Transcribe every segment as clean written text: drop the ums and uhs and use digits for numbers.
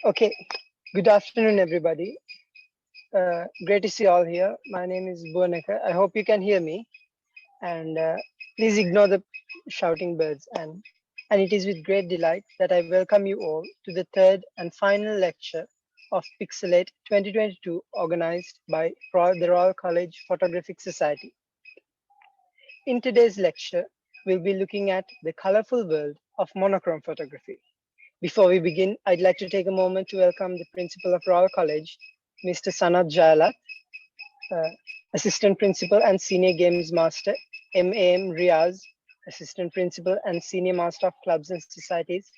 Okay, good afternoon, everybody. Great to see you all here. My name is Bhuvaneka. I hope you can hear me. And please ignore the shouting birds. And it is with great delight that I welcome you all to the third and final lecture of Pixelate 2022, organized by the Royal College Photographic Society. In today's lecture, we'll be looking at the colorful world of monochrome photography. Before we begin, I'd like to take a moment to welcome the Principal of Royal College, Mr. Sanat Jayalat, uh, Assistant Principal and Senior Games Master, MAM Riaz, Assistant Principal and Senior Master of Clubs and Societies,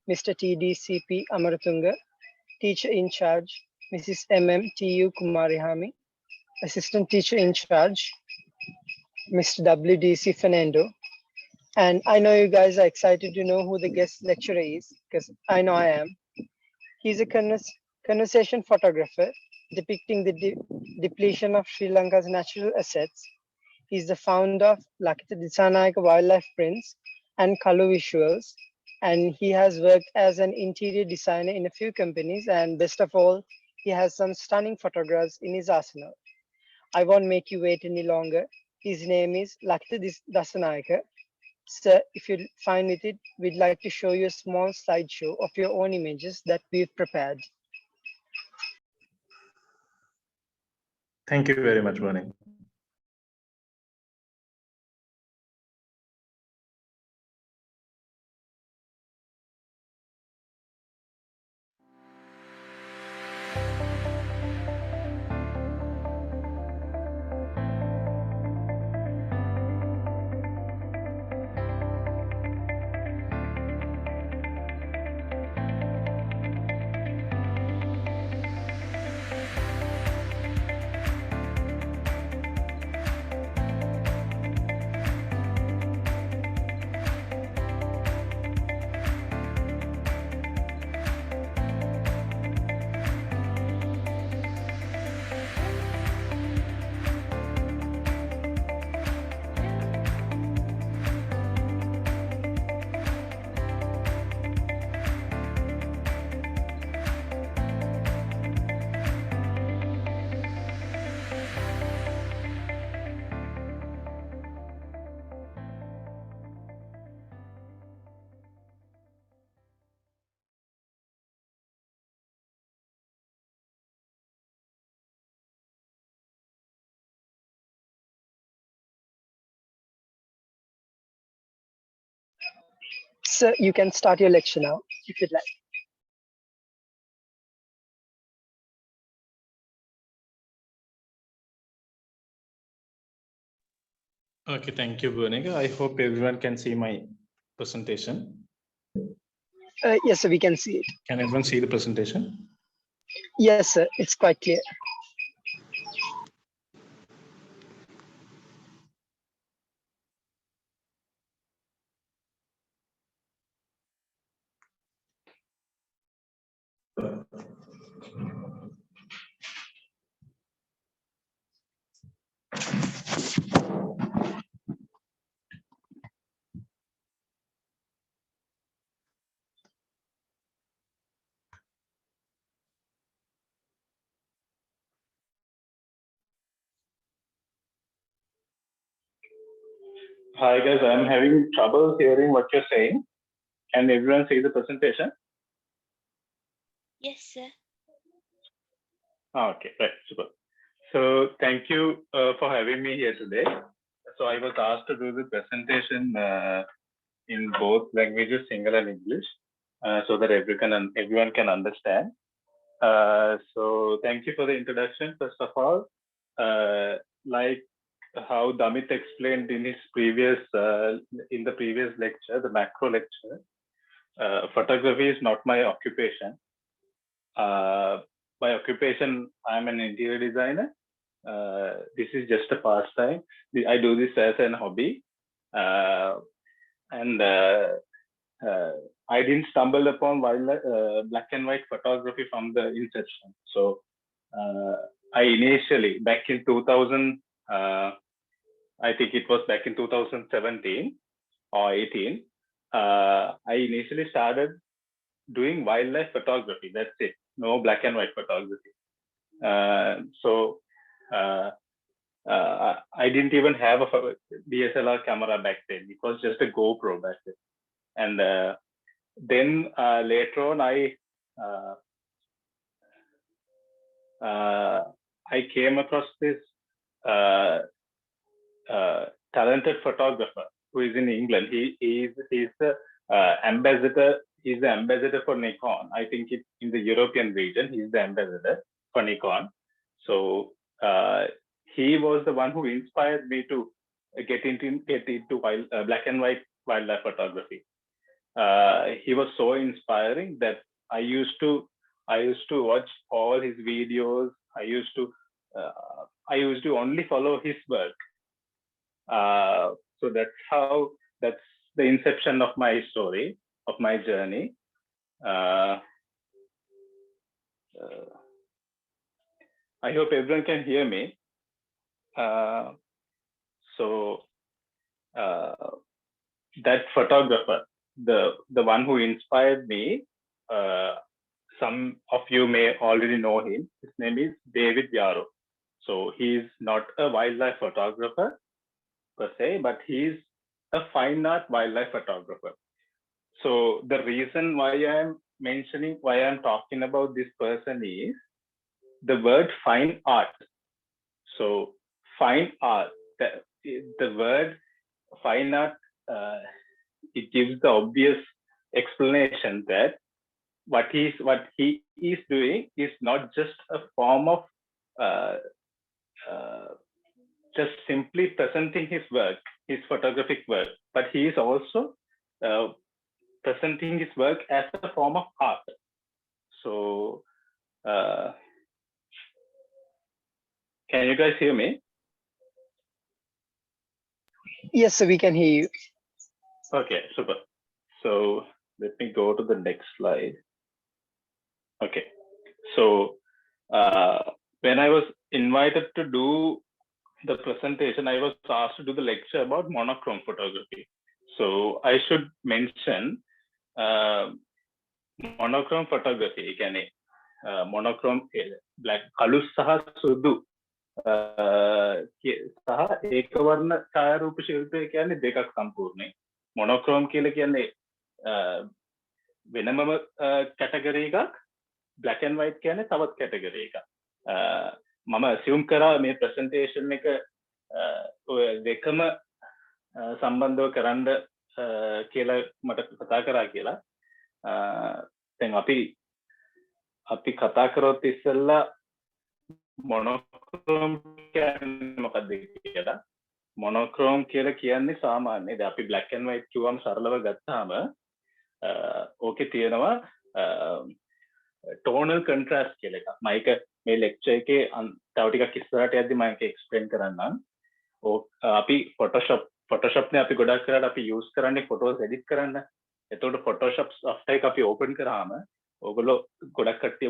Mr. TDCP Amaratunga, Teacher in Charge, Mrs. MMTU Kumarihami, Assistant Teacher in Charge, Mr. WDC Fernando. And I know you guys are excited to know who the guest lecturer is, because I know I am. He's a conversation photographer depicting the depletion of Sri Lanka's natural assets. He's the founder of Lakitha Dassanayake Wildlife Prints and Color Visuals, and he has worked as an interior designer in a few companies, and best of all, he has some stunning photographs in his arsenal. I won't make you wait any longer. His name is Lakitha Dassanayake. Sir, if you're fine with it, we'd like to show you a small slideshow of your own images that we've prepared. Thank you very much, Bernie. Sir, you can start your lecture now, if you'd like. Okay, thank you, Bernie. I hope everyone can see my presentation. Yes, sir, we can see it. Can everyone see the presentation? Yes, sir, it's quite clear. Hi guys, I'm having trouble hearing what you're saying. Can everyone see the presentation? Yes, sir. Okay, right, super. So thank you for having me here today. So I was asked to do the presentation in both languages, Sinhala and English, so that everyone can understand. So thank you for the introduction. First of all, like how Damit explained in his previous in the previous lecture, the macro lecture, photography is not my occupation. By occupation, I'm an interior designer. This is just a pastime. I do this as an hobby, and I didn't stumble upon black and white photography from the inception. So I initially, back in 2000, I think it was back in 2017 or 18, I initially started doing wildlife photography. That's it. No black and white photography. So I didn't even have a DSLR camera back then. It was just a GoPro back then. And then later on, I came across this talented photographer who is in England. He's the ambassador. He's the ambassador for Nikon. I think it's in the European region. He's the ambassador for Nikon. So he was the one who inspired me to get into black and white wildlife photography. He was so inspiring that I used to watch all his videos. I used to only follow his work. So that's the inception of my story, of my journey. I hope everyone can hear me. So that photographer, the one who inspired me, some of you may already know him. His name is David Yarrow. So he's not a wildlife photographer per se, but he's a fine art wildlife photographer. So the reason why I'm talking about this person is the word fine art. So fine art, the word fine art, it gives the obvious explanation that what he is doing is not just a form of just simply presenting his work, his photographic work, but he is also presenting his work as a form of art. So can you guys hear me? Yes, sir, we can hear you. Okay, super. So let me go to the next slide. Okay, so when I was invited to do the presentation, I was asked to do the lecture about monochrome photography. So I should mention monochrome photography. Monochrome black කළු සහ සුදු සහ ඒකවර්ණ ඡායාරූප ශිල්පය කියන්නේ දෙකක් සම්පූර්ණයි. මොනොක්‍රෝම් කියලා කියන්නේ වෙනමම කැටගරි එකක්, black and white කියන්නේ තවත් කැටගරි එකක්. මම assume කරා මේ presentation එක ඔය දෙකම සම්බන්ධව කරන්න කියලා මට කතා කරා කියලා. දැන් අපි කතා කරොත් ඉස්සෙල්ලා මොනොක්‍රෝම් කියන්නේ මොකක්ද කියලා. මොනොක්‍රෝම් කියලා කියන්නේ සාමාන්‍ය දැන් අපි black and white කියවම සරලව ගත්තාම ඕකේ තියෙනවා tonal contrast කියලා එකක්. මම ඒක මේ lecture එකේ තව ටිකක් ඉස්සරහට යද්දි මම ඒක explain කරන්නම්. අපි Photoshop නේ අපි ගොඩක් කරලා අපි use කරන්නේ photos edit කරන්න. එතකොට Photoshop software එක අපි open කරාම ඕගොල්ලෝ ගොඩක් කට්ටිය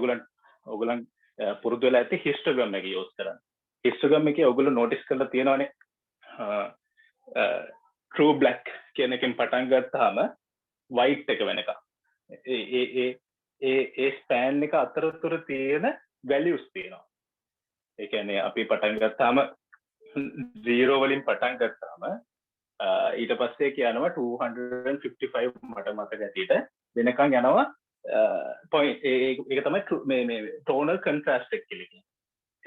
ඕගොල්ලන් පුරුදු වෙලා ඇති histogram එක use කරන්න. histogram එකේ ඕගොල්ලෝ notice කරලා තියෙනවනේ true black කියන එකෙන් පටන් ගත්තාම white එක වෙනකම් ඒ span එක අතරතුර තියෙන values තියෙනවා. ඒ කියන්නේ අපි පටන් ගත්තාම 0 වලින් පටන් ගත්තාම ඊට පස්සේ කියනවා 255 මට මතක ඇටියට වෙනකන් යනවා point ඒක තමයි මේ tonal contrast එක කියලා කියන්නේ.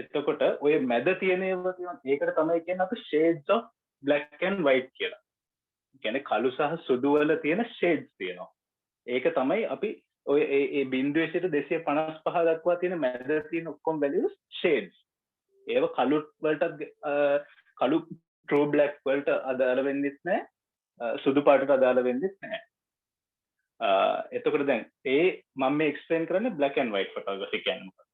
එතකොට ඔය මැද තියෙන ඒවා තියෙනවා ඒකට තමයි කියන්නේ අපි shades of black and white කියලා. කියන්නේ කළු සහ සුදු වල තියෙන shades තියෙනවා. ඒක තමයි අපි ඔය ඒ බිඳුවේ සිට 255 දක්වා තියෙන මැද තියෙන ඔක්කොම values shades. ඒව කළු වලට කළු true black වලට අදාළ වෙන්නේ නැහැ. සුදු පාටට අදාළ වෙන්නේ නැහැ. එතකොට දැන් මම මේ explain කරන්නේ black and white photography කියන්නේ මොකක්ද.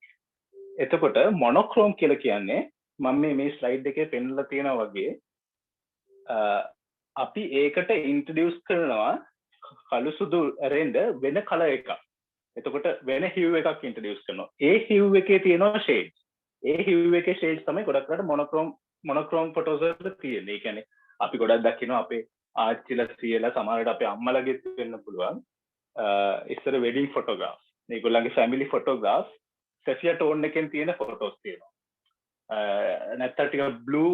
එතකොට monochrome කියලා කියන්නේ මම මේ slide එකේ පෙන්නලා තියෙනා වගේ අපි ඒකට introduce කරනවා කළු සුදු රෙන්ඩ වෙන color එකක්. එතකොට වෙන hue එකක් introduce කරනවා. ඒ hue එකේ තියෙනවා shades. ඒ hue එකේ shades තමයි ගොඩක් කරලා monochrome photos වල තියෙන්නේ. ඒ කියන්නේ අපි ගොඩක් දකිනවා අපේ ආච්චිලා සීයලා සමහරවිට අපේ අම්මලාගෙත් වෙන්න පුළුවන්. ඉස්සර wedding photographs. මේගොල්ලන්ගේ family photographs sepia tone එකෙන් තියෙන photos තියෙනවා. නැත්තම් ටික blue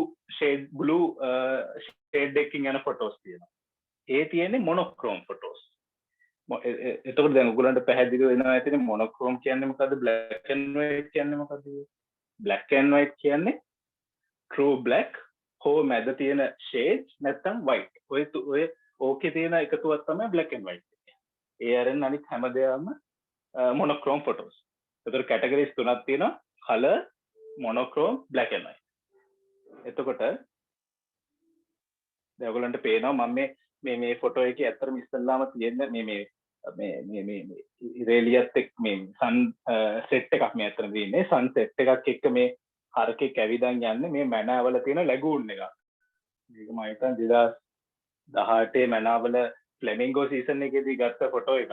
shade එකකින් යන photos තියෙනවා. ඒ තියෙන්නේ monochrome photos. එතකොට දැන් ඔයගොල්ලන්ට පැහැදිලි වෙනවා ඇතිනේ monochrome කියන්නේ මොකද්ද, black and white කියන්නේ මොකද්ද? black and white කියන්නේ true black හෝ මැද තියෙන shades නැත්තම් white. ඔය ඕකේ තියෙන එකතුවක් තමයි black and white. ඒ අරන් අනිත් හැමදේම monochrome photos. ඒතර categories තුනක් තියෙනවා: color, monochrome, black and white. එතකොට දැන් ඔයගොල්ලන්ට පේනවා මම මේ ෆොටෝ එකේ ඇත්තටම ඉස්සල්ලාම තියෙන මේ ඉරේලියත් එක්ක මේ සන් සෙට් එකක් මේ ඇත්තටම තියෙන්නේ. සන් සෙට් එකක් එක්ක මේ හරකෙක් ඇවිදන් යන්නේ මේ මැනාවල තියෙන ලැගූන් එක. මේක මම හිතන්නේ 2018 මැනාවල ෆ්ලෙමින්ගෝ සීසන් එකේදී ගත්ත ෆොටෝ එකක්.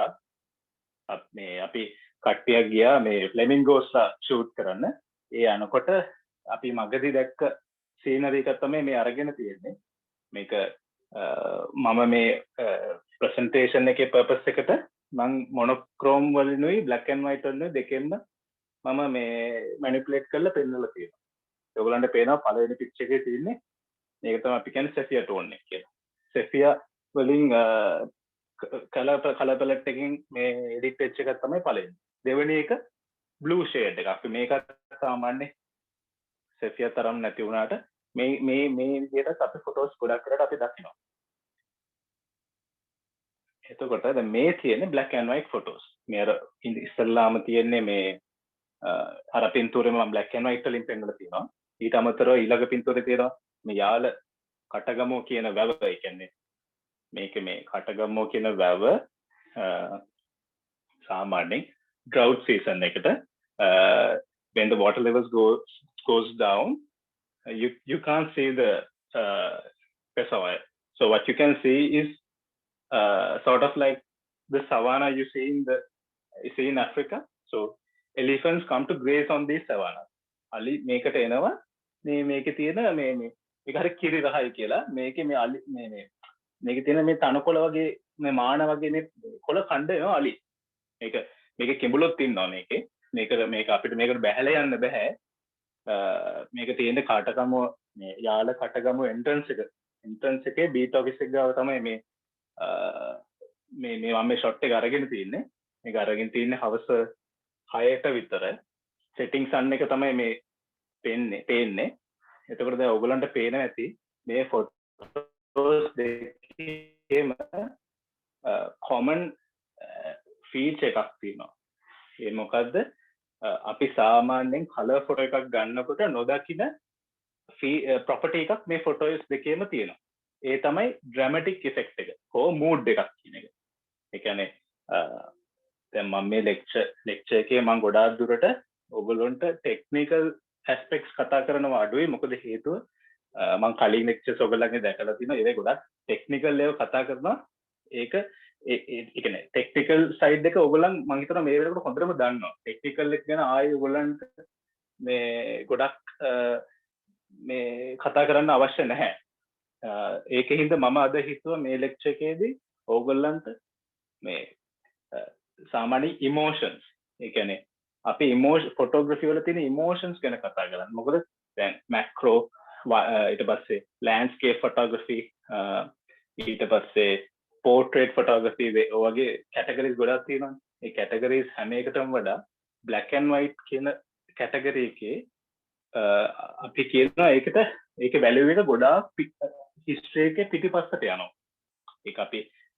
අපි කට්ටියක් ගියා මේ ෆ්ලෙමින්ගෝස් ෂූට් කරන්න. ඒ අනකොට අපි මගදී දැක්ක සීනරි එක තමයි මේ අරගෙන තියෙන්නේ. මේක මම මේ ප්‍රසන්ටේෂන් එකේ පර්පස් එකට මම මොනොක්‍රෝම් වලිනුයි බ්ලැක් ඇන්ඩ් වයිට් වලිනුයි දෙකෙන්ම මම මේ මැනිපුලේට් කරලා පෙන්නලා තියෙනවා. ඔයගොල්ලන්ට පේනවා පළවෙනි පික්චර් එකේ තියෙන්නේ මේක තමයි අපි කියන්නේ සෙෆියා ටෝන් එක කියලා. සෙෆියා වලින් කලර් පැලට් එකකින් මේ එඩිට් වෙච්ච එක තමයි පළවෙනි. දෙවෙනි එක බ්ලූ ෂේඩ් එක. අපි මේකත් සාමාන්‍ය සෙෆියා තරම් නැති වුණාට මේ විදිහට අපි ෆොටෝස් ගොඩක් කරලා අපි දකිනවා. එතකොට දැන් මේ තියෙන්නේ black and white photos. මේ අර ඉස්සල්ලාම තියෙන්නේ මේ අර පින්තූරේ මම black and white වලින් පෙන්නලා තියෙනවා. ඊට අමතරව ඊළඟ පින්තූරේ තියෙනවා මේ යාල කටගමෝ කියන වැව. ඒ කියන්නේ මේක මේ කටගමෝ කියන වැව සාමාන්‍යයෙන් drought season එකට when the water levels goes down, you can't see the reservoir. So what you can see is sort of like the savanna you see in Africa. So elephants come to graze on these savannas. Ali මේකට එනවා මේකේ තියෙන මේක හරි කිරි රහයි කියලා. මේකේ මේ අලි මේකේ තියෙන මේ තනකොළ වගේ මේ මාන වගේ මේ කොළ කණ්ඩ එනවා අලි. මේක කිඹුලොත් ඉන්නවා මේකේ. මේක අපිට මේකට බැහැලා යන්න බෑ. මේක තියෙන්නේ කාටගමෝ මේ යාල කටගමෝ එන්ට්‍රන්ස් එකේ බීට් ඔෆිස් එක ගාව තමයි මේ මම මේ ෂොට් එක අරගෙන තියෙන්නේ. මේක අරගෙන තියෙන්නේ හවස 6ට විතර. සෙටිං සන් එක තමයි මේ පේන්නේ. එතකොට දැන් ඔයගලන්ට පේනවා ඇති මේ ෆොටෝස් දෙකේම common feature එකක් තියෙනවා. ඒ මොකද්ද? අපි සාමාන්‍යයෙන් කලර් ෆොටෝ එකක් ගන්නකොට නොදකින ප්‍රොපර්ටි එකක් මේ ෆොටෝස් දෙකේම තියෙනවා. ඒ තමයි ඩ්‍රැමැටික් ඉෆෙක්ට් එක හෝ මූඩ් එකක් කියන එක. ඒ කියන්නේ දැන් මම මේ ලෙක්චර් එකේ මම ගොඩාක් දුරට ඔයගොල්ලන්ට ටෙක්නිකල් ඇස්පෙක්ට්ස් කතා කරනවා අඩුයි. මොකද හේතුව මම කලින් ලෙක්චර්ස් ඔයගොල්ලන්ගේ දැකලා තියෙනවා. ඒක ගොඩාක් ටෙක්නිකල් ලෙවල් කතා කරනවා. ඒක ඒ කියන්නේ ටෙක්නිකල් සයිඩ් එක ඔයගොල්ලන් මම හිතනවා මේ වෙලාවට හොඳටම දන්නවා. ටෙක්නිකල් එක ගැන ආයෙ ඔයගොල්ලන්ට මේ ගොඩක් මේ කතා කරන්න අවශ්‍ය නැහැ. ඒකෙන්ද මම අද හිතුවා මේ ලෙක්චර් එකේදී ඕගොල්ලන්ට මේ සාමාන්‍ය ඉමෝෂන්ස්, ඒ කියන්නේ අපි ෆොටෝග්‍රැෆි වල තියෙන ඉමෝෂන්ස් ගැන කතා කරන්නේ. මොකද දැන් මැක්‍රෝ ඊට පස්සේ ලෑන්ඩ්ස්කේප් ෆොටෝග්‍රැෆි ඊට පස්සේ පෝර්ට්‍රේට් ෆොටෝග්‍රැෆි වගේ කැටගරිස් ගොඩක් තියෙනවා. ඒ කැටගරිස් හැම එකටම වඩා බ්ලැක් ඇන්ඩ් වයිට් කියන කැටගරි එකේ අපි කියනවා ඒකේ වැලියු එක ගොඩාක් හිස්ටරි එකේ පිටිපස්සට යනවා. ඒක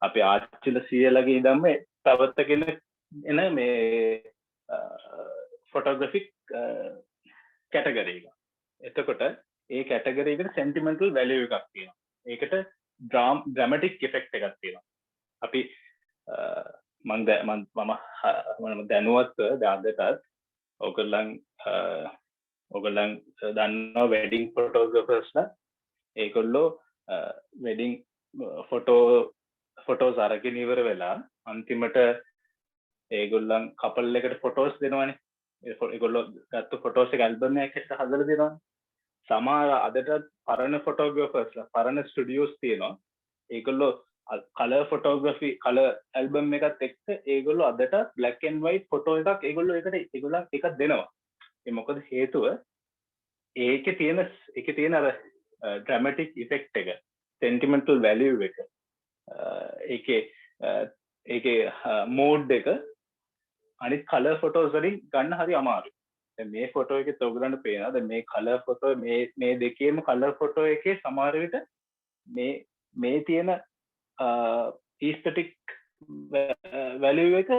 අපි ආච්චිල සීයලගේ ඉඳන්ම තවත්තගෙන එන මේ ෆොටෝග්‍රැෆික් කැටගරි එක. එතකොට ඒ කැටගරි එකට සෙන්ටිමෙන්ටල් වැලියු එකක් තියෙනවා. ඒකට ඩ්‍රැමැටික් ඉෆෙක්ට් එකක් තියෙනවා. අපි මම දැනුවත්ව දාන්නටත් ඔයගොල්ලන් දන්නවා වෙඩින් ෆොටෝග්‍රාෆර්ස්ලා ඒගොල්ලෝ වෙඩින් ෆොටෝස් අරගෙන ඉවර වෙලා අන්තිමට ඒගොල්ලන් කපල් එකට ෆොටෝස් දෙනවනේ. ඒගොල්ලෝ ගත්ත ෆොටෝස් එක ඇල්බම් එකකට හදලා දෙනවනේ. සමහර අදටත් පරණ ෆොටෝග්‍රාෆර්ස්ලා පරණ ස්ටුඩියෝස් තියෙනවා. ඒගොල්ලෝ කලර් ෆොටෝග්‍රැෆි කලර් ඇල්බම් එකත් එක්ක ඒගොල්ලෝ අදට බ්ලැක් ඇන්ඩ් වයිට් ෆොටෝ එකක් ඒගොල්ලෝ එකක් දෙනවා. ඒ මොකද හේතුව ඒකේ තියෙන අර ඩ්‍රැමැටික් ඉෆෙක්ට් එක, සෙන්ටිමෙන්ටල් වැලියු එක, ඒකේ මෝඩ් එක අනිත් කලර් ෆොටෝස් වලින් ගන්න හරි අමාරුයි. දැන් මේ ෆොටෝ එකේ ඔයගලන්ට පේනවා දැන් මේ කලර් ෆොටෝ මේ දෙකේම කලර් ෆොටෝ එකේ සමහර විට මේ තියෙන ඊස්තටික් වැලියු එක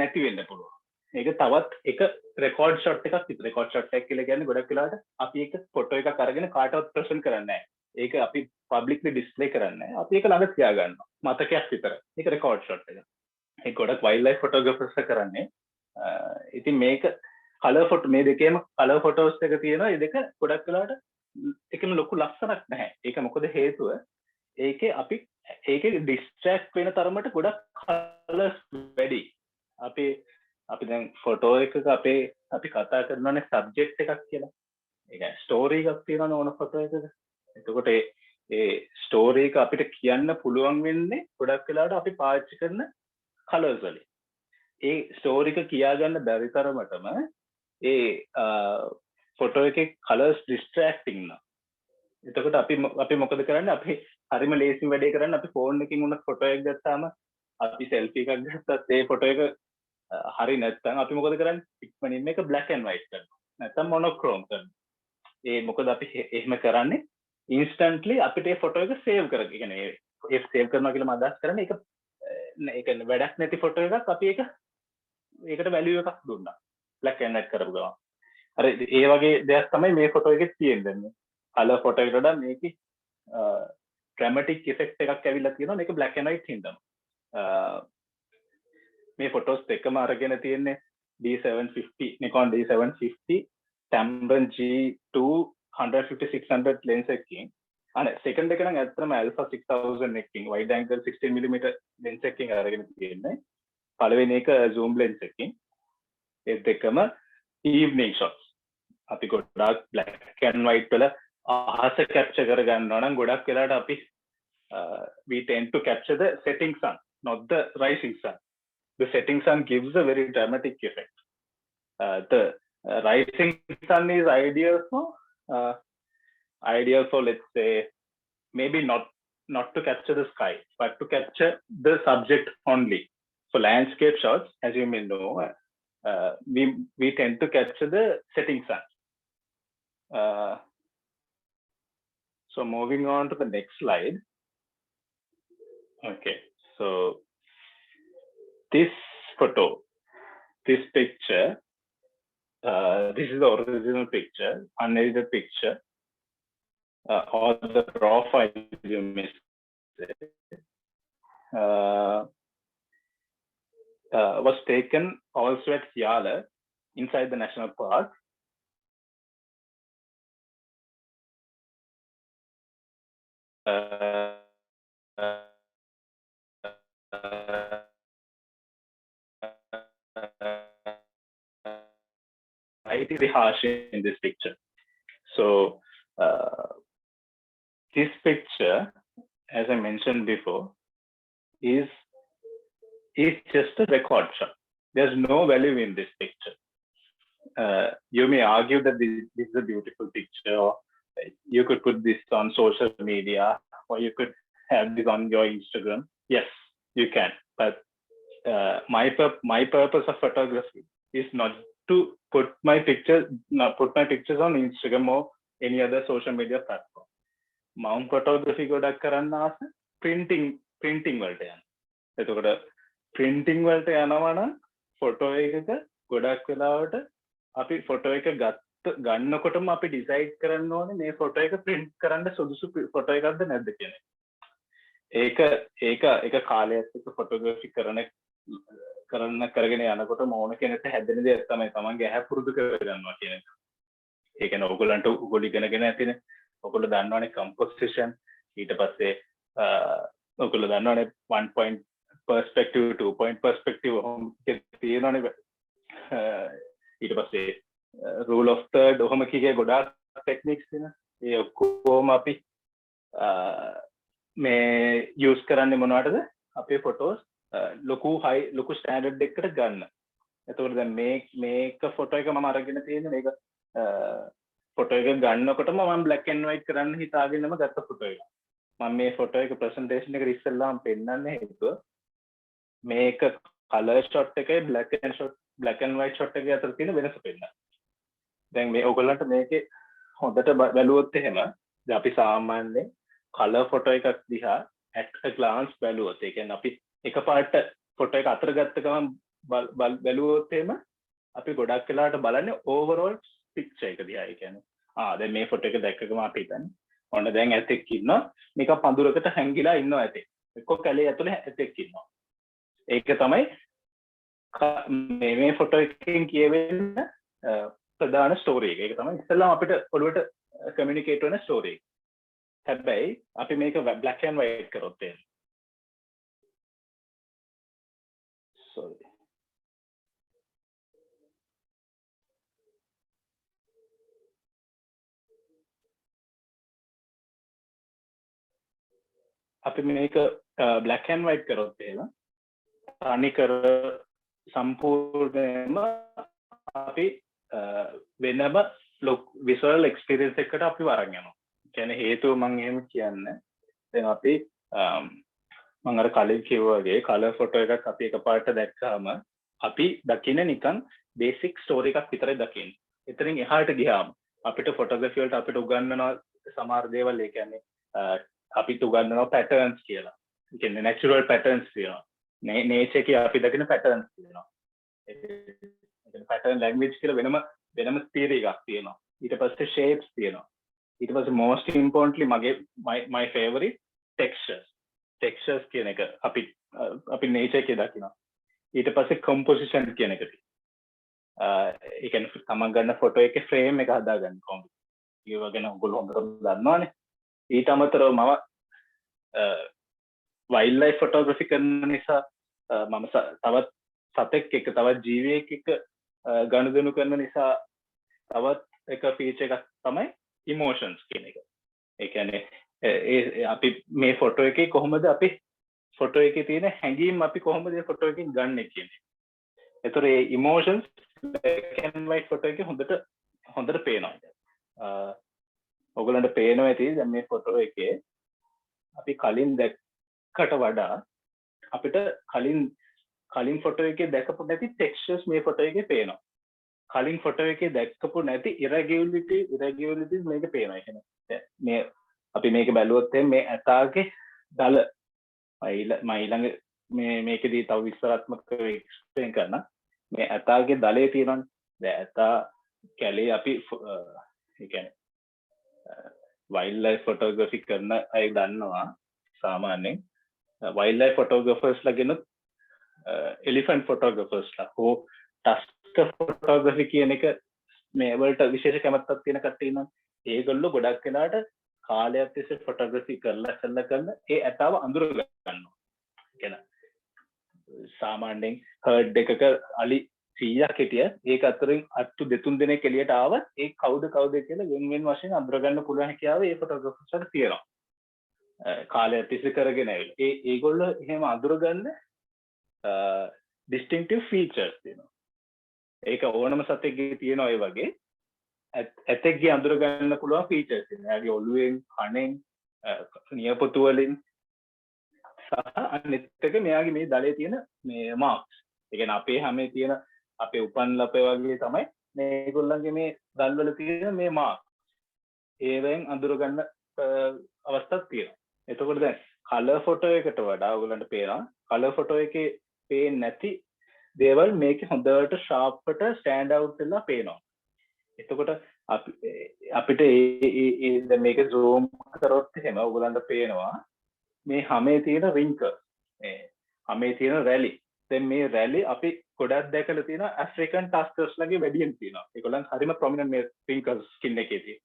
නැති වෙන්න පුළුවන්. ඒක තවත් එක රෙකෝඩ් ෂොට් එකක් විතර. රෙකෝඩ් ෂොට් එක කියලා කියන්නේ ගොඩක් වෙලාවට අපි එක ෆොටෝ එකක් අරගෙන කාටවත් ප්‍රසන්ට් කරන්නේ නැහැ. ඒක අපි පබ්ලික්ලි ඩිස්ප්ලේ කරන්නේ නැහැ. අපි ඒක ළඟ තියා ගන්නවා. මතකයක් විතර. ඒක රෙකෝඩ් ෂොට් එක. ඒක ගොඩක් වයිල්ඩ් ලයිෆ් ෆොටෝග්‍රැෆර්ස් කරන්නේ. ඉතින් මේක කලර් ෆොටෝ මේ දෙකේම කලර් ෆොටෝස් එක තියෙනවා. මේ දෙක ගොඩක් වෙලාවට එකම ලොකු ලක්ෂණක් නැහැ. ඒක මොකද හේතුව ඒකේ ඩිස්ට්‍රැක්ට් වෙන තරමට ගොඩක් කලර්ස් වැඩි. අපි දැන් ෆොටෝ එකක අපි කතා කරනවානේ සබ්ජෙක්ට් එකක් කියලා. ඒ කියන්නේ ස්ටෝරි එකක් තියෙනවනේ ඕන ෆොටෝ එකක. එතකොට ඒ ස්ටෝරි එක අපිට කියන්න පුළුවන් වෙන්නේ ගොඩක් වෙලාවට අපි පාවිච්චි කරන කලර්ස් වලින්. ඒ ස්ටෝරි එක කියා ගන්න බැරි තරමටම ඒ ෆොටෝ එකේ කලර්ස් ඩිස්ට්‍රැක්ටිං නා. එතකොට අපි මොකද කරන්නේ? අපි හරිම ලේසි වැඩේ කරන්නේ අපි ෆෝන් එකකින් උනත් ෆොටෝ එකක් ගත්තාම අපි සෙල්ෆි එකක් ගත්තත් ඒ ෆොටෝ එක හරි නැත්නම් අපි මොකද කරන්නේ? ඉක්මනින් මේක බ්ලැක් ඇන්ඩ් වයිට් කරනවා. නැත්නම් මොනොක්‍රෝම් කරනවා. ඒ මොකද අපි එහෙම කරන්නේ ඉන්ස්ටන්ට්ලි අපිට ඒ ෆොටෝ එක සේව් කරගන්න. ඒ කියන්නේ ඒ සේව් කරනවා කියලා මම අදහස් කරන්නේ ඒක වැඩක් නැති ෆොටෝ එකක් අපි ඒකට වැලියු එකක් දුන්නා. බ්ලැක් ඇන්ඩ් වයිට් කරපු ගමන්. අර ඒ වගේ දෙයක් තමයි මේ ෆොටෝ එකේ තියෙන්නේ. කලර් ෆොටෝ එකට වඩා මේකේ ඩ්‍රැමැටික් ඉෆෙක්ට් එකක් ඇවිල්ලා තියෙනවා. මේක බ්ලැක් ඇන්ඩ් වයිට් හින්දාම. මේ ෆොටෝස් දෙකම අරගෙන තියෙන්නේ D750 Nikon D750 Tamron G2 150-600 lens එකකින්. අනේ සෙකන්ඩ් එක නම් ඇත්තටම alpha 6000 එකකින් wide angle 16mm lens එකකින් අරගෙන තියෙන්නේ. පළවෙනි එක zoom lens එකකින්. ඒ දෙකම evening shots. අපි ගොඩාක් black and white වල අහස capture කර ගන්නවා නම් ගොඩක් වෙලාවට අපි we tend to capture the setting sun, not the rising sun. The setting sun gives a very dramatic effect. The rising sun is ideal for let's say maybe not to capture the sky but to capture the subject only. For landscape shots, as you may know, we tend to capture the setting sun. So moving on to the next slide. Okay, so this photo, this picture, this is the original picture, unedited picture, or the raw file you may say, was taken also at Yala inside the national park. Light is harsh in this picture. So this picture, as I mentioned before, is just a record shot. There's no value in this picture. You may argue that this is a beautiful picture, or you could put this on social media, or you could have this on your Instagram. Yes, you can. But my purpose of photography is not to put my pictures on Instagram or any other social media platform. Mount photography ගොඩක් කරන්න ආස printing වලට යනවා. එතකොට printing වලට යනවා නම් photo එකක ගොඩක් වෙලාවට අපි ෆොටෝ එක ගන්නකොටම අපි ඩිසයිඩ් කරන්න ඕනේ මේ ෆොටෝ එක print කරන්න සුදුසු ෆොටෝ එකක්ද නැද්ද කියන එක. ඒක කාලයක් එක්ක ෆොටෝග්‍රැෆි කරගෙන යනකොට මොන කෙනෙක්ට හැදෙන දේ තමයි තමන්ගේ ඇහැ පුරුදු කරගන්නවා කියන එක. ඒ කියන්නේ ඔයගොල්ලෝ ඉගෙනගෙන ඇතිනේ. ඔයගොල්ලෝ දන්නවනේ composition, ඊට පස්සේ ඔයගොල්ලෝ දන්නවනේ 1 point perspective, 2 point perspective ඔහොම තියෙනවනේ. ඊට පස්සේ rule of third ඔහොම කියේ ගොඩාක් techniques තියෙනවා. ඒ ඔක්කොම අපි මේ යූස් කරන්නේ මොනවටද? අපේ ෆොටෝස් ලොකු ස්ටෑන්ඩඩ් එකකට ගන්න. එතකොට දැන් මේක ෆොටෝ එක මම අරගෙන තියෙන්නේ මේක ෆොටෝ එක ගන්නකොටම මම බ්ලැක් ඇන්ඩ් වයිට් කරන්න හිතාගෙනම ගත්ත ෆොටෝ එක. මම මේ ෆොටෝ එක ප්‍රසන්ටේෂන් එකට ඉස්සෙල්ලාම පෙන්නන්නේ හේතුව මේක කලර් ෂොට් එකේ බ්ලැක් ඇන්ඩ් වයිට් ෂොට් එකේ අතර තියෙන වෙනස පෙන්නන්න. දැන් මේ ඔයගොල්ලන්ට මේකේ හොඳට බැලුවොත් එහෙම දැන් අපි සාමාන්‍යයෙන් කලර් ෆොටෝ එකක් දිහා at a glance බැලුවොත් ඒ කියන්නේ අපි එකපාරට ෆොටෝ එක අතර ගත්ත ගමන් බැලුවොත් එහෙම අපි ගොඩක් වෙලාවට බලන්නේ ඕවරෝල් පික්චර් එක දිහා. ඒ කියන්නේ දැන් මේ ෆොටෝ එක දැක්ක ගමන් අපි හිතන්නේ ඔන්න දැන් ඇතෙක් ඉන්නවා මේක පඳුරකට හැංගිලා ඉන්නවා ඇතෙක්. එක්ක කැලේ ඇතුලේ ඇතෙක් ඉන්නවා. ඒක තමයි මේ ෆොටෝ එකකින් කියවෙන ප්‍රධාන ස්ටෝරි එක. ඒක තමයි ඉස්සෙල්ලාම අපිට ඔළුවට කමියුනිකේට් වෙන ස්ටෝරි එක. හැබැයි අපි මේක බ්ලැක් ඇන්ඩ් වයිට් කරොත් එහෙම sorry අපි මේක බ්ලැක් ඇන්ඩ් වයිට් කරොත් එහෙම අනිකර සම්පූර්ණයෙන්ම අපි වෙනම විසුවල් එක්ස්පීරියන්ස් එකකට අපි වරන් යනවා. කියන්නේ හේතුව මම එහෙම කියන්නේ දැන් අපි මම අර කලින් කිව්වා වගේ කලර් ෆොටෝ එකක් අපි එකපාරට දැක්කම අපි දකින්නේ නිකන් බේසික් ස්ටෝරි එකක් විතරයි දකින්නේ. එතනින් එහාට ගියාම අපිට ෆොටෝග්‍රැෆි වලට අපිට උගන්වනවා සමහර දේවල්. ඒ කියන්නේ අපිට උගන්වනවා පැටර්න්ස් කියලා. ඒ කියන්නේ නැචරල් පැටර්න්ස් තියෙනවා. නේචර් එකේ අපි දකින පැටර්න්ස් තියෙනවා. ඒ කියන්නේ පැටර්න් ලැන්ග්වේජ් කියලා වෙනම තියරි එකක් තියෙනවා. ඊට පස්සේ ෂේප්ස් තියෙනවා. ඊට පස්සේ most importantly my favorite textures කියන එක අපි nature එකේ දකිනවා. ඊට පස්සේ composition කියන එක තියෙනවා. ඒ කියන්නේ තමන් ගන්න ෆොටෝ එකේ ෆ්‍රේම් එක හදාගන්න කොහොමද? ඒව ගැන ඔයගොල්ලෝ හොඳට දන්නවනේ. ඊට අමතරව මම වයිල්ඩ් ලයිෆ් ෆොටෝග්‍රැෆි කරන නිසා මම තවත් සතෙක් එක්ක තවත් ජීවියෙක් එක්ක ගනුදෙනු කරන නිසා තවත් එක ෆීචර් එකක් තමයි ඉමෝෂන්ස් කියන එක. ඒ කියන්නේ අපි මේ ෆොටෝ එකේ කොහොමද අපි ෆොටෝ එකේ තියෙන හැඟීම් අපි කොහොමද මේ ෆොටෝ එකෙන් ගන්නෙ කියන්නේ. ඒතර ඒ emotions black and white photo එකේ හොඳට පේනවා. ඔයගොල්ලන්ට පේනවා ඇති දැන් මේ ෆොටෝ එකේ අපි කලින් දැක්කට වඩා අපිට කලින් ෆොටෝ එකේ දැකපු නැති ටෙක්ස්චර්ස් මේ ෆොටෝ එකේ පේනවා. කලින් ෆොටෝ එකේ දැක්කපු නැති ඉරෙගියුලරිටිස් මේක පේනවා. ඒ කියන්නේ මේ අපි මේක බැලුවොත් මේ ඇතාගේ දල මම ඊළඟ මේකදී තව විස්තරාත්මකව එක්ස්ප්ලේන් කරන්න. මේ ඇතාගේ දලේ තියෙනවනේ. දැන් ඇතා කැලේ අපි ඒ කියන්නේ වයිල්ඩ් ලයිෆ් ෆොටෝග්‍රැෆි කරන අය දන්නවා සාමාන්‍යයෙන් වයිල්ඩ් ලයිෆ් ෆොටෝග්‍රැෆර්ස්ලා කියන එලිෆන්ට් ෆොටෝග්‍රැෆර්ස්ලා හෝ ටස්කර් ෆොටෝග්‍රැෆි කියන එක මේ වලට විශේෂ කැමැත්තක් තියෙන කට්ටිය ඉන්නවා. ඒගොල්ලෝ ගොඩක් වෙලාවට කාලයක් තිස්සේ ෆොටෝග්‍රැෆි කරලා ඒ ඇතාව අඳුර ගන්නවා. කියන සාමාන්‍යයෙන් හර්ඩ් එකක අලි 100ක් හිටිය ඒක අතරින් අත්තු 2-3 දෙනෙක් එළියට ආවත් ඒ කවුද කියලා වෙන වශයෙන් අඳුර ගන්න පුළුවන් හැකියාව ඒ ෆොටෝග්‍රැෆර්ස්ට තියෙනවා. කාලයක් තිස්සේ කරගෙන ඇවිල්ලා ඒගොල්ලෝ එහෙම අඳුර ගන්න distinctive features තියෙනවා. ඒක ඕනම සතෙක්ගේ තියෙනවා ඒ වගේ ඇතෙක්ගේ අඳුර ගන්න පුළුවන් features තියෙනවා. එයාගේ ඔළුවෙන්, කනෙන්, නියපොතු වලින් සහ අනිත් එක මෙයාගේ මේ දලේ තියෙන මේ marks. ඒ කියන්නේ අපේ හැමේ තියෙන අපේ උපන් ලපේ වගේ තමයි මේගොල්ලන්ගේ මේ දල් වල තියෙන මේ marks. ඒවෙන් අඳුර ගන්න අවස්ථාවක් තියෙනවා. එතකොට දැන් කලර් ෆොටෝ එකට වඩා ඔයගොල්ලන්ට පේනවා කලර් ෆොටෝ එකේ පේන්නේ නැති දේවල් මේකේ හොඳට ෂාර්ප්ට ස්ටෑන්ඩ් අවුට් වෙලා පේනවා. එතකොට අපිට දැන් මේක zoom කරොත් එහෙම ඔයගොල්ලන්ට පේනවා මේ හැමේ තියෙන රින්කල් මේ හැමේ තියෙන රැලි. දැන් මේ රැලි අපි ගොඩක් දැකලා තියෙනවා ඇෆ්‍රිකන් ටස්කර්ස් ලගේ වැඩියෙන් තියෙනවා. ඒගොල්ලන් හරිම ප්‍රොමිනන්ට් මේ රින්කල්ස් ස්කින් එකේ තියෙන.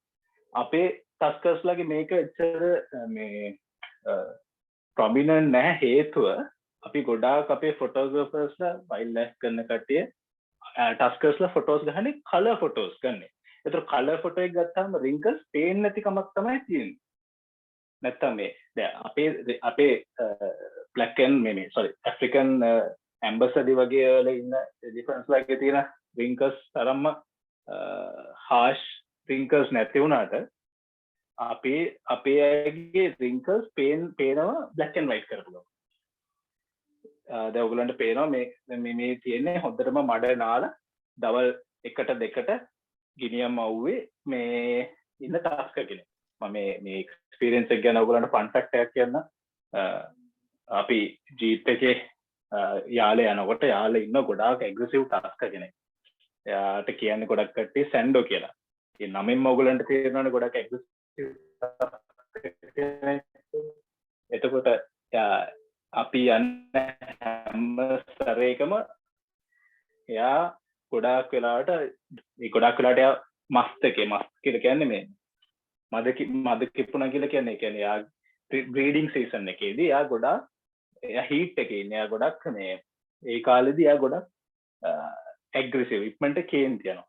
අපේ ටස්කර්ස් ලගේ මේක එච්චර මේ ප්‍රොමිනන්ට් නැහැ හේතුව අපි ගොඩාක් අපේ ෆොටෝග්‍රැෆර්ස්ලා වයිල්ඩ් ලයිෆ් කරන කට්ටිය ටස්කර්ස්ලා ෆොටෝස් ගහන්නේ කලර් ෆොටෝස් ගන්නෙ. ඒතර කලර් ෆොටෝ එක ගත්තාම රින්කල්ස් පේන්නේ නැති කමක් තමයි තියෙන්නේ. නැත්තම් මේ දැන් අපේ black and මේ sorry African ambassador වගේ වල ඉන්න difference එකේ තියෙන wrinkles තරම්ම harsh wrinkles නැති වුණාට අපේ අයගේ wrinkles පේනවා black and white කරපුවා. දැන් ඔයගලන්ට පේනවා මේ තියෙන්නේ හොඳටම මඩ නාලා දවල් 1ට 2ට ගිනියම් අවුවේ මේ ඉන්න ටාස්ක් කෙනෙක්. මම මේ එක්ස්පීරියන්ස් එක ගැන ඔයගලන්ට ෆන් ෆැක්ට් එකක් කියන්න. අපි ජීප් එකේ යාලේ යනකොට යාලේ ඉන්න ගොඩාක් ඇග්‍රෙසිව් ටාස්ක් කෙනෙක්. එයාට කියන්නේ ගොඩක් කට්ටිය සැන්ඩෝ කියලා. ඒ නමෙන්ම ඔයගලන්ට තේරෙනවනේ ගොඩක් ඇග්‍රෙසිව්. එතකොට අපි යන්න හැම සැරේකම එයා ගොඩාක් වෙලාවට එයා මස් කියලා කියන්නේ මේ මද කිප්පුණා කියලා කියන්නේ. ඒ කියන්නේ එයා බ්‍රීඩිං සීසන් එකේදී එයා ගොඩාක් එයා හීට් එකේ ඉන්නේ. එයා ගොඩක් මේ ඒ කාලේදී එයා ගොඩක් ඇග්‍රෙසිව් ඉක්මනට කේන්ති යනවා.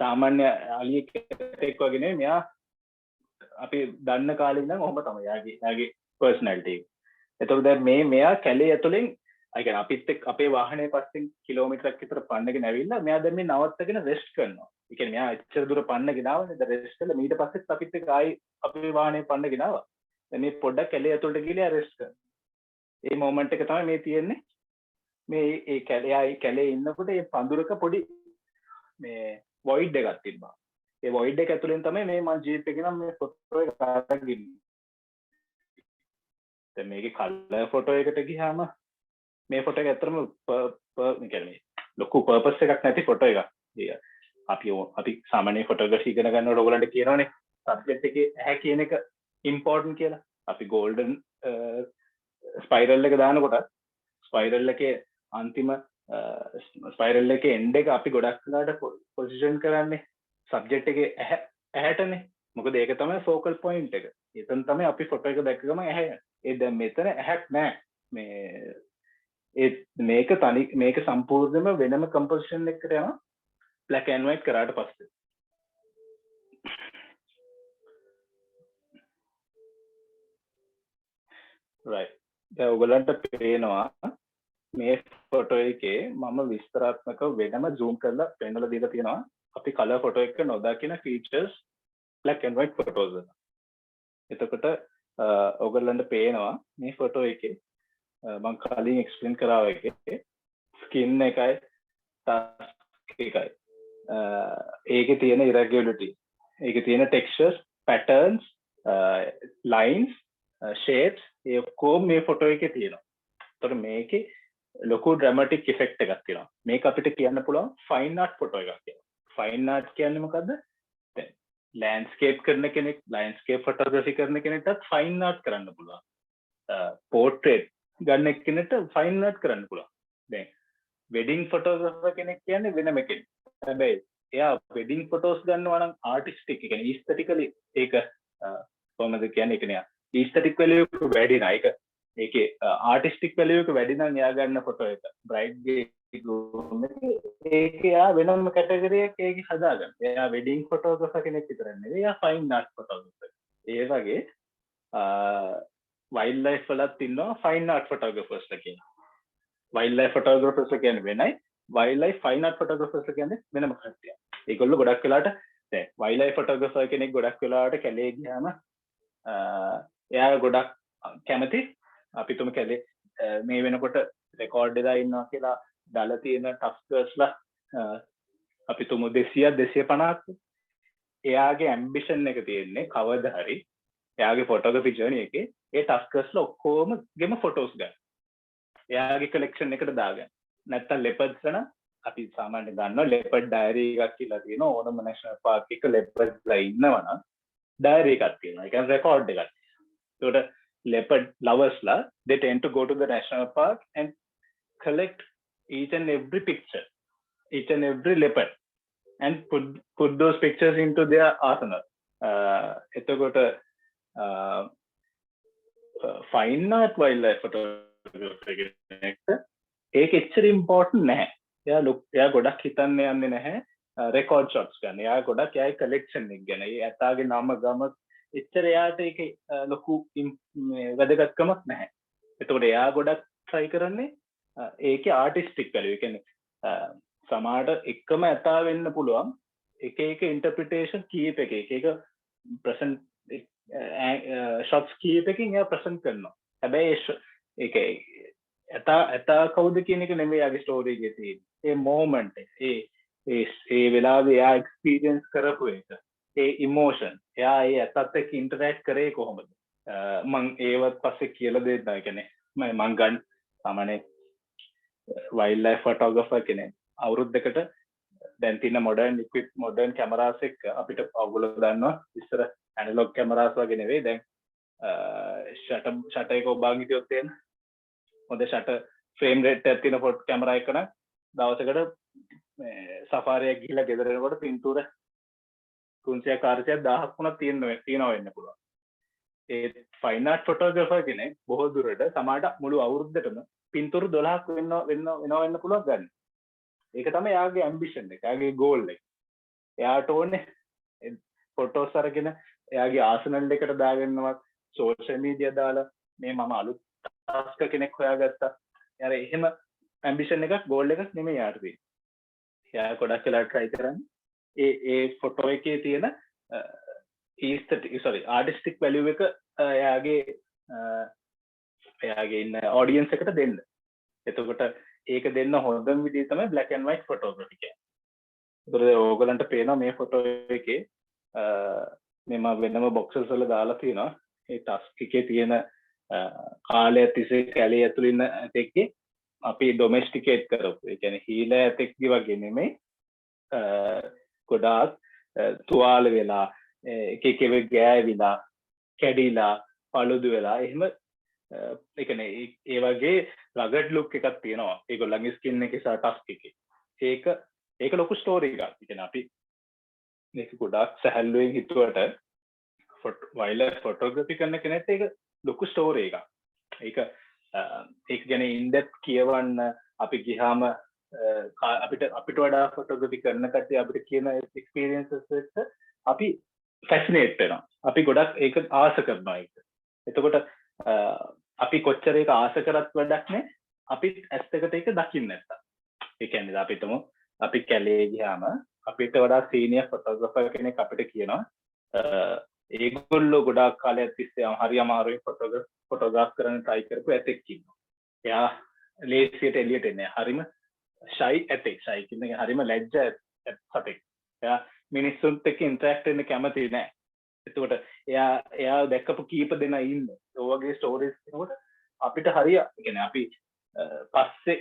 සාමාන්‍ය අලියෙක් වගේ නෙමෙයි මෙයා අපි දන්න කාලේ ඉඳන් ඔහොම තමයි යාගේ පර්සනැලිටි එක. එතකොට දැන් මෙයා කැලේ ඇතුලෙන් ඒ කියන්නේ අපිත් එක්ක අපේ වාහනේ පස්සෙන් කිලෝමීටරයක් විතර පන්නගෙන ඇවිල්ලා මෙයා දැන් මේ නවත්තගෙන රෙස්ට් කරනවා. ඒ කියන්නේ මෙයා එච්චර දුර පන්නගෙන ආවනේ දැන් රෙස්ට් කරලා ඊට පස්සෙත් අපිත් එක්ක ආයි අපේ වාහනේ පන්නගෙන ආවා. දැන් මේ පොඩ්ඩක් කැලේ ඇතුලට ගිහලා රෙස්ට් කරනවා. මේ මොමන්ට් එක තමයි මේ තියෙන්නේ. මේ ඒ කැලේ ඉන්නකොට මේ පඳුරක පොඩි මේ වොයිඩ් එකක් තිබ්බා. ඒ වොයිඩ් එක ඇතුලෙන් තමයි මේ මම ජීප් එකේ නම් මේ ෆොටෝ එක අරගෙන. දැන් මේකේ කලර් ෆොටෝ එකට ගියාම මේ ෆොටෝ එක ඇත්තටම කියන්නේ ලොකු පර්පස් එකක් නැති ෆොටෝ එකක්. අපි සාමාන්‍ය ෆොටෝග්‍රැෆි ඉගෙන ගන්නකොට ඔයගලන්ට කියනවනේ සබ්ජෙක්ට් එකේ ඇහැ කියන එක ඉම්පෝටන්ට් කියලා. අපි ගෝල්ඩන් ස්පයිරල් එක දානකොට ස්පයිරල් එකේ අන්තිම ස්පයිරල් එකේ එන්ඩ් එක අපි ගොඩක් වෙලාවට පොසිෂන් කරන්නේ සබ්ජෙක්ට් එකේ ඇහැටනේ. මොකද ඒක තමයි ෆෝකල් පොයින්ට් එක. එතන තමයි අපි ෆොටෝ එක දැක්ක ගමන් ඇහැ. ඒ දැන් මෙතන ඇහැක් නැහැ. මේක සම්පූර්ණයෙන්ම වෙනම කම්පොසිෂන් එකකට යනවා black and white කරාට පස්සේ. right. දැන් ඔයගලන්ට පේනවා මේ ෆොටෝ එකේ මම විස්තරාත්මකව වෙනම zoom කරලා පෙන්නලා දීලා තියෙනවා. අපි කලර් ෆොටෝ එක නොදකින features black and white photos වල. එතකොට ඔයගලන්ට පේනවා මේ ෆොටෝ එකේ මම කලින් එක්ස්ප්ලেইন කරා එකේ ස්කින් එකයි ටස්ක් එකයි ඒකේ තියෙන irregularity, ඒකේ තියෙන textures, patterns, lines, shapes ඒ ඔක්කොම මේ ෆොටෝ එකේ තියෙනවා. එතකොට මේකේ ලොකු dramatic effect එකක් තියෙනවා. මේක අපිට කියන්න පුළුවන් fine art ෆොටෝ එකක් කියලා. fine art කියන්නේ මොකද්ද? දැන් landscape කරන කෙනෙක්, landscape photography කරන කෙනෙක්ටත් fine art කරන්න පුළුවන්. portrait ගන්න කෙනෙක්ට fine art කරන්න පුළුවන්. දැන් wedding photographer කෙනෙක් කියන්නේ වෙනම කෙනෙක්. හැබැයි එයා wedding photos ගන්නවා නම් artistic, ඒ කියන්නේ aesthetically ඒක කොහොමද කියන්නේ ඒක නේ aesthetic value එක වැඩි නෑ. ඒකේ artistic value එක වැඩි නම් එයා ගන්න ෆොටෝ එක bride groom ඒක එයා වෙනම කැටගරි එකක් ඒක හදාගන්න. එයා wedding photographer කෙනෙක් විතර නෙවෙයි, එයා fine art photographer. ඒ වගේ wildlife වලත් ඉන්නවා fine art photographers ලා කියනවා. wildlife photographers ලා කියන්නේ වෙනයි, wildlife fine art photographers ලා කියන්නේ වෙනම කට්ටියක්. ඒගොල්ලෝ ගොඩක් වෙලාවට දැන් wildlife photographer කෙනෙක් ගොඩක් වෙලාවට කැලේ ගියාම එයා ගොඩක් කැමති අපි තුම කැලේ මේ වෙනකොට රෙකෝර්ඩ් එකලා ඉන්නවා කියලා දාලා තියෙන ටස්කර්ස්ලා අපි තුමු 200 250ක්. එයාගේ ඇම්බිෂන් එක තියෙන්නේ කවදා හරි එයාගේ ෆොටෝග්‍රැෆි ජර්නි එකේ ඒ ටස්කර්ස්ලා ඔක්කොම ගෙම ෆොටෝස් ගන්න. එයාගේ කලෙක්ෂන් එකට දාගන්න. නැත්තම් ලෙපර්ඩ්ස් නම් අපි සාමාන්‍යයෙන් ගන්නවා ලෙපර්ඩ් ඩයරි එකක් කියලා තියෙනවා. ඕනම නැෂනල් පාර්ක් එක ලෙපර්ඩ්ස්ලා ඉන්නවනම් ඩයරි එකක් තියෙනවා. ඒ කියන්නේ රෙකෝර්ඩ් එකක්. ඒකට leopard lovers la they tend to go to the national park and collect each and every picture, each and every leopard, and put those pictures into their arsenal. එතකොට fine art wildlife photography කෙනෙක්ට ඒක එච්චර important නැහැ. එයා ගොඩක් හිතන්න යන්නේ නැහැ record shots ගන්න. එයා ගොඩක් එයාගේ collection එක ගැන. ඒ ඇතාගේ නම ගම එච්චර එයාට ඒක ලොකු වැදගත්කමක් නැහැ. එතකොට එයා ගොඩක් try කරන්නේ ඒකේ ආටිස්ටික් වැලියු. ඒ කියන්නේ සමහරට එකම ඇතා වෙන්න පුළුවන් එක එක ඉන්ටර්ප්‍රිටේෂන් කීප එක ප්‍රසන්ට් shots කීපකින් එයා ප්‍රසන්ට් කරනවා. හැබැයි ඒක ඇතා කවුද කියන එක නෙමෙයි යාගේ ස්ටෝරි එකේ තියෙන්නේ. ඒ මොමන්ට් ඒ වෙලාවේ එයා එක්ස්පීරියන්ස් කරපු එක. ඒ ඉමෝෂන් එයා ඒ ඇතත් එක්ක ඉන්ටරැක්ට් කරේ කොහොමද? මම ඒවත් පස්සේ කියලා දෙන්නම්. ඒ කියන්නේ මම ගන්න සාමාන්‍ය වයිල්ඩ් ලයිෆ් ෆොටෝග්‍රැෆර් කෙනෙක්. අවුරුද්දකට දැන් තියෙන මොඩර්න් කැමරාස් එක්ක අපිට ඔයගොල්ලෝ දන්නවා ඉස්සර ඇනලොග් කැමරාස් වගේ නෙවෙයි. දැන් ෂටර් එක ඔබාගෙන හිටියොත් එන හොඳ ෂටර් ෆ්‍රේම් රේට් එකක් තියෙන ෆොටෝ කැමරා එකක නම් දවසකට සෆාරියක් ගිහිල්ලා ගෙදර එනකොට පින්තූර 300ක් 400ක් 1000ක් වුණත් තියෙනවා වෙන්න පුළුවන්. ඒ ෆයින් ආර්ට් ෆොටෝග්‍රැෆර් කෙනෙක් බොහෝ දුරට සමහරට මුළු අවුරුද්දටම පින්තූර 12ක් වෙන්න පුළුවන් ගන්න. ඒක තමයි එයාගේ ඇම්බිෂන් එක, එයාගේ ගෝල් එක. එයාට ඕනේ ෆොටෝස් අරගෙන එයාගේ ආසනල් එකට දාගන්නවත් සෝෂල් මීඩියා දාලා මේ මම අලුත් ටාස්ක් කෙනෙක් හොයාගත්තා. යාර එහෙම ඇම්බිෂන් එකක් ගෝල් එකක් නෙමෙයි යාට තියෙන්නේ. එයා ගොඩක් වෙලා try කරන්නේ ඒ ෆොටෝ එකේ තියෙන ආටිස්ටික් වැලියු එක එයාගේ ඉන්න ඔඩියන්ස් එකට දෙන්න. එතකොට ඒක දෙන්න හොඳම විදිහ තමයි black and white photography කියන්නේ. ඒතකොට ඕගලන්ට පේනවා මේ ෆොටෝ එකේ මේ මම වෙනම බොක්සස් වල දාලා තියෙනවා. ඒ ටස්ක් එකේ තියෙන කාලය තිස්සේ කැලේ ඇතුළේ ඉන්න ඇතෙක්ගේ අපි ඩොමෙස්ටිකේට් කරපු. ඒ කියන්නේ හීලා ඇතෙක්ගේ වගේ නෙමෙයි. ගොඩාක් තුවාල වෙලා එක එක ගෑවිලා කැඩිලා පළුදු වෙලා එහෙම ඒ කියන්නේ ඒ වගේ රගඩ් ලුක් එකක් තියෙනවා ඒගොල්ලන්ගේ ස්කින් එකේ සහ ටස්ක් එකේ. ඒක ලොකු ස්ටෝරි එකක්. ඒ කියන්නේ අපි මේක ගොඩාක් සැහැල්ලුවෙන් හිතුවට වයිල්ඩ් ෆොටෝග්‍රැෆි කරන කෙනෙක්ට ඒක ලොකු ස්ටෝරි එකක්. ඒක ගැන ඉන්ඩෙප්ත් කියවන්න අපි ගියාම අපිට වඩා ෆොටෝග්‍රැෆි කරන කට්ටිය අපිට කියන එක්ස්පීරියන්සස් එක්ක අපි ෆැසිනේට් වෙනවා. අපි ගොඩක් ඒක ආස කරනවා ඒක. එතකොට අපි කොච්චර ඒක ආස කරත් වැඩක් නැහැ. අපි ඇස් දෙකට ඒක දකින්න නැත්තම්. ඒ කියන්නේ අපිටම අපි කැලේ ගියාම අපිට වඩා සීනියර් ෆොටෝග්‍රැෆර් කෙනෙක් අපිට කියනවා ඒගොල්ලෝ ගොඩාක් කාලයක් තිස්සේ හරි අමාරුවෙන් ෆොටෝග්‍රාෆ් කරන්න try කරපු ඇතෙක් ඉන්නවා. එයා ලේසියට එළියට එන්නේ. හරිම ෂයි ඇතෙක්. ෂයි කියන්නේ හරිම ලැජ්ජ සතෙක්. එයා මිනිස්සුන්ට එක්ක ඉන්ටරැක්ට් වෙන්න කැමති නැහැ. එතකොට එයා දැක්කපු කීප දෙනා ඉන්නේ. ඒ වගේ ස්ටෝරිස් කෙනකොට අපිට හරිය කියන්නේ අපි පස්සේ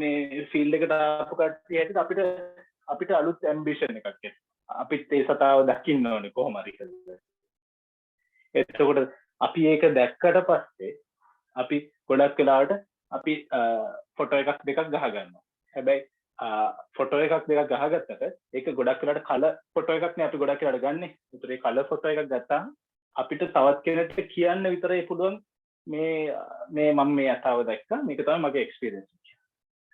මේ ෆීල්ඩ් එකට ආපු කට්ටිය හැටියට අපිට අලුත් ඇම්බිෂන් එකක් එනවා. අපිත් ඒ සතාව දකින්න ඕනේ කොහොම හරි කියලා. එතකොට අපි ඒක දැක්කට පස්සේ අපි ගොඩක් වෙලාවට අපි ෆොටෝ එකක් දෙකක් ගහ ගන්නවා. හැබැයි ෆොටෝ එකක් දෙකක් ගහගත්තට ඒක ගොඩක් වෙලාවට කලර් ෆොටෝ එකක් නේ අපි ගොඩක් වෙලාවට ගන්නෙ. ඒතර ඒ කලර් ෆොටෝ එකක් ගත්තාම අපිට තවත් කෙනෙක්ට කියන්න විතරයි පුළුවන් මේ මම මේ අතාව දැක්කා මේක තමයි මගේ එක්ස්පීරියන්ස් එක.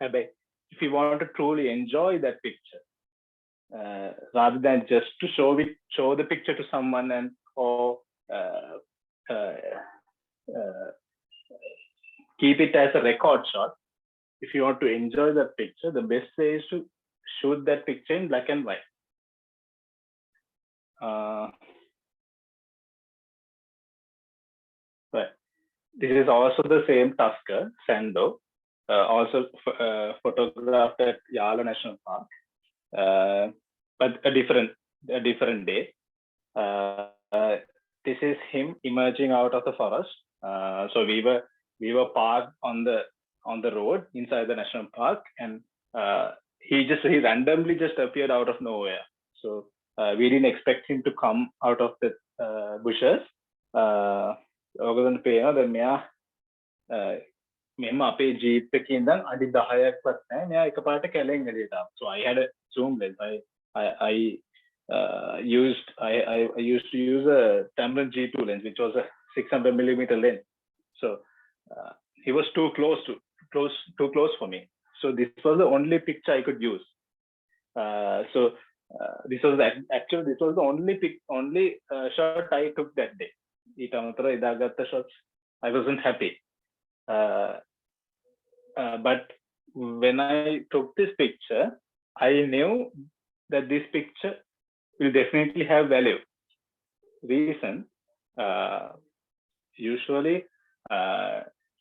හැබැයි if you want to truly enjoy that picture rather than just to show the picture to someone and or keep it as a record shot, if you want to enjoy that picture, the best way is to shoot that picture in black and white. Right. This is also the same Tusker, Sando, also photographed at Yala National Park, but a different day. This is him emerging out of the forest. So we were parked on the road inside the national park, and he randomly just appeared out of nowhere. So we didn't expect him to come out of the bushes. ඔයගොල්ලන්ට පේනවා දැන් මෙයා මෙහෙම අපේ jeep එකේ ඉඳන් අඩි 10ක්වත් නැහැ මෙයා එකපාරට කැලෙන් එළියට ආවා. So I had a zoom lens. I used to use a Tamron G2 lens, which was a 600mm lens. So he was too close for me. So this was the only picture I could use. So This was actually this was the only shot I took that day. Shots, I wasn't happy. But when I took this picture, I knew that this picture will definitely have value. Reason, usually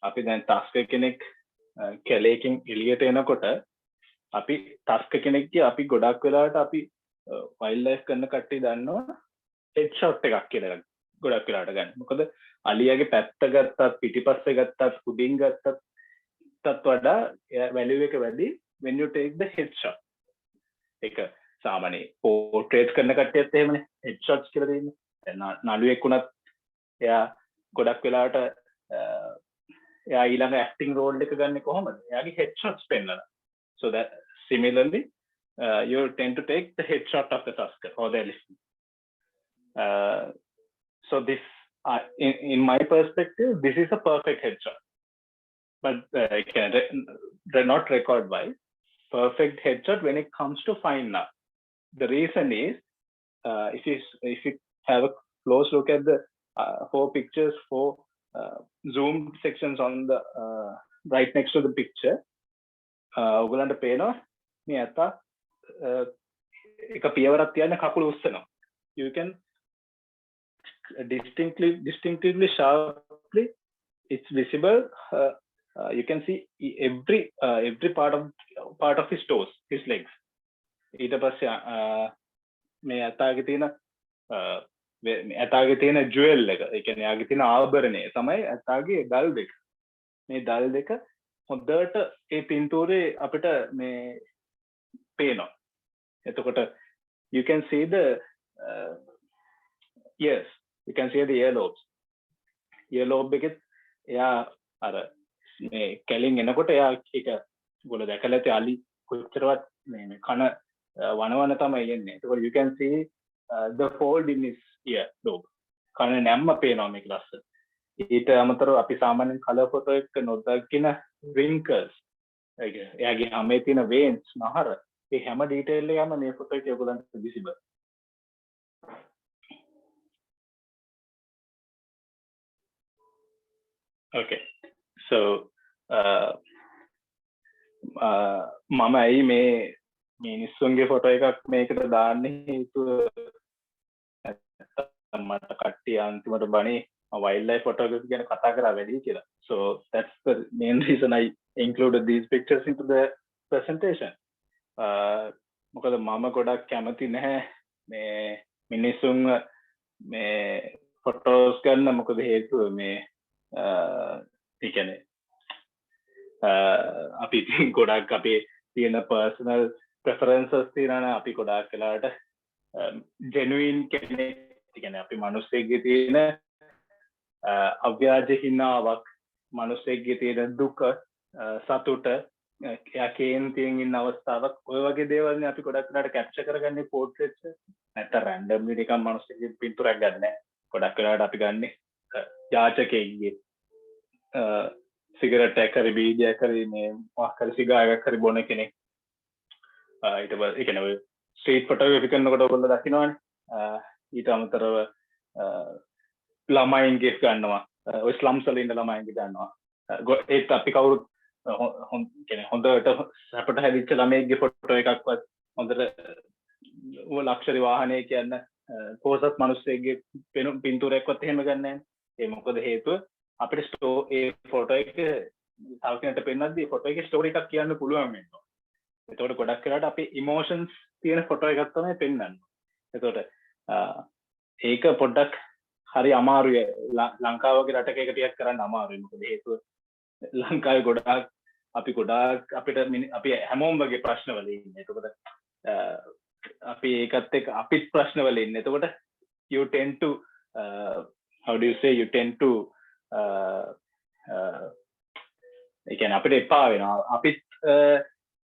අපි දැන් task කෙනෙක් කැලේකින් එළියට එනකොට අපි task කෙනෙක්ගේ අපි ගොඩක් වෙලාවට අපි වයිල්ඩ් ලයිෆ් කරන කට්ටිය දන්නවා හෙඩ් ෂොට් එකක් කියලා ගොඩක් වෙලාවට ගන්න. මොකද අලියාගේ පැත්ත ගත්තත් පිටිපස්සේ ගත්තත් උඩින් ගත්තත් වඩා වැලියු එක වැඩි when you take the headshot. ඒක සාමාන්‍ය portraits කරන කට්ටියත් එහෙමනේ headshots කියලා දෙන්නේ. නළුවෙක් වුණත් එයා ගොඩක් වෙලාවට එයා ඊළඟ acting role එක ගන්න කොහොමද? එයාගේ headshots පෙන්නලා. So that similarly you tend to take the headshot of the tusker or the elephant. So this in my perspective, this is a perfect headshot. But not record wise, perfect headshot when it comes to fine art. The reason is if you have a close look at the 4 pictures, 4 zoomed sections on the right next to the picture, ඔයගලන්ට පේනවා මේ අත එක පියවරක් තියන්න කකුල උස්සනවා. You can distinctively sharply, it's visible. You can see every part of his toes, his legs. ඊට පස්සේ මේ අතගේ තියෙන ජුවල් එක, ඒ කියන්නේ යාගේ තියෙන ආභරණය තමයි අතගේ දල් දෙක. මේ දල් දෙක හොඳට ඒ පින්තූරේ අපිට මේ පේනවා. එතකොට you can see the yes, you can see the earlobes. earlobe එකෙත් එයා අර මේ කැලින් එනකොට එයා එක ගොල්ලෝ දැකලා ඇති අලි කොච්චරවත් මේ කන වනවන තමයි එන්නේ. එතකොට you can see the fold in his earlobe. කන නැම්ම පේනවා මේක ලස්සන. ඊට අමතරව අපි සාමාන්‍යයෙන් කලර් ෆොටෝ එක නොදකින wrinkles, එයාගේ හැමේ තියෙන veins නහර, ඒ හැම ඩීටේල් එකම මේ ෆොටෝ එකේ ඔයගොල්ලන්ට visible. Okay, so මම ඇයි මේ මිනිස්සුන්ගේ ෆොටෝ එකක් මේකට දාන්නේ හේතුව මට කට්ටිය අන්තිමට බණේ wildlife photography ගැන කතා කරා වැඩි කියලා. So that's the main reason I included these pictures into the presentation. මොකද මම ගොඩක් කැමති නැහැ මේ මිනිස්සුන් මේ photos ගන්න. මොකද හේතුව මේ ඒ කියන්නේ අපි ගොඩක් අපේ තියෙන personal preferences තියෙනවා. අපි ගොඩක් වෙලාවට genuine කෙනෙක්, ඒ කියන්නේ අපි මිනිස්සෙක්ගේ තියෙන අව්‍යාජ හිනාවක්, මිනිස්සෙක්ගේ තියෙන දුක, සතුට, එයා කේන්තියෙන් ඉන්න අවස්ථාවක්, ඔය වගේ දේවල්නේ අපි ගොඩක් වෙලාවට කැප්චර් කරගන්නේ පෝට්‍රේට්ස්. නැත්නම් රැන්ඩම්ලි නිකන් මිනිස්සෙක්ගේ පින්තූරයක් ගන්න නැහැ. ගොඩක් වෙලාවට අපි ගන්නේ යාචකයෙක්ගේ සිගරට් එකක් හරි බීඩියක් හරි මේ මොකක් හරි සිගාරයක් හරි බොන කෙනෙක්. ඊට පස්සේ ඒ කියන්නේ ස්ට්‍රීට් ෆොටෝග්‍රැෆි කරනකොට ඔයගොල්ලෝ දකින්නවනේ. ඊට අමතරව ළමයින්ගේ ගන්නවා, ඔය ස්ලම්ස් වල ඉන්න ළමයින්ගේ ගන්නවා. ඒත් අපි කවුරුත් හොඳට අපට හැදිච්ච ළමයෙක්ගේ ෆොටෝ එකක්වත් හොඳට ලක්ෂරි වාහනය කියන්න පොසත් මිනිස්සෙක්ගේ පින්තූරයක්වත් එහෙම ගන්න නැහැ. ඒ මොකද හේතුව අපිට ඒ ෆොටෝ එක තව කෙනෙක්ට පෙන්නද්දී ෆොටෝ එකේ ස්ටෝරි එකක් කියන්න පුළුවන් වෙනවා. එතකොට ගොඩක් වෙලාවට අපි ඉමෝෂන්ස් තියෙන ෆොටෝ එකක් තමයි පෙන්වන්නේ. එතකොට ඒක පොඩ්ඩක් හරි අමාරුයි. ලංකාව වගේ රටක එක ටිකක් කරන්න අමාරුයි. මොකද හේතුව ලංකාවේ ගොඩාක් අපිට අපි හැමෝම වගේ ප්‍රශ්නවල ඉන්නේ. එතකොට අපි ඒකත් එක්ක අපිත් ප්‍රශ්නවල ඉන්නේ. එතකොට you tend to how do you say, you tend to ඒ කියන්නේ අපිට එපා වෙනවා. අපිත්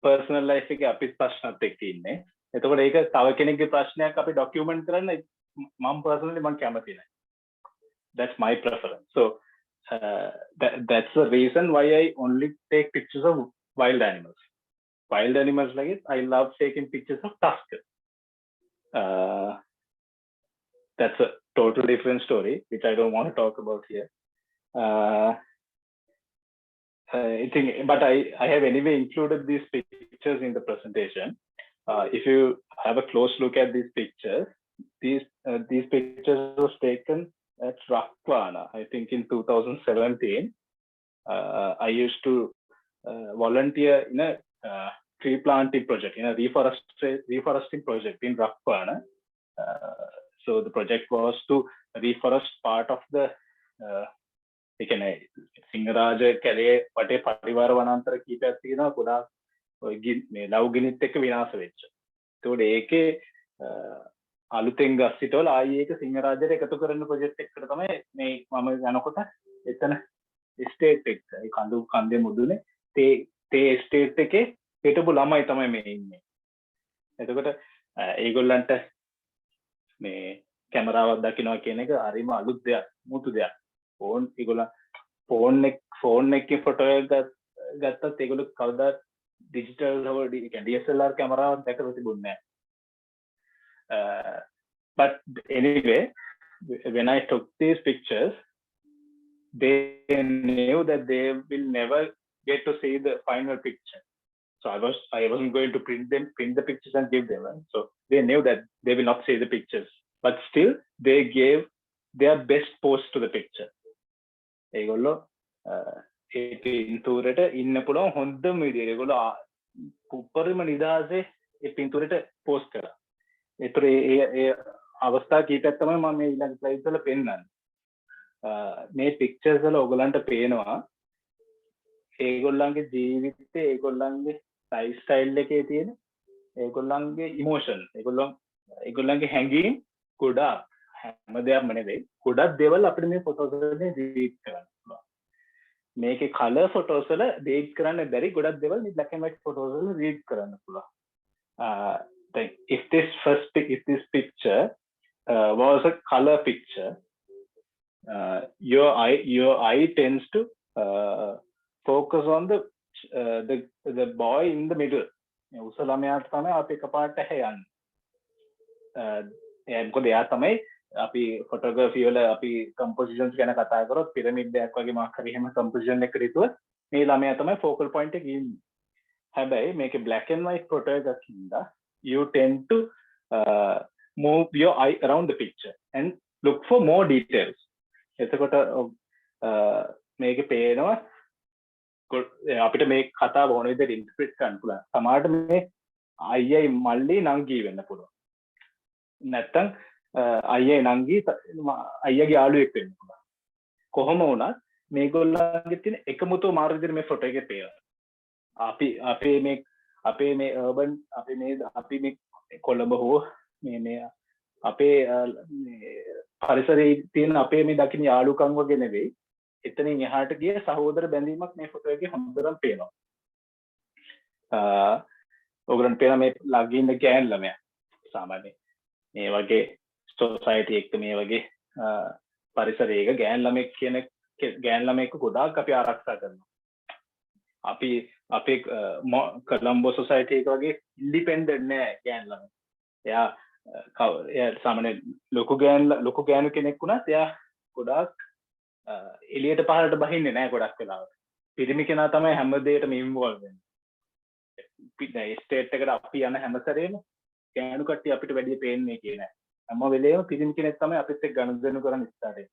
personal life එකේ අපිත් ප්‍රශ්නත් එක්ක ඉන්නේ. එතකොට ඒක තව කෙනෙක්ගේ ප්‍රශ්නයක් අපි document කරන්න මම personally මම කැමති නැහැ. That's my preference. So that's the reason why I only take pictures of wild animals. Wild animals like it, I love taking pictures of tuskers. that's a total different story, which I don't want to talk about here. I think, but I have anyway included these pictures in the presentation. If you have a close look at these pictures, these pictures was taken at Rakwana, I think in 2017. I used to volunteer in a tree planting project, in a reforesting project in Rakwana. So the project was to reforest part of the Sinharaja කැලේ වටේ පරිවාර වනාන්තර කීපයක් තියෙනවා ගොඩාක් ඔය මේ ලව්ගිනිත් එක්ක විනාශ වෙච්ච. ඒතකොට ඒකේ අලුතෙන් ගස් හිටවල ආයි ඒක සිංහරාජයට එකතු කරන ප්‍රොජෙක්ට් එකකට තමයි මේ මම යනකොට එතන ස්ටේට් එක ඒ කන්දේ මුදුනේ තේ ස්ටේට් එකේ හිටපු ළමයි තමයි මේ ඉන්නේ. එතකොට ඒගොල්ලන්ට මේ කැමරාවක් දකින්නවා කියන එක හරිම අලුත් දෙයක්, මුතු දෙයක්. ෆෝන් එකේ ෆොටෝ එක ගත්තත් ඒගොල්ලෝ කවදා ඩිජිටල් හෝ DSLR කැමරාවක් දැකලා තිබුණේ නැහැ. But anyway, when I took these pictures, they knew that they will never get to see the final picture. So I wasn't going to print the pictures and give them. Right? So they knew that they will not see the pictures, but still they gave their best pose to the picture. ඒගොල්ලෝ ඒ පින්තූරයට ඉන්න පුළුවන් හොඳම විදියට ඒගොල්ලෝ උපරිම නිදහසේ ඒ පින්තූරයට post කරා. ඒතර ඒ අවස්ථා කීපයක් තමයි මම මේ ඊළඟ ස්ලයිඩ්ස් වල පෙන්නන්නේ. මේ පික්චර්ස් වල ඔයගලන්ට පේනවා ඒගොල්ලන්ගේ ජීවිතේ ඒගොල්ලන්ගේ ලයිෆ් ස්ටයිල් එකේ තියෙන ඒගොල්ලන්ගේ ඉමෝෂන් ඒගොල්ලන්ගේ හැඟීම් ගොඩාක් හැම දෙයක්ම නෙවෙයි ගොඩක් දේවල් අපිට මේ ෆොටෝස් වලින් ඩීට් කරන්න පුළුවන්. මේකේ කලර් ෆොටෝස් වල ඩීට් කරන්න බැරි ගොඩක් දේවල් මේ බ්ලැක් ඇන්ඩ් වයිට් ෆොටෝස් වල ඩීට් කරන්න පුළුවන්. If this picture was a color picture, your eye tends to focus on the boy in the middle. උසලමයාට තමයි අපි එකපාරට හැයන්නේ. මොකද එයා තමයි අපි ෆොටෝග්‍රැෆි වල අපි කම්පොසිෂන්ස් ගැන කතා කරොත් පිරමිඩ් එකක් වගේ මොකක් හරි එහෙම කම්පොසිෂන් එකකට හිතුවොත් මේ ළමයා තමයි ෆෝකල් පොයින්ට් එකේ ඉන්නේ. හැබැයි මේකේ black and white ෆොටෝ එකක් හින්දා you tend to move your eye around the picture and look for more details. එතකොට මේකේ පේනවා අපිට මේ කතාව ඕන විදිහට ඉන්ටර්ප්‍රිට් කරන්න පුළුවන්. සමහරට මේ අයියයි මල්ලි නංගි වෙන්න පුළුවන්. නැත්තම් අයියයි නංගි අයියගේ යාළුවෙක් වෙන්න පුළුවන්. කොහොම වුණත් මේගොල්ලන්ගේ තියෙන එකමුතු මාර්ග විදිහට මේ ෆොටෝ එකේ පේනවා. අපේ මේ urban අපි මේ කොළඹ හෝ මේ අපේ පරිසරයේ තියෙන අපේ මේ දකින්න යාළුකම් වගේ නෙවෙයි. එතනින් එහාට ගිය සහෝදර බැඳීමක් මේ ෆොටෝ එකේ හොඳටම පේනවා. ඔයගොල්ලන්ට පේන මේ ළඟ ඉන්න ගෑන් ළමයා සාමාන්‍යයෙන් මේ වගේ සොසයිටි එක මේ වගේ පරිසරයක ගෑන් ළමෙක් ගොඩාක් අපි ආරක්ෂා කරනවා. අපි අපේ කොළඹ සොසයිටි එක වගේ ඉන්ඩිපෙන්ඩන්ට් නෑ ගෑන් ළමයි. එයා සාමාන්‍ය ලොකු ගෑනු කෙනෙක් වුණත් එයා ගොඩාක් එළියට පහළට බහින්නේ නෑ ගොඩක් වෙලාවට. පිරිමි කෙනා තමයි හැම දෙයකටම ඉන්වෝල්ව් වෙන්නේ. ස්ටේට් එකට අපි යන හැම සැරේම ගෑනු කට්ටිය අපිට වැඩි පේන්නේ කියන්නේ. හැම වෙලේම පිරිමි කෙනෙක් තමයි අපිත් එක්ක ගනුදෙනු කරන්න ඉස්සරහට.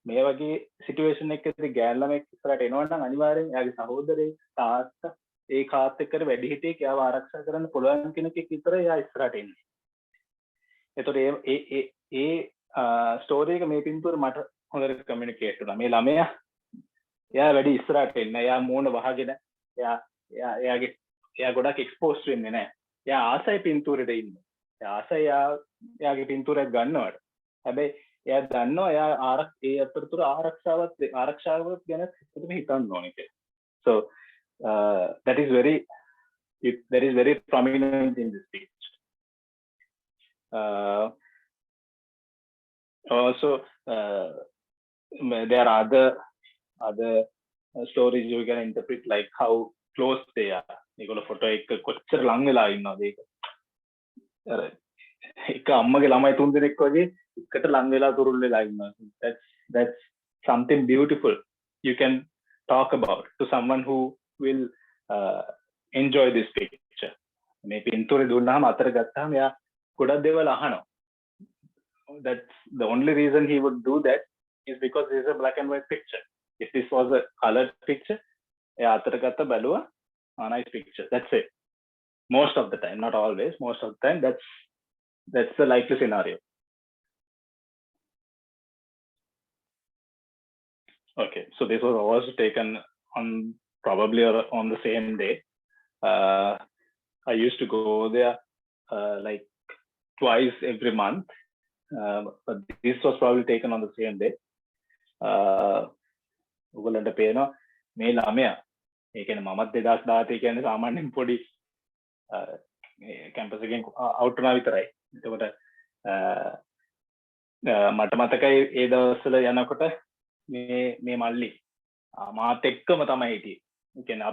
මේ වගේ සිටුේෂන් එකකදී ගෑන් ළමෙක් ඉස්සරහට එනවා නම් අනිවාර්යෙන් එයාගේ සහෝදරේ තාත්තා ඒ කාත් එක්කට වැඩි හිටියෙක් එයාව ආරක්ෂා කරන්න පුළුවන් කෙනෙක් විතරයි එයා ඉස්සරහට එන්නේ. ඒතකොට ඒ ස්ටෝරි එක මේ පින්තූර මට හොඳට කමියුනිකේට් වුණා. මේ ළමයා එයා වැඩි ඉස්සරහට එන්නේ. එයා මූණ වහගෙන එයා ගොඩක් එක්ස්පෝස් වෙන්නේ නැහැ. එයා ආසයි පින්තූරෙට ඉන්න. එයා ආසයි එයාගේ පින්තූරයක් ගන්නවට. හැබැයි එයා දන්නවා එයා ඒ අතරතුර ආරක්ෂාවත් ගැන හිතන්න ඕනේ කියලා. So that is very prominent in this speech. Also there are other stories you can interpret, like how close they are. ඒගොල්ලෝ ෆොටෝ එක කොච්චර ලං වෙලා ඉන්නවද ඒක. එක අම්මගේ ළමයි 3 දෙනෙක් වගේ එකට ලං වෙලා තුරුල් වෙලා ඉන්නවා. That's something beautiful you can talk about to someone who will enjoy this picture. මේ පින්තූරේ දුන්නාම අතර ගත්තාම එයා ගොඩක් දේවල් අහනවා. That's the only reason he would do that is because this is a black and white picture. If this was a colored picture, එයා අතර ගත්ත බැලුවා, nice picture. That's it. Most of the time, not always, most of the time, that's the likely scenario. Okay, so this was also taken on probably on the same day. I used to go there like twice every month, but this was probably taken on the same day. ඔයගොල්ලන්ට පේනවා මේ ළමයා, ඒ කියන්නේ මමත් 2010 කියන්නේ සාමාන්‍යයෙන් පොඩි campus එකෙන් අවුට් වුණා විතරයි. එතකොට මට මතකයි ඒ දවස්වල යනකොට මේ මල්ලි මාත් එක්කම තමයි හිටියේ. ඒ කියන්නේ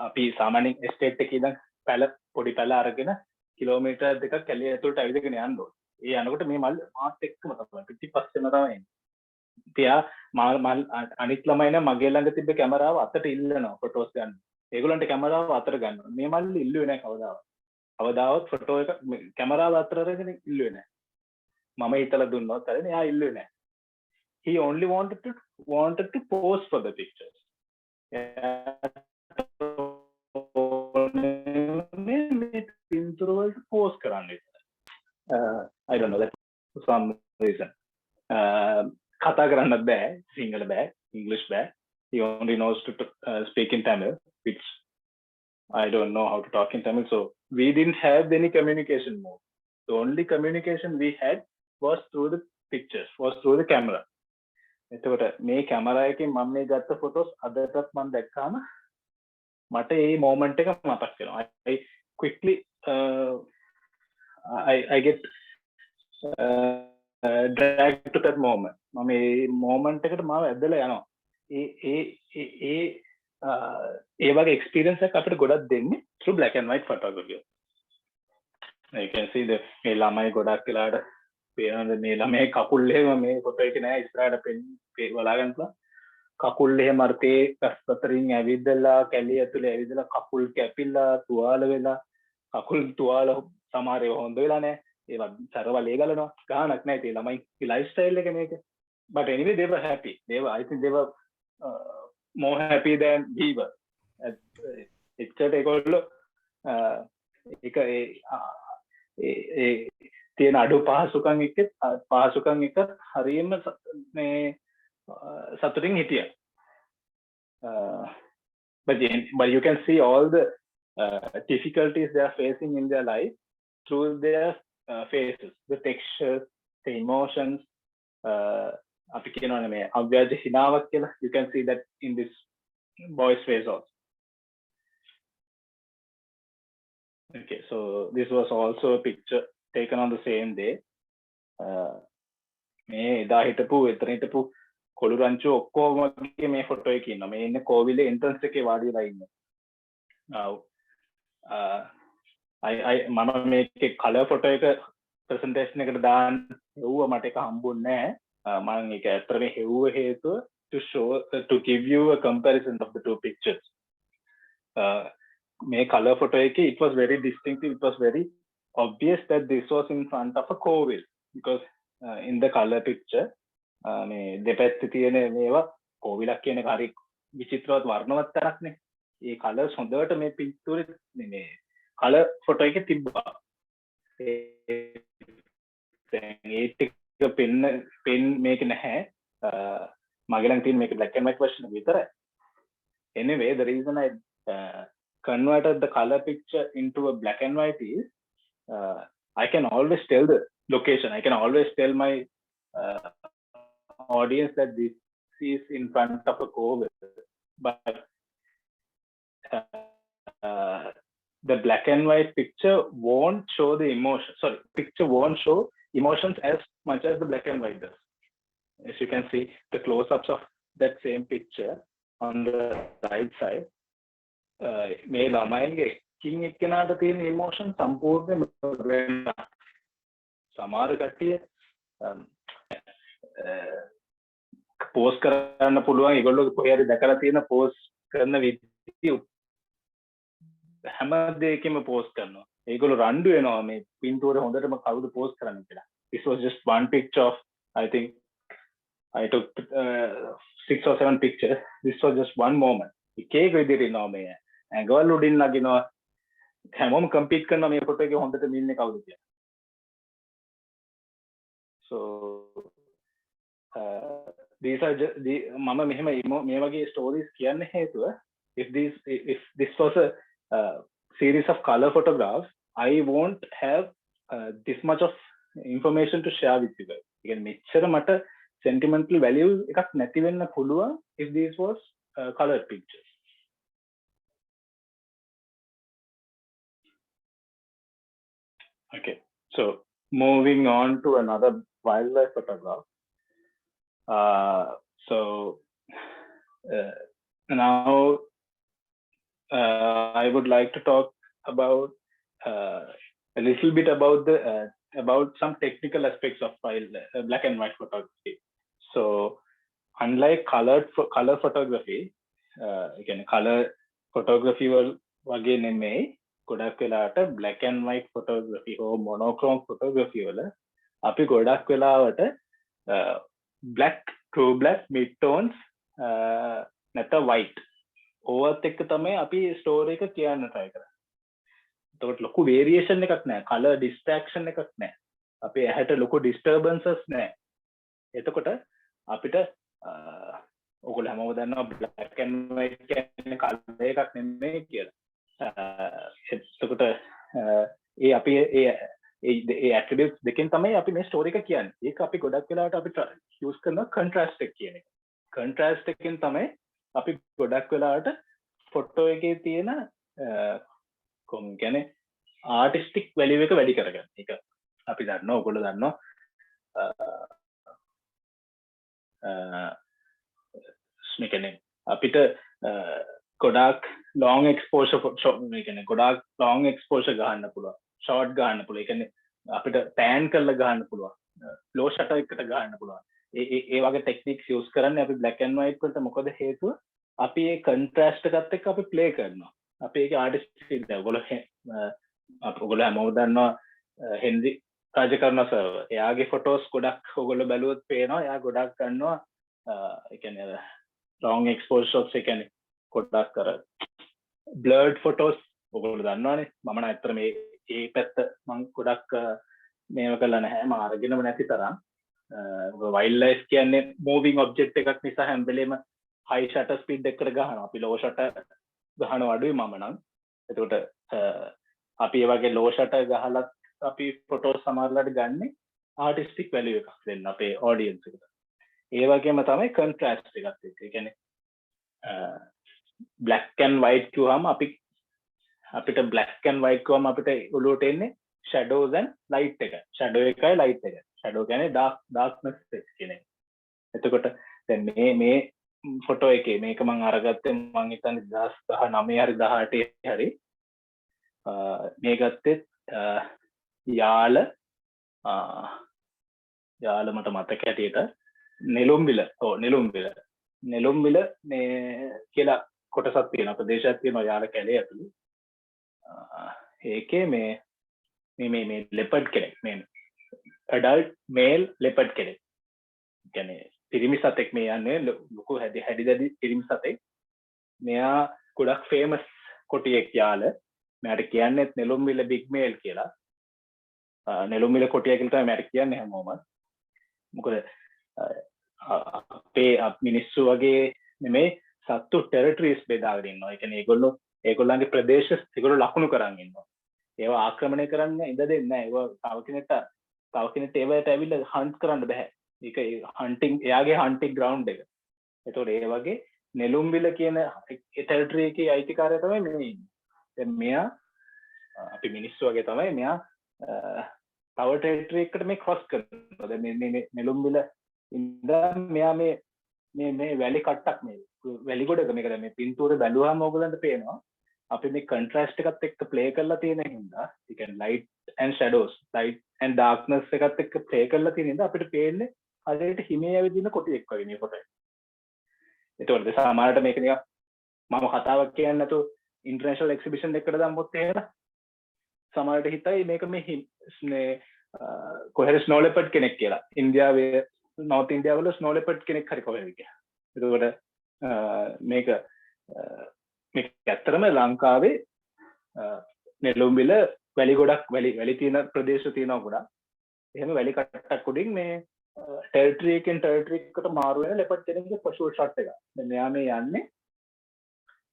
අපි සාමාන්‍යයෙන් එස්ටේට් එකේ ඉඳන් පොඩි පැල අරගෙන කිලෝමීටර් දෙකක් කැලේ ඇතුළට ඇවිදගෙන යන්න ඕනේ. ඒ යනකොට මේ මල්ලි මාත් එක්කම තමයි පිටිපස්සෙම තමයි එන්නේ. තියා අනිත් ළමයි නම් මගේ ළඟ තිබ්බ කැමරාව අතට ඉල්ලනවා ෆොටෝස් ගන්න. ඒගොල්ලන්ට කැමරාව අතට ගන්නවා. මේ මල්ලි ඉල්ලුවේ නැහැ කවදාවත්. කවදාවත් ෆොටෝ එක කැමරාව අතට අරගෙන ඉල්ලුවේ නැහැ. මම හිතලා දුන්නොත් හරිනේ එයා ඉල්ලුවේ නැහැ. He only wanted to pose for the pictures. පින්තූර වලට pose කරන්න. I don't know that for some reason. කතා කරන්නත් බෑ, සිංහල බෑ, English බෑ. He only knows to speak in Tamil, which I don't know how to talk in Tamil. So we didn't have any communication mode. The only communication we had was through the pictures, was through the camera. එතකොට මේ camera එකෙන් මම මේ ගත්ත photos අදටත් මම දැක්කාම මට මේ මොමන්ට් එක මතක් වෙනවා. I quickly I get dragged to that moment. මම මේ මොමන්ට් එකට මාව ඇදලා යනවා. ඒ වගේ එක්ස්පීරියන්ස් එකක් අපිට ගොඩක් දෙන්නේ through black and white photography. You can see the මේ ළමයි ගොඩක් වෙලාට පේනද මේ ළමයි කකුල් එහෙම මේ ෆොටෝ එකේ නෑ ඉස්සරහට බලා ගන්න පුළුවන්. කකුල් එහෙම අර්ථේ අතරින් ඇවිදලා කැලිය ඇතුලේ ඇවිදලා කකුල් කැපිලා තුවාල වෙලා කකුල් තුවාල සමහර ඒවා හොඳ වෙලා නෑ. ඒවා සරවලේ ගලනවා. ගානක් නෑ. ඒ ළමයි ලයිෆ් ස්ටයිල් එක මේක. But anyway, they were happy. I think they were more happy than we were. එච්චරට ඒගොල්ලෝ ඒක ඒ තියෙන අඩු පහසුකම් එක්ක හරියම මේ සතුටින් හිටියා. But you can see all the difficulties they are facing in their life through their faces, the textures, the emotions. අපි කියනවානේ මේ අව්‍යාජ හිනාවක් කියලා. You can see that in this boy's face also. Okay, so this was also a picture taken on the same day. මේ එදා හිටපු එතන හිටපු කොළු රංචු ඔක්කොම මේ ෆොටෝ එකේ ඉන්නවා. මේ ඉන්නේ කෝවිලේ එන්ට්‍රන්ස් එකේ වාඩි වෙලා ඉන්නේ. මම මේකේ කලර් ෆොටෝ එක ප්‍රසන්ටේෂන් එකට දාන්න හෙව්වා මට ඒක හම්බුන්නේ නැහැ. මම ඒක ඇත්තටම හෙව්ව හේතුව to give you a comparison of the two pictures. මේ color photo එකේ it was very distinctive. It was very obvious that this was in front of a kovil because in the color picture මේ දෙපැත්තේ තියෙන මේවා කෝවිලක් කියන එක හරි විචිත්‍රවත් වර්ණවත් තරක් නේ. ඒ colours හොඳට මේ පින්තූරේ මේ color photo එකේ තිබ්බා. ඒ ටික පෙන් මේක නැහැ. මගේ ළඟ තියෙන මේක black and white version විතරයි. Anyway, the reason I converted the color picture into a black and white is I can always tell the location. I can always tell my audience that this is in front of a kovil. But the black and white picture won't show the emotion. Sorry, picture won't show emotions as much as the black and white does. As you can see, the close-ups of that same picture on the right side, මේ ළමයින්ගේ එකින් එක්කෙනාට තියෙන emotion සම්පූර්ණයෙන්ම සමහර කට්ටිය post කරන්න පුළුවන් ඒගොල්ලෝ කොහේ හරි දැකලා තියෙන පෝස්ට් කරන විදිය හැම දෙයකම පෝස්ට් කරනවා. ඒගොල්ලෝ රණ්ඩු වෙනවා මේ පින්තූර හොඳටම කවුද පෝස්ට් කරන්නේ කියලා. This was just one picture of, I think I took 6 or 7 pictures. This was just one moment. එකේක විදිහට ඉන්නවා මේ ඇඟවල උඩින් නගිනවා හැමෝම කම්පීට් කරනවා මේ ෆොටෝ එකේ හොඳට මින්නේ කවුද කියලා. So these are just මම මෙහෙම මේ වගේ stories කියන්න හේතුව if this was a series of color photographs, I won't have this much of information to share with you guys. again මෙච්චර මට sentimental value එකක් නැති වෙන්න පුළුවන් if this was colored pictures. Okay, so moving on to another wildlife photograph. Now I would like to talk about a little bit about some technical aspects of black and white photography. So unlike color photography, again color photography වගේ නෙමෙයි ගොඩක් වෙලාවට black and white photography or monochrome photography වල අපි ගොඩක් වෙලාවට true black mid tones නැත්නම් white ඕවත් එක්ක තමයි අපි ස්ටෝරි එක කියන්න try කරන්නේ. එතකොට ලොකු variation එකක් නැහැ, color distraction එකක් නැහැ. අපේ ඇහැට ලොකු disturbances නැහැ. එතකොට අපිට ඔයගොල්ලෝ හැමෝම දන්නවා black and white කියන්නේ color එකක් නෙමෙයි කියලා. එතකොට ඒ අපි ඒ attributes දෙකෙන් තමයි අපි මේ ස්ටෝරි එක කියන්නේ. ඒක අපි ගොඩක් වෙලාවට අපි use කරන contrast එක කියන එක. contrast එකෙන් තමයි අපි ගොඩක් වෙලාවට ෆොටෝ එකේ තියෙන කොහොම කියන්නේ ආටිස්ටික් වැලියු එක වැඩි කරගන්න. ඒක අපි දන්නවා ඔයගොල්ලෝ දන්නවා මේ කියන්නේ අපිට ගොඩාක් long exposure මේ කියන්නේ ගොඩාක් long exposure ගන්න පුළුවන්. short ගන්න පුළුවන්. ඒ කියන්නේ අපිට pan කරලා ගන්න පුළුවන්. low shutter එකට ගන්න පුළුවන්. ඒ වගේ ටෙක්නික්ස් යූස් කරන්නේ අපි black and white වලට මොකද හේතුව අපි ඒ contrast එකත් එක්ක අපි play කරනවා. අපි ඒකේ artistic එක ඔයගොල්ලෝ හැමෝම දන්නවා හෙන්රි රාජකරණ සර්. එයාගේ photos ගොඩක් ඔයගොල්ලෝ බැලුවොත් පේනවා. එයා ගොඩක් ගන්නවා ඒ කියන්නේ long exposure shots ඒ කියන්නේ ගොඩක් කර blurred photos ඔයගොල්ලෝ දන්නවනේ. මම නම් ඇත්තට මේ පැත්ත මම ගොඩක් මේව කළා නැහැ. මම අරගෙනම නැති තරම්. වයිල්ඩ් ලයිෆ් කියන්නේ මූවිං ඔබ්ජෙක්ට් එකක් නිසා හැම වෙලේම high shutter speed එකකට ගහනවා. අපි low shutter ගහනවා අඩුයි මම නම්. එතකොට අපි ඒ වගේ low shutter ගහලත් අපි photos සමහරලාට ගන්නෙ artistic value එකක් දෙන්න අපේ audience එකට. ඒ වගේම තමයි contrast එකත් එක්ක. ඒ කියන්නේ black and white කියවම අපිට black and white කියවම අපිට ඔලුවට එන්නේ shadows and light එක. shadow එකයි light එක. shadow කියන්නේ darkness කියන එක. එතකොට දැන් මේ ෆොටෝ එකේ මේක මම අරගත්තේ මම හිතන්නේ 2019 හරි 18 හරි මේ ගත්තේ යාල මට මතක හැටියට නෙළුම්බිල මේ කියලා කොටසක් තියෙනවා ප්‍රදේශයක් තියෙනවා යාල කැලේ ඇතුළේ ඒකේ මේ ලෙපර්ඩ් කෙනෙක් මේ adult male leopard කෙනෙක් කියන්නේ පිරිමි සතෙක් මේ යන්නේ ලොකු හැඩි පිරිමි සතෙක් මෙයා ගොඩක් famous කොටියෙක් යාල මට කියන්නේ නෙළුම්බිල big male කියලා නෙළුම්බිල කොටිය කියලා තමයි මට කියන්නේ හැමෝම මොකද අපේ මිනිස්සු වගේ නෙමෙයි සත්තු ටෙරිටරිස් බෙදාගෙන ඉන්නවා ඒ කියන්නේ ඒගොල්ලන්ගේ ප්‍රදේශ ඒගොල්ලෝ ලකුණු කරන් ඉන්නවා ඒවා ආක්‍රමණය කරන්න ඉඩ දෙන්නේ නැහැ ඒවා තව කෙනෙක්ට ඒවට ඇවිල්ලා හන්ට් කරන්න බෑ ඒක හන්ටිංగ్ එයාගේ හන්ටිංగ్ ග්‍රවුන්ඩ් එක ඒතකොට ඒ වගේ නෙළුම්බිල කියන ටෙරිටරි එකේ අයිතිකාරය තමයි මේ ඉන්නේ දැන් මෙයා අපි මිනිස්සු වගේ තමයි මෙයා තව ටෙරිටරි එකකට මේ ක්‍රොස් කරනවා දැන් මේ නෙළුම්බිල ඉඳන් මෙයා මේ වැලි කට්ටක් මේ වැලි ගොඩක මේක දැන් මේ පින්තූරේ බැලුවාම ඕගලන්ට පේනවා අපි මේ කොන්ට්‍රාස්ට් එකත් එක්ක ප්ලේ කරලා තියෙන හින්දා ඒ කියන්නේ light and and darkness එකත් එක්ක play කරලා තියෙන ඉඳ අපිට පේන්නේ හරියට හිමේ ඇවිදින කොටියෙක් වගේ මේ ෆොටෝ එක. ඒතකොට සමහරට මේක නිකන් මම කතාවක් කියන්නේ නැතුව ඉන්ටර්නැෂනල් එක්සිබිෂන් එකකට දැම්මොත් එහෙම සමහරට හිතයි මේක මේ කොහෙද ස්නෝ ලෙපර්ඩ් කෙනෙක් කියලා. ඉන්දියාවේ නෝත් ඉන්දියාවල ස්නෝ ලෙපර්ඩ් කෙනෙක් හරි කොහෙද කියලා. ඒතකොට මේක ඇත්තටම ලංකාවේ නෙළුම්බිල වැලි ගොඩක් වැලි තියෙන ප්‍රදේශ තියෙනවා ගොඩක්. එහෙම වැලි කට්ටක් උඩින් මේ ටෙරිටරි එකෙන් ටෙරිටරි එකට මාරු වෙන ලෙපර්ඩ් කෙනෙක්ගේ පොෂුවර් ෂොට් එක. දැන් මෙයා මේ යන්නේ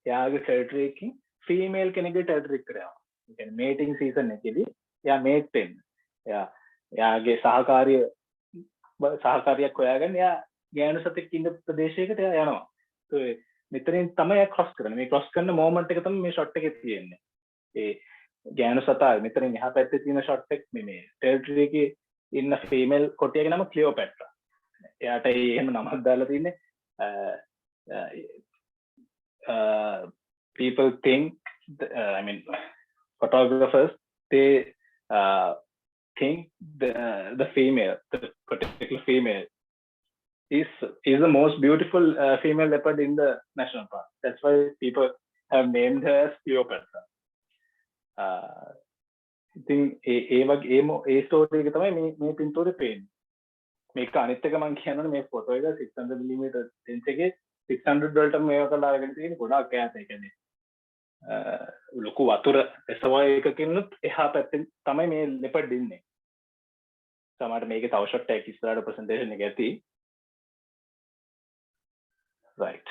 එයාගේ ටෙරිටරි එකකින් ෆීමේල් කෙනෙක්ගේ ටෙරිටරි එකට යනවා. ඒ කියන්නේ මේටිං සීසන් එකේදී එයා මේට් වෙන්නේ. එයාගේ සහකාරියක් හොයාගෙන එයා ගෑනු සතෙක් ඉන්න ප්‍රදේශයකට එයා යනවා. ඒ මෙතනින් තමයි එයා ක්‍රොස් කරන්නේ. මේ ක්‍රොස් කරන මොමන්ට් එක තමයි මේ ෂොට් එකේ තියෙන්නේ. ඒ ගෑනු සතා මෙතනින් එහා පැත්තේ තියෙන ෂොට් එක මේ ටෙරිටරි එකේ ඉන්න ෆීමේල් කොටියගේ නම ක්ලියෝපැට්‍රා. එයාට එහෙම නමක් දාලා තින්නේ people think I mean photographers they think the female, the particular female is the most beautiful female leopard in the national park. That's why people have named her as Cleopatra. ඉතින් ඒ story එක තමයි මේ පින්තූරේ පේන්නේ. මේක අනිත් එක මම කියනවනේ මේ ෆොටෝ එක 600mm lens එකේ 600 වලට මේව කරලා අරගෙන තියෙන ගොඩාක් ඈත. ඒ කියන්නේ ලොකු වතුර එසවා එකකිනුත් එහා පැත්තෙන් තමයි මේ ලෙපර්ඩ් ඉන්නේ. සමහරට මේකේ තව ෂොට් එකක් ඉස්සරහට ප්‍රසන්ටේෂන් එක ඇති. right.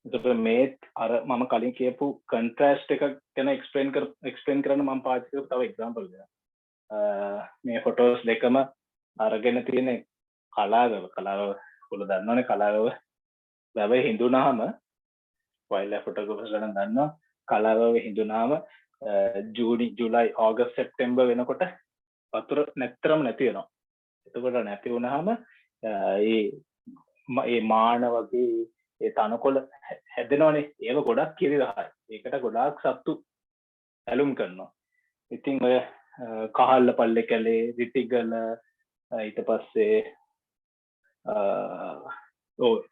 එතකොට මේ අර මම කලින් කියපු කන්ට්‍රාස්ට් එක ගැන එක්ස්ප්ලেইন කරන්න මම පාවිච්චි කරපු තව එක්සැම්පල් එකක්. මේ ෆොටෝස් දෙකම අරගෙන තියෙන කලාව ඔයගොල්ලෝ දන්නවනේ කලාව වැව හිඳුනහම වයිල්ඩ් ෆොටෝග්‍රාෆර්ස් ගන්න දන්නවා කලාව හිඳුනහම ජූලයි ඕගස්ට් සෙප්තැම්බර් වෙනකොට වතුර නැත්තරම නැති වෙනවා. එතකොට නැති වුනහම ඒ මාන වගේ ඒ තනකොළ හැදෙනවනේ ඒව ගොඩක් කිරිරහයි. ඒකට ගොඩාක් සත්තු ඇලුම් කරනවා. ඉතින් ඔය කහල්ල පල්ලේ කැලේ රිටිගල ඊට පස්සේ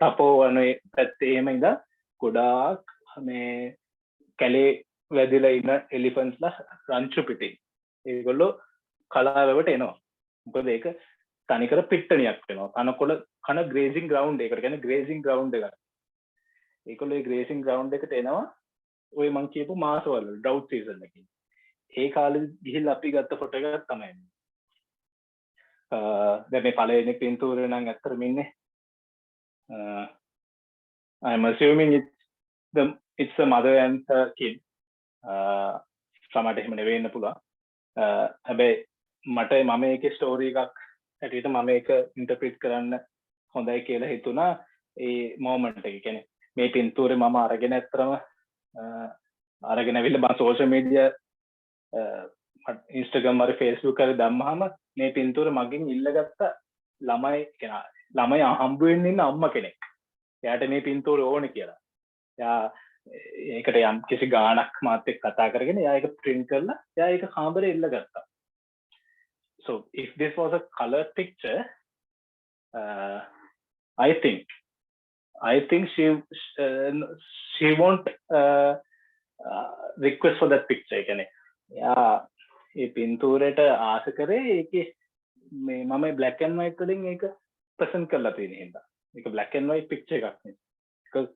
තපෝවනේ පැත්තේ එහෙම ඉඳලා ගොඩාක් මේ කැලේ වැදිලා ඉන්න එලිෆන්ට්ස්ලා රංචු පිටින් ඒගොල්ලෝ කලාවවට එනවා. මොකද ඒක තනිකර පිට්ටනියක් වෙනවා. තනකොළ කන ග්‍රේසින් ග්‍රවුන්ඩ් එකකට කියන්නේ ග්‍රේසින් ග්‍රවුන්ඩ් එකක්. ඒගොල්ලෝ ඒ ග්‍රේසින් ග්‍රවුන්ඩ් එකට එනවා ඔය මං කියපු මාසවල ඩ්‍රවුට් සීසන් එකේ. ඒ කාලේ ගිහිල්ලා අපි ගත්ත ෆොටෝ එකක් තමයි. දැන් මේ පළවෙනි පින්තූරේ නම් ඇත්තටම ඉන්නේ I'm assuming it's a mother and her kid. සමහරට එහෙම නෙවෙයි වෙන්න පුළුවන්. හැබැයි මට මම ඒකේ ස්ටෝරි එකක් හැටියට මම ඒක ඉන්ටර්ප්‍රීට් කරන්න හොඳයි කියලා හිතුණා ඒ මොමන්ට් එක. කියන්නේ මේ පින්තූරේ මම අරගෙන ඇත්තටම අරගෙන ඇවිල්ලා මම සෝෂල් මීඩියා ඉන්ස්ටාග්‍රෑම් හරි ෆේස්බුක් හරි දැම්මහම මේ පින්තූර මගෙන් ඉල්ලගත්ත ළමයි හම්බ වෙන්න ඉන්න අම්මා කෙනෙක්. එයාට මේ පින්තූර ඕනේ කියලා. එයා ඒකට යම් කිසි ගාණක් මාත් එක්ක කතා කරගෙන එයා ඒක print කරලා එයා ඒක කාමරේ ඉල්ලගත්තා. So if this was a color picture, I think she won't request for that picture. කියන්නේ එයා ඒ පින්තූරයට ආස කරේ ඒකේ මේ මම black and white වලින් ඒක present කරලා තියෙන හින්දා. ඒක black and white picture එකක් නෙවෙයි. Because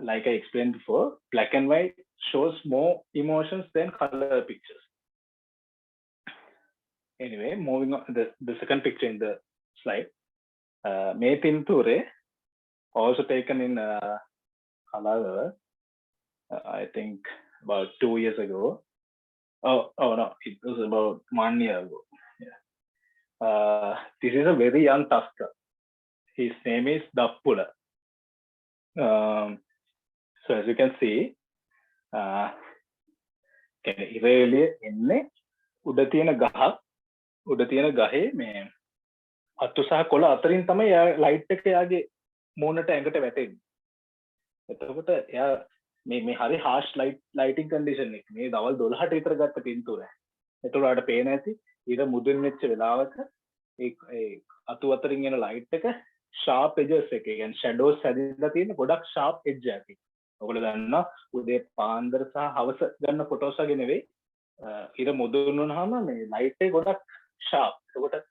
like I explained before, black and white shows more emotions than color pictures. Anyway, moving on, the second picture in the slide, May Pinture, also taken in color, I think about 2 years ago. Oh no, it was about 1 year ago. Yeah. This is a very young tusker. His name is Dappula. So as you can see, ඉරේලිය එන්නේ උඩ තියෙන ගහේ මේ අතු සහ කොළ අතරින් තමයි ලයිට් එක එයාගේ මූණට ඇඟට වැටෙන්නේ. එතකොට එයා මේ හරි harsh lighting condition එක මේ දවල් 12ට විතර ගත්ත පින්තූරය. එතකොට ඔයාලට පේන ඇති ඊට මුදුන් වෙච්ච වෙලාවක ඒ අතු අතරින් එන ලයිට් එක sharp edges එක කියන්නේ shadows හැදිලා තියෙන ගොඩක් sharp edge එකක්. ඔයගොල්ලෝ දන්නවා උදේ පාන්දර සහ හවස ගන්න ෆොටෝස් වගේ නෙවෙයි. ඊට මුදුන් වුණාම මේ ලයිට් එක ගොඩක් sharp. ඒකට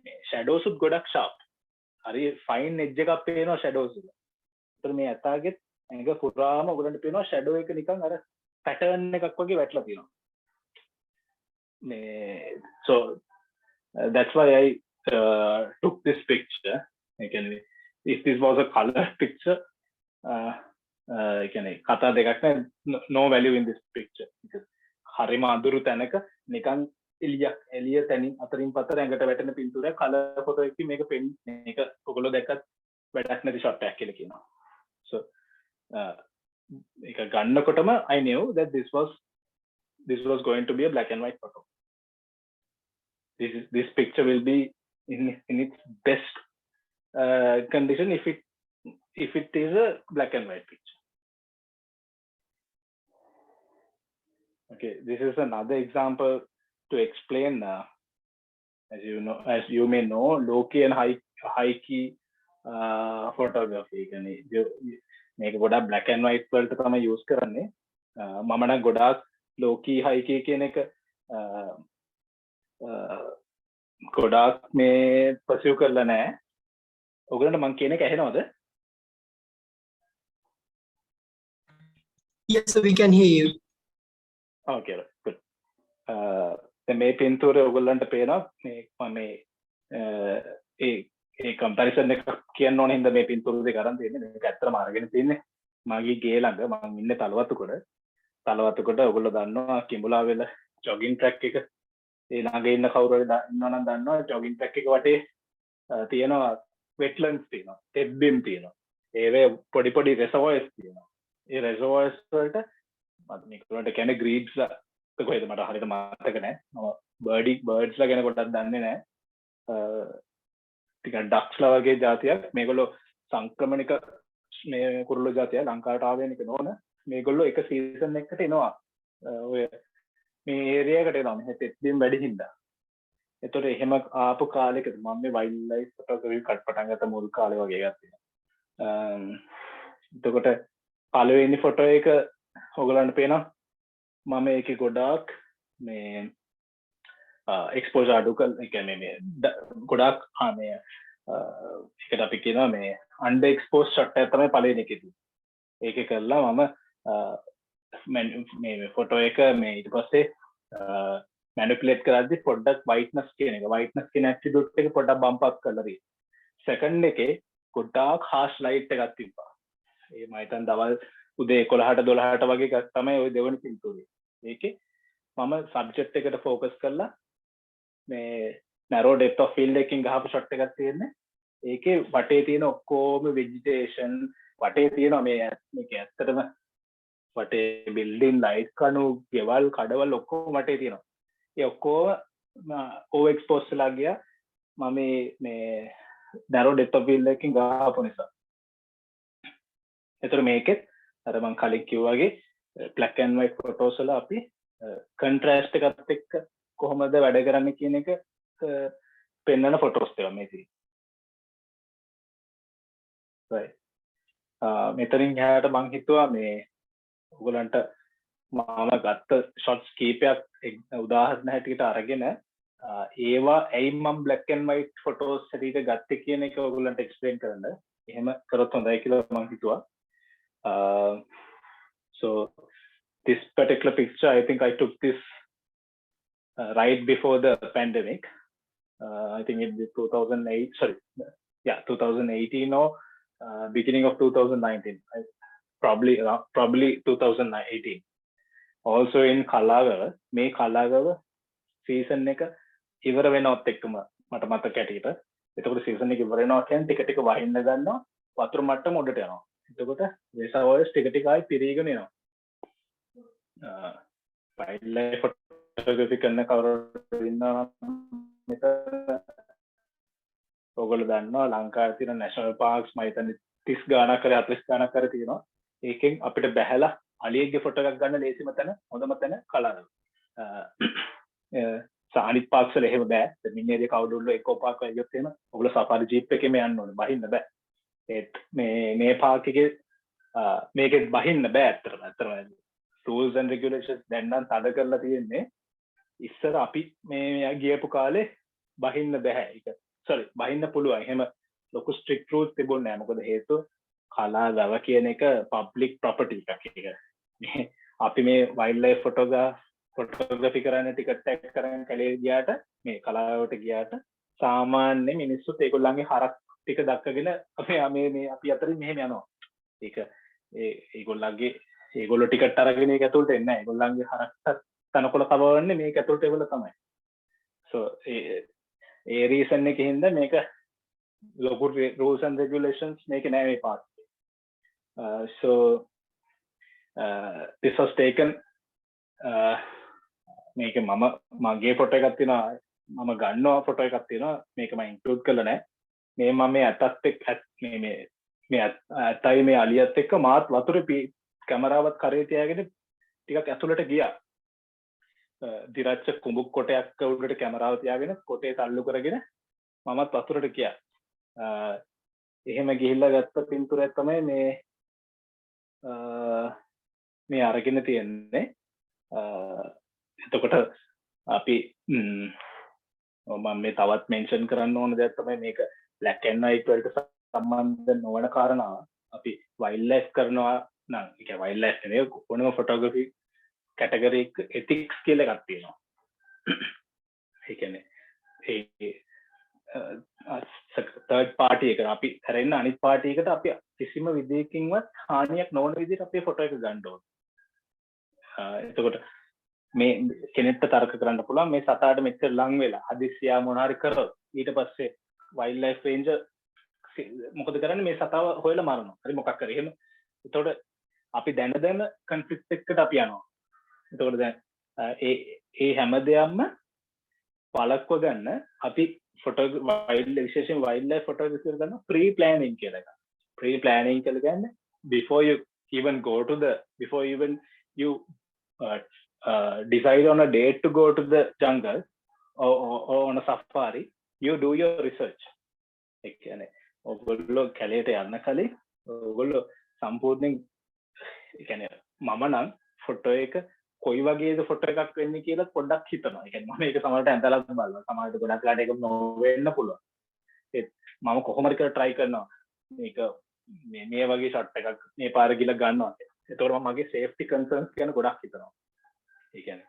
මේ shadows උත් ගොඩක් sharp. හරි fine edge එකක් පේනවා shadows වල. ඒතර මේ ඇතාගේ ඇඟ පුරාම ඔයගොල්ලන්ට පේනවා shadow එක නිකන් අර pattern එකක් වගේ වැටලා තියෙනවා. So that's why I took this picture. If this was a color picture, kata dekak no value in this picture because harima aduru tanaka nikan එළිය තැනින් අතරින් පතර ඇඟට වැටෙන පින්තූරය කලර් ෆොටෝ එකකින් මේක මේක ඔයගොල්ලෝ දැක්කත් වැඩක් නැති ෂොට් එකක් කියලා කියනවා. So ඒක ගන්නකොටම I knew that this was going to be a black and white photo. This picture will be in its best condition if it is a black and white picture. Okay, this is another example to explain as you may know low key and high key photography. මේක ගොඩක් black and white වලට තමයි use කරන්නේ. මම නම් ගොඩක් low key high key කියන එක ගොඩක් මේ pursue කරලා නැහැ. ඔයගොල්ලන්ට මම කියන එක ඇහෙනවද? Yes, sir, we can hear you. Okay, good. මේ පින්තූරය ඔයගොල්ලන්ට පේනවා මේ ඒ කම්පැරිසන් එක කියන්න ඕනේ හින්දා මේ පින්තූර දෙක අරන් තියෙන්නේ. මේක ඇත්තටම අරගෙන තින්නේ මගේ ගේ ළඟ. මම ඉන්නේ තලවතුකොට ඔයගොල්ලෝ දන්නවා කිඹුලාවෙල ජොගින් ට්‍රැක් එක. ඒ ළඟ ඉන්න කවුරු හරි ඉන්නවා නම් දන්නවා ජොගින් ට්‍රැක් එක වටේ තියෙනවා වෙට්ලන්ඩ්ස් තියෙනවා, තෙත්බිම් තියෙනවා. ඒවේ පොඩි රෙසර්වොයර්ස් තියෙනවා. ඒ රෙසර්වොයර්ස් වලට මම මේකට කියන්නේ ග්‍රීඩ්ස්ලා කොහෙද මට හරියට මතක නැහැ. මම බර්ඩ්ස්ලා ගැන කොටක් දන්නේ නැහැ. ටිකක් ඩක්ස්ලා වගේ జాතියක්. මේගොල්ලෝ සංක්‍රමණික මේ කුරුල්ල జాතිය ලංකාවට ආවෙන එක නෝන. මේගොල්ලෝ එක සීසන් එකකට එනවා. ඔය මේ ඒරියා එකට එනවා. මෙහෙ තෙත්බිම් වැඩි හින්දා. එතකොට එහෙම ආපු කාලෙකද මම මේ වයිල්ඩ් ලයිෆ් ෆොටෝග්‍රැෆි පටන් ගත්ත මුල් කාලේ වගේ එකක් තියෙනවා. එතකොට පළවෙනි ෆොටෝ එක ඔයගලන්ට පේනවා මම ඒකේ ගොඩාක් මේ එක්ස්පෝෂර් අඩු කරලා ඒ කියන්නේ මේ ගොඩාක් මේ ඒකට අපි කියනවා මේ අන්ඩර් එක්ස්පෝස් ෂොට් එක තමයි පළවෙනි එකේ තියෙන්නේ. ඒකේ කළා මම මේ ෆොටෝ එක මේ ඊට පස්සේ මැනිපුලේට් කරද්දි පොඩ්ඩක් whiteness කියන ඇට්‍රිබියුට් එක පොඩ්ඩක් බම්ප් අප් කරලා තියෙනවා. සෙකන්ඩ් එකේ ගොඩාක් harsh light එකක් තිබ්බා. ඒ මම හිතන් දවල් උදේ 11ට 12ට වගේ තමයි ওই දෙවෙනි පින්තූරේ. ඒකේ මම සබ්ජෙක්ට් එකට ફોකස් කරලා මේ narrow depth of field එකකින් ගහපු ෂොට් එකක් තියෙන්නේ. ඒකේ වටේ තියෙන ඔක්කොම vegetation වටේ තියෙන මේක ඇත්තටම වටේ building light කණු ගෙවල් කඩවල් ඔක්කොම වටේ තියෙනවා. ඒ ඔක්කොම over expose වෙලා ගියා මම මේ narrow depth of field එකකින් ගහපු නිසා. ඒතර මේකෙත් අර මම කලින් කිව්වා වගේ black and white photos වල අපි contrast එකත් එක්ක කොහොමද වැඩ කරන්නේ කියන එක පෙන්වන ෆොටෝස් ඒවා මේ තියෙන්නේ. right. මෙතනින් එහාට මම හිතුවා මේ ඔයගලන්ට මම ගත්ත shots කීපයක් උදාහරණ හැටියට අරගෙන ඒවා ඇයි මම black and white photos හැටියට ගත්තේ කියන එක ඔයගලන්ට explain කරන්න. එහෙම කරොත් හොඳයි කියලා මම හිතුවා. So this particular picture, I think I took this right before the pandemic. I think it was 2018 or beginning of 2019. Probably 2018. Also in Kalagawa, මේ Kalagawa season එක ඉවර වෙනවත් එක්කම මට මතක ඇටියට. එතකොට season එක ඉවර වෙනවා කියන්නේ ටික ටික වහින්න ගන්නවා වතුර මට්ටම උඩට යනවා. එතකොට reservoirs ටික ටික ආයි පිරීගෙන එනවා. වයිල්ඩ් ලයිෆ් ෆොටෝග්‍රැෆි කරන කවුරු ඉන්නවා ඔයගොල්ලෝ දන්නවා ලංකාවේ තියෙන නැෂනල් පාර්ක්ස් මම හිතන්නේ 30 ගාණක් කර 40 ගාණක් කර තියෙනවා. ඒකෙන් අපිට බැහැලා අලියෙක්ගේ ෆොටෝ එකක් ගන්න ලේසිම තැන හොඳම තැන කලාව. අනිත් පාක්ෂල එහෙම බෑ. මිනිහගේ කවුරුල්ල එක පාක් වයියොත් එහෙම ඔයගොල්ලෝ සෆාරි ජීප් එකේම යන්න ඕනේ. බහින්න බෑ. ඒත් මේ පාක් එකේ මේකෙත් බහින්න බෑ ඇත්තටම. rules and regulations දැන් නම් තද කරලා තියෙන්නේ. ඉස්සර අපි මේ ගියපු කාලේ බහින්න බෑ. ඒක sorry බහින්න පුළුවන්. එහෙම ලොකු strict rules තිබුණේ නැහැ. මොකද හේතුව කලා වැව කියන එක public property එකක්. ඒක අපි මේ wildlife photography කරන්න ටිකට් එක කරන් කැලේ ගියාට මේ කලාවට ගියාට සාමාන්‍ය මිනිස්සුත් ඒගොල්ලන්ගේ හරක් ටික දක්කගෙන අපි අතරින් මෙහෙම යනවා. ඒක ඒගොල්ලෝ ටිකට් අරගෙන ඒක ඇතුළට එන්නේ නැහැ. ඒගොල්ලන්ගේ හරක්ට තනකොළ කවවන්නේ මේක ඇතුළට ඒගොල්ලෝ තමයි. so ඒ reason එකකින් හින්දා මේක local rules and regulations මේක නෑ මේ part. So this was taken මේක මගේ ෆොටෝ එකක් තියෙනවා. මම ගන්නවා ෆොටෝ එකක් තියෙනවා. මේක මම ඉන්ක්ලූඩ් කරලා නැහැ. මේ මම මේ අතත් එක්ක මේ අතයි මේ අලියත් එක්ක මාත් වතුරේ කැමරාවත් කරේ තියාගෙන ටිකක් ඇතුළට ගියා. දිරච්ච කුඹුක් කොටයක් උඩට කැමරාව තියාගෙන කොටේ තල්ලු කරගෙන මමත් වතුරට ගියා. එහෙම ගිහිල්ලා ගත්ත පින්තූරයක් තමයි මේ අරගෙන තියෙන්නේ. එතකොට අපි මම මේ තවත් මෙන්ෂන් කරන්න ඕන දෙයක් තමයි මේක black and white වලට සම්බන්ධ නොවන කාරණා. අපි wildlife කරනවා නම් ඒක wildlife නෙවෙයි කොනම photography category එක ethics කියලා එකක් තියෙනවා. ඒ කියන්නේ third party එක අපි කරෙන්න අනිත් party එකට අපි කිසිම විදියකින්වත් හානියක් නොවන විදිහට අපේ ෆොටෝ එක ගන්න ඕනේ. එතකොට මේ කෙනෙක්ට තර්ක කරන්න පුළුවන් මේ සතාට මෙච්චර ලං වෙලා හදිස්සියා මොන හරි කරොත් ඊට පස්සේ wildlife ranger මොකද කරන්නේ මේ සතාව හොයලා මරනවා. හරි මොකක් කරේ එහෙම. එතකොට අපි දැන conflict එකකට අපි යනවා. එතකොට දැන් ඒ හැම දෙයක්ම වළක්ව ගන්න අපි විශේෂයෙන් wildlife photography කරන pre planning කියලා එකක්. pre planning කියලා කියන්නේ before you even you decide on a date to go to the jungle or on a safari, you do your research. ඒ කියන්නේ ඔයගොල්ලෝ කැලේට යන්න කලින් ඔයගොල්ලෝ සම්පූර්ණයෙන් ඒ කියන්නේ මම නම් ෆොටෝ එක කොයි වගේද ෆොටෝ එකක් වෙන්නේ කියලා පොඩ්ඩක් හිතනවා. ඒ කියන්නේ මම මේක සමහරට ඇඳලා බලනවා. සමහරට ගොඩක් ලාට ඒක නොවෙන්න පුළුවන්. ඒත් මම කොහොම හරි කරලා try කරනවා. මේක මේ වගේ shot එකක් මේ පාර ගිහලා ගන්නවා. ඒතකොට මම මගේ safety concerns ගැන ගොඩක් හිතනවා. ඒ කියන්නේ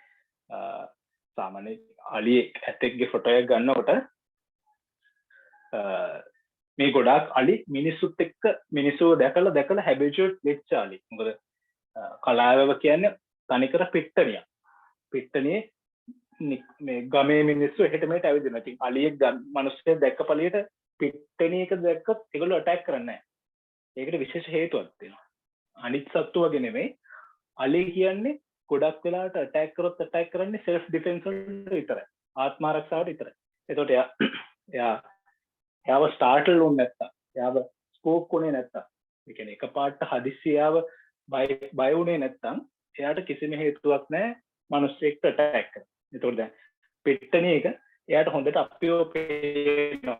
සාමාන්‍ය අලියෙක් ඇතෙක්ගේ ෆොටෝ එක ගන්නකොට මේ ගොඩාක් අලි මිනිස්සුත් එක්ක මිනිස්සුව දැකලා habituate වෙච්ච අලි. මොකද කලාවව කියන්නේ තනිකර පිට්ටනියක්. පිට්ටනියේ මේ ගමේ මිනිස්සු එහෙට මෙහෙට ඇවිදිනවා. ඉතින් අලියෙක් මිනිස්සු දැක්ක පළියට පිට්ටනියක දැක්කොත් ඒගොල්ලෝ අටැක් කරන්නේ නැහැ. ඒකට විශේෂ හේතුවක් තියෙනවා. අනිත් සත්තු වගේ නෙමෙයි. අලි කියන්නේ ගොඩක් වෙලාවට අටැක් කරන්නේ self defense වලට විතරයි. ආත්ම ආරක්ෂාවට විතරයි. එතකොට එයාව startle වුනේ නැත්තම්, එයාව spook වුනේ නැත්තම්, ඒ කියන්නේ එකපාරට හදිස්සියව බය වුනේ නැත්තම් එයාට කිසිම හේතුවක් නැහැ මිනිස්සෙක්ට අටැක් කරන්න. එතකොට දැන් පිට්ටනිය එක එයාට හොඳට අපිව පේනවා.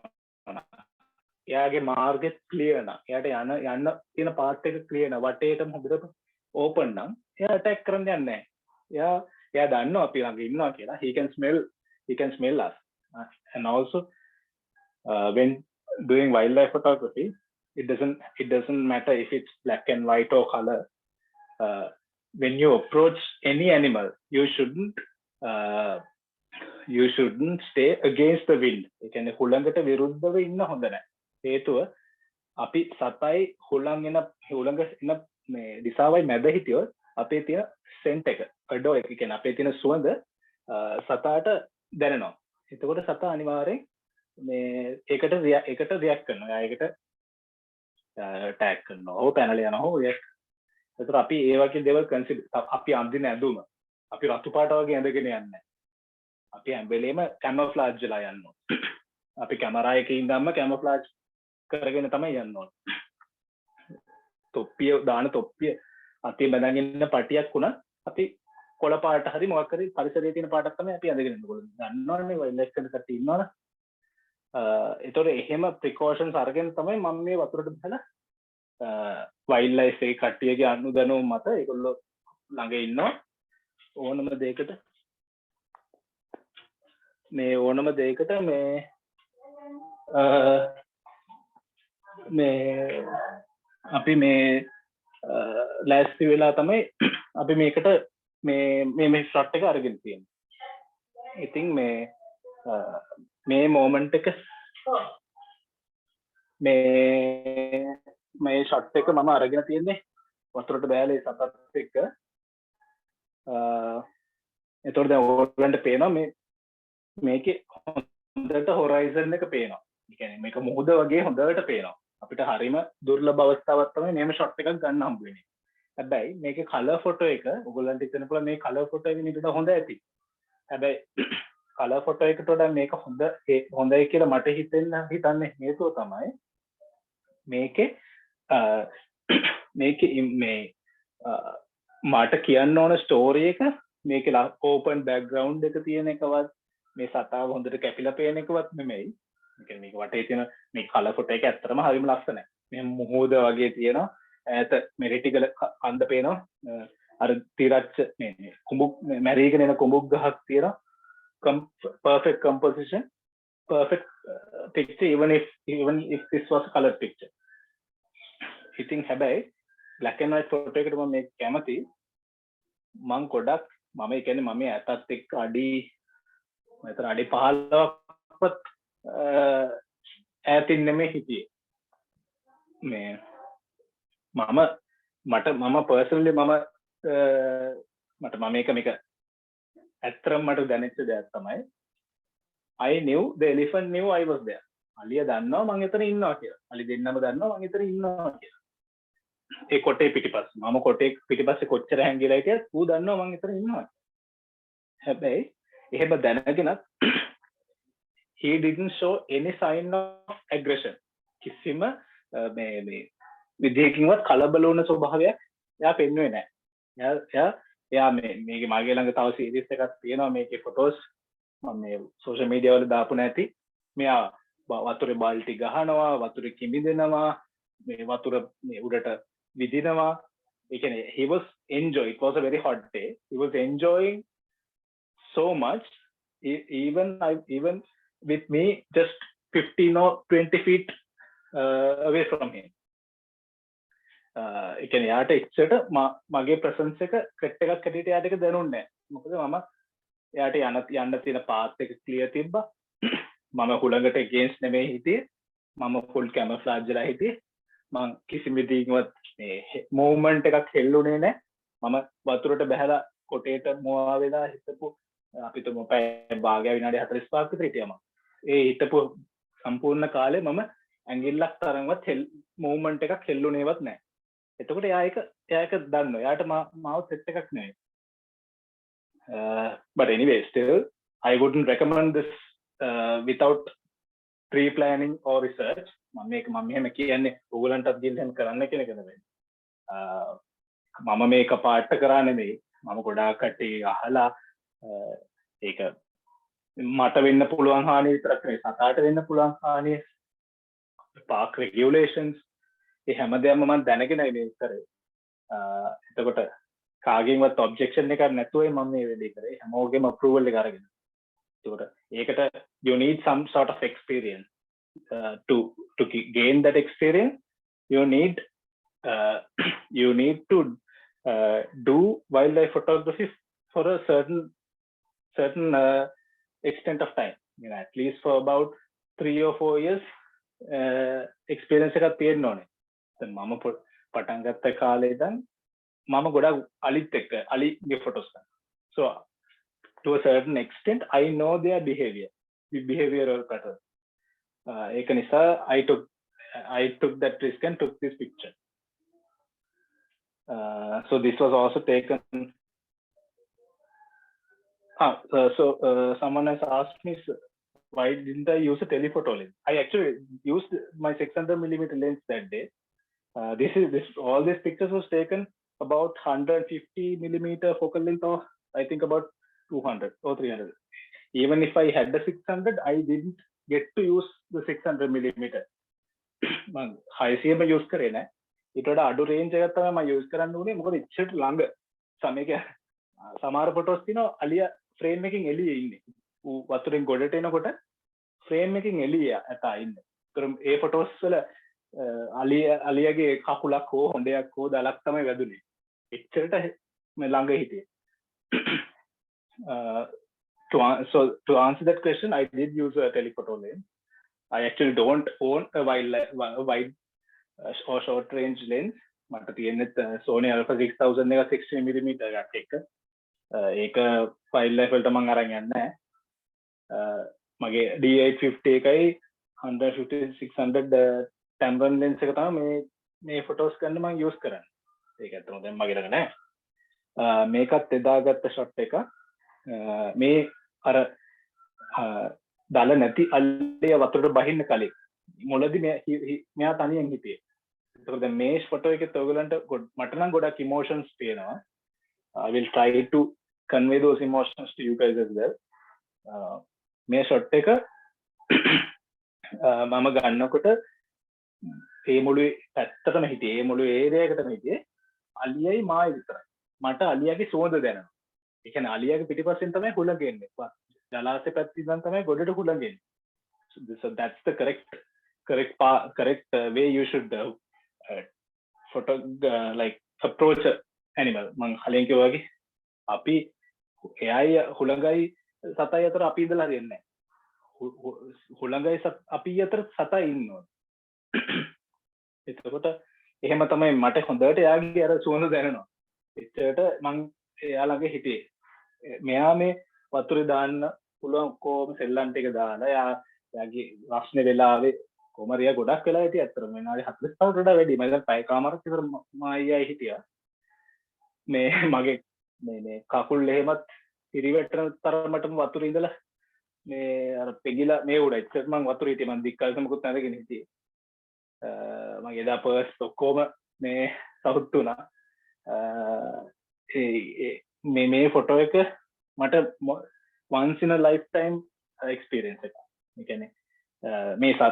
එයාගේ මාර්ගෙත් ක්ලියර් නම්, එයාට යන්න තියෙන පාත් එක ක්ලියර් නම්, වටේටම හොඳට ඕපන් නම් එයා අටැක් කරන්න යන්නේ නැහැ. එයා දන්නවා අපි ළඟ ඉන්නවා කියලා. he can smell us. And also when doing wildlife photography, it doesn't matter if it's black and white or color. When you approach any animal, you shouldn't stay against the wind. ඒ කියන්නේ හුළඟට විරුද්ධව ඉන්න හොඳ නැහැ. හේතුව අපි සතයි හුළඟ එන මේ දිශාවයි මැද හිටියොත් අපේ තියෙන සෙන්ට් එක ඔඩෝ එක කියන්නේ අපේ තියෙන සුවඳ සතාට දැනෙනවා. එතකොට සතා අනිවාර්යෙන් මේ ඒකට රියැක්ට් කරනවා. ඒකට ටැග් කරනවා. ඕ පැනල යනවා. රියැක්ට්. ඒතර අපි ඒ වගේ දේවල් කන්සිඩර් අපි අඳින ඇඳුම අපි රතු පාට වගේ ඇඳගෙන යන්නේ නැහැ. අපි හැම්බෙලේම කැමොෆ්ලාජ් වෙලා යනවා. අපි කැමරා එකේ ඉඳන්ම කැමොෆ්ලාජ් කරගෙන තමයි යන්න ඕනේ. තොප්පිය අතේ බැඳගෙන ඉන්න පටියක් උනත් අපි කොළ පාට හරි මොකක් හරි පරිසරයේ තියෙන පාටක් තමයි අපි අඳගෙන ඉන්නේ. ඔයගොල්ලෝ දන්නවනේ වයිල්ඩ් ලයිෆ් කට්ටිය ඉන්නවනේ. ඒතකොට එහෙම ප්‍රිකෝෂන්ස් අරගෙන තමයි මම මේ වතුරට බහලා වයිල්ඩ් ලයිෆ් එකේ කට්ටියගේ අනුදැනුම මත ඒගොල්ලෝ ළඟ ඉන්නවා ඕනම දෙයකට මේ අපි මේ ලෑස්ති වෙලා තමයි අපි මේකට මේ ෂොට් එක අරගෙන තියෙන්නේ. ඉතින් මේ මොමන්ට් එක මේ ෂොට් එක මම අරගෙන තියෙන්නේ වතුරට බෑලා ඒ සතත් එක්ක. එතකොට දැන් ඕගොල්ලන්ට පේනවා මේකේ හොඳට හොරයිසන් එක පේනවා. ඒ කියන්නේ මේක මුහුද වගේ හොඳට පේනවා. අපිට හරිම දුර්ලභ අවස්ථාවක් තමයි මේම ෂොට් එකක් ගන්න හම්බ වෙන්නේ. හැබැයි මේකේ කලර් ෆොටෝ එක ඔයගොල්ලන්ට හිතන්න පුළුවන් මේ කලර් ෆොටෝ එක නිතරම හොඳ ඇති. හැබැයි කලර් ෆොටෝ එකට වඩා මේක හොඳයි කියලා මට හිතන්නේ හේතුව තමයි මේකේ මේ මට කියන්න ඕන ස්ටෝරි එක මේකේ ඕපන් බෑග්ග්‍රවුන්ඩ් එක තියෙන එකවත් මේ සතාව හොඳට කැපිලා පේන එකවත් නෙමෙයි. මේක වටේ තියෙන මේ කලර් ෆොටෝ එක ඇත්තටම හරිම ලස්සනයි. මේ මුහුද වගේ තියෙනවා. ඈත මෙරිටිකල කන්ද පේනවා. අර තිරච්ච මේ කුඹුක් මැරීගෙන එන කුඹුක් ගහක් තියෙනවා. Perfect composition, perfect picture even if this was a colored picture. ඉතින් හැබැයි black and white photo එකට මම මේක කැමති. මම ගොඩක් මම කියන්නේ මම ඇතත් එක්ක අඩි 15ක්වත් ඈතින් නෙමෙයි හිටියේ. මේ මම personally මේක ඇත්තටම මට දැනෙච්ච දෙයක් තමයි I knew the elephant knew I was there. අලියා දන්නවා මං එතන ඉන්නවා කියලා. අලි දෙන්නම දන්නවා මං එතන ඉන්නවා කියලා. ඒ කොටේ පිටිපස්ස මම කොටේ පිටිපස්සේ කොච්චර හැංගිලා හිටියත් ඌ දන්නවා මං එතන ඉන්නවා. හැබැයි එහෙම දැනගෙනත් he didn't show any sign of aggression. කිසිම මේ විදියකින්වත් කලබල වුණ ස්වභාවයක් එයා පෙන්වුවේ නැහැ. එයා මේකේ මගේ ළඟ තව සීරීස් එකක් තියෙනවා මේකේ ෆොටෝස් මම මේ සෝෂල් මීඩියා වල දාපු නැති. මෙයා වතුරේ බාල්ටි ගහනවා, වතුරේ කිමිදෙනවා, මේ වතුර මේ උඩට විදිනවා. ඒ කියන්නේ he was enjoy. It was a very hot day. He was enjoying so much even with me just 15 or 20 feet away from him. ඒ කියන්නේ යාට එච්චර මගේ ප්‍රසන්ස් එක කට් එකක් හැටියට යාට ඒක දැනුන්නේ නැහැ. මොකද මම යාට යන්න තියෙන පාත් එක ක්ලියර් තිබ්බා. මම හුළඟට against නෙමෙයි හිටියේ. මම full camouflage වෙලා හිටියේ. මම කිසිම විදිහකින්වත් මේ මූවමන්ට් එකක් හෙල්ලුනේ නැහැ. මම වතුරට බහැලා කොටේට මොවා වෙලා හිටපු අපි තුමු පැය භාගය විනාඩි 45ක් විතර හිටියා මම. ඒ හිටපු සම්පූර්ණ කාලේ මම ඇඟිල්ලක් තරම්වත් මූවමන්ට් එකක් හෙල්ලුනේවත් නැහැ. එතකොට එයා ඒක දන්නවා. එයාට මාව සෙට් එකක් නෙවෙයි. But anyway, still I wouldn't recommend this without pre-planning or research. මම මෙහෙම කියන්නේ ඕගලන්ටත් ගිහින් කරන්න කියන එක නෙවෙයි. මම මේක පාට කරා නෙවෙයි. මම ගොඩාක් කට්ටිය අහලා ඒක මට වෙන්න පුළුවන් හානිය විතරක් නෙවෙයි සතාට වෙන්න පුළුවන් හානිය park regulations ඒ හැමදේම මම දැනගෙන මේ කරේ. එතකොට කාගෙන්වත් objection එකක් නැතුවයි මම මේ වැඩේ කරේ. හැමෝගෙම approval එක අරගෙන. එතකොට ඒකට you need some sort of experience to gain that experience. You need to do wildlife photography for a certain extent of time. At least for about 3 or 4 years experience එකක් තියෙන්න ඕනේ. දැන් මම පටන් ගත්ත කාලේ ඉඳන් මම ගොඩක් අලිත් එක්ක අලිගේ ෆොටෝස් ගන්නවා. So to a certain extent I know their behavioral pattern. ඒක නිසා I took that risk and took this picture. So this was also taken. Someone has asked me why didn't I use a telephoto lens? I actually used my 600mm lens that day. All these pictures was taken about 150mm focal length or I think about 200 or 300. Even if I had the 600, I didn't get to use the 600 millimeter. මම 600ම use කරේ නෑ. ඊට වඩා අඩු Range එකක් තමයි මම use කරන්න උනේ. මොකද ඉච්චට ළඟ සමේක සමහර ෆොටෝස් තියෙනවා අලියා ෆ්‍රේම් එකකින් එළියේ ඉන්නේ. ඌ වතුරෙන් ගොඩට එනකොට ෆ්‍රේම් එකකින් එළියේ ඇතා ඉන්නේ. ඒතර ඒ ෆොටෝස් වල අලියාගේ කකුලක් හෝ හොඬයක් හෝ දලක් තමයි වැදුනේ. එච්චරට මේ ළඟ හිටියේ. To answer that question, I did use a telephoto lens. I actually don't own a wide or short range lens. මට තියෙන්නේ Sony Alpha 6000 එක 60 mm එකක් එක. ඒක ෆයිල් ලයිෆ් වලට මම අරන් යන්නේ නැහැ. මගේ D850 එකයි 150 600 Tamron lens එක තමයි මේ ෆොටෝස් ගන්න මම යූස් කරන්නේ. ඒක ඇත්තටම දැන් මගේ ළඟ නැහැ. මේකත් එදාගත්ත ෂොට් එක. මේ අර දල නැති අල්ලේ වතුරට බහින්න කලින් මොළදී මෙයා තනියෙන් හිටියේ. ඒකෝ දැන් මේ ෆොටෝ එකේ ඔයගලන්ට මට නම් ගොඩක් ඉමෝෂන්ස් තියෙනවා. I will try to convey those emotions to you guys as well. මේ ෂොට් එක මම ගන්නකොට ඒ මුළුවේ පැත්තටම හිටියේ. ඒ මුළුවේ ඒරියා එකටම හිටියේ. අලියයි මායි විතරයි. මට අලියාගේ සුවඳ දැනෙනවා. ඒ කියන්නේ අලියාගේ පිටිපස්සෙන් තමයි හුළඟ එන්නේ. ජලාශය පැත්තෙන් තමයි ගොඩට හුළඟ එන්නේ. So that's the correct way you should like approach an animal. මං කලින් කිව්වා වගේ අපි එයයි හුළඟයි සතයි අතර අපි ඉඳලා හරියන්නේ නැහැ. හුළඟයි අපි අතර සතයි ඉන්නවා. එතකොට එහෙම තමයි මට හොඳට එයාගේ අර සුවඳ දැනෙනවා. එච්චරට මං එයා ළඟ හිටියේ. මෙයා මේ වතුරේ දාන්න පුළුවන් කොහොම සෙල්ලම් ටික දාලා එයාගේ රස්නේ වෙලාවේ කොමරියා ගොඩක් වෙලා හිටියා. අතන මෙනාගේ 40කට වඩා වැඩි. මම දැන් පැය කාමාරක් විතර මායියයි හිටියා. මේ මගේ මේ කකුල් එහෙමත් ඉරිවැටෙන තරමටම වතුරේ ඉඳලා මේ අර පෙගිලා මේ උඩ ඉච්චත් මම වතුරේ හිටියේ. මම දික්කල්ස මොකුත් නැදගෙන හිටියේ. මගේ එදා පර්ස් ඔක්කොම මේ සවුත් වුණා. මේ ෆොටෝ එක මට once in a lifetime experience එකක්. ඒ කියන්නේ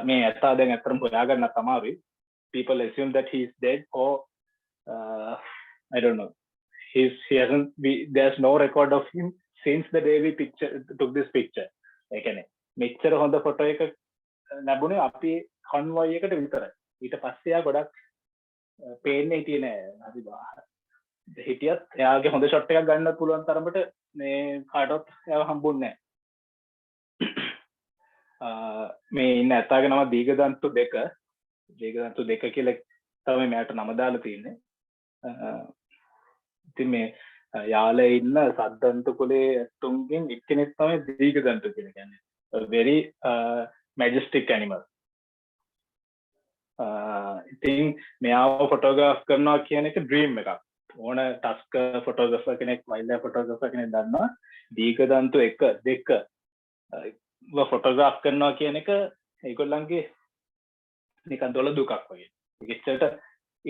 මේ ඇත්තා දැන් අතරම හොයාගන්න තමයි. People assume that he is dead or I don't know. There's no record of him since the day we took this picture. ඒ කියන්නේ මෙච්චර හොඳ ෆොටෝ එක ලැබුණේ අපි කන්වොයි එකට විතරයි. ඊට පස්සේ යා ගොඩක් පේන්නේ හිටියේ නෑ. හරි බාහිර. හිටියත් එයාගේ හොඳ ෂොට් එකක් ගන්නත් පුළුවන් තරමට මේ කාටවත් එයාව හම්බුන්නේ නැහැ. මේ ඉන්න ඇත්තාගේ නම දීගදන්තු 2 කියලා තමයි මෙයාට නම දාලා තියෙන්නේ. ඉතින් මේ යාලේ ඉන්න සද්දන්තු කුලේ ඇතුන්ගෙන් එක්කෙනෙක් තමයි දීගදන්තු කියලා කියන්නේ. A very majestic animal. ඉතින් මෙයාව ෆොටෝග්‍රාෆ් කරනවා කියන එක ඩ්‍රීම් එකක්. ඕන ටස්ක ෆොටෝග්‍රාෆර් කෙනෙක් වයිල්ඩ් ලයිෆ් ෆොටෝග්‍රාෆර් කෙනෙක් දන්නවා දීගදන්තු 1 2 ෆොටෝග්‍රාෆ් කරනවා කියන එක ඒගොල්ලන්ගේ නිකන් දොළ දුකක් වගේ. ඒක ඇත්තට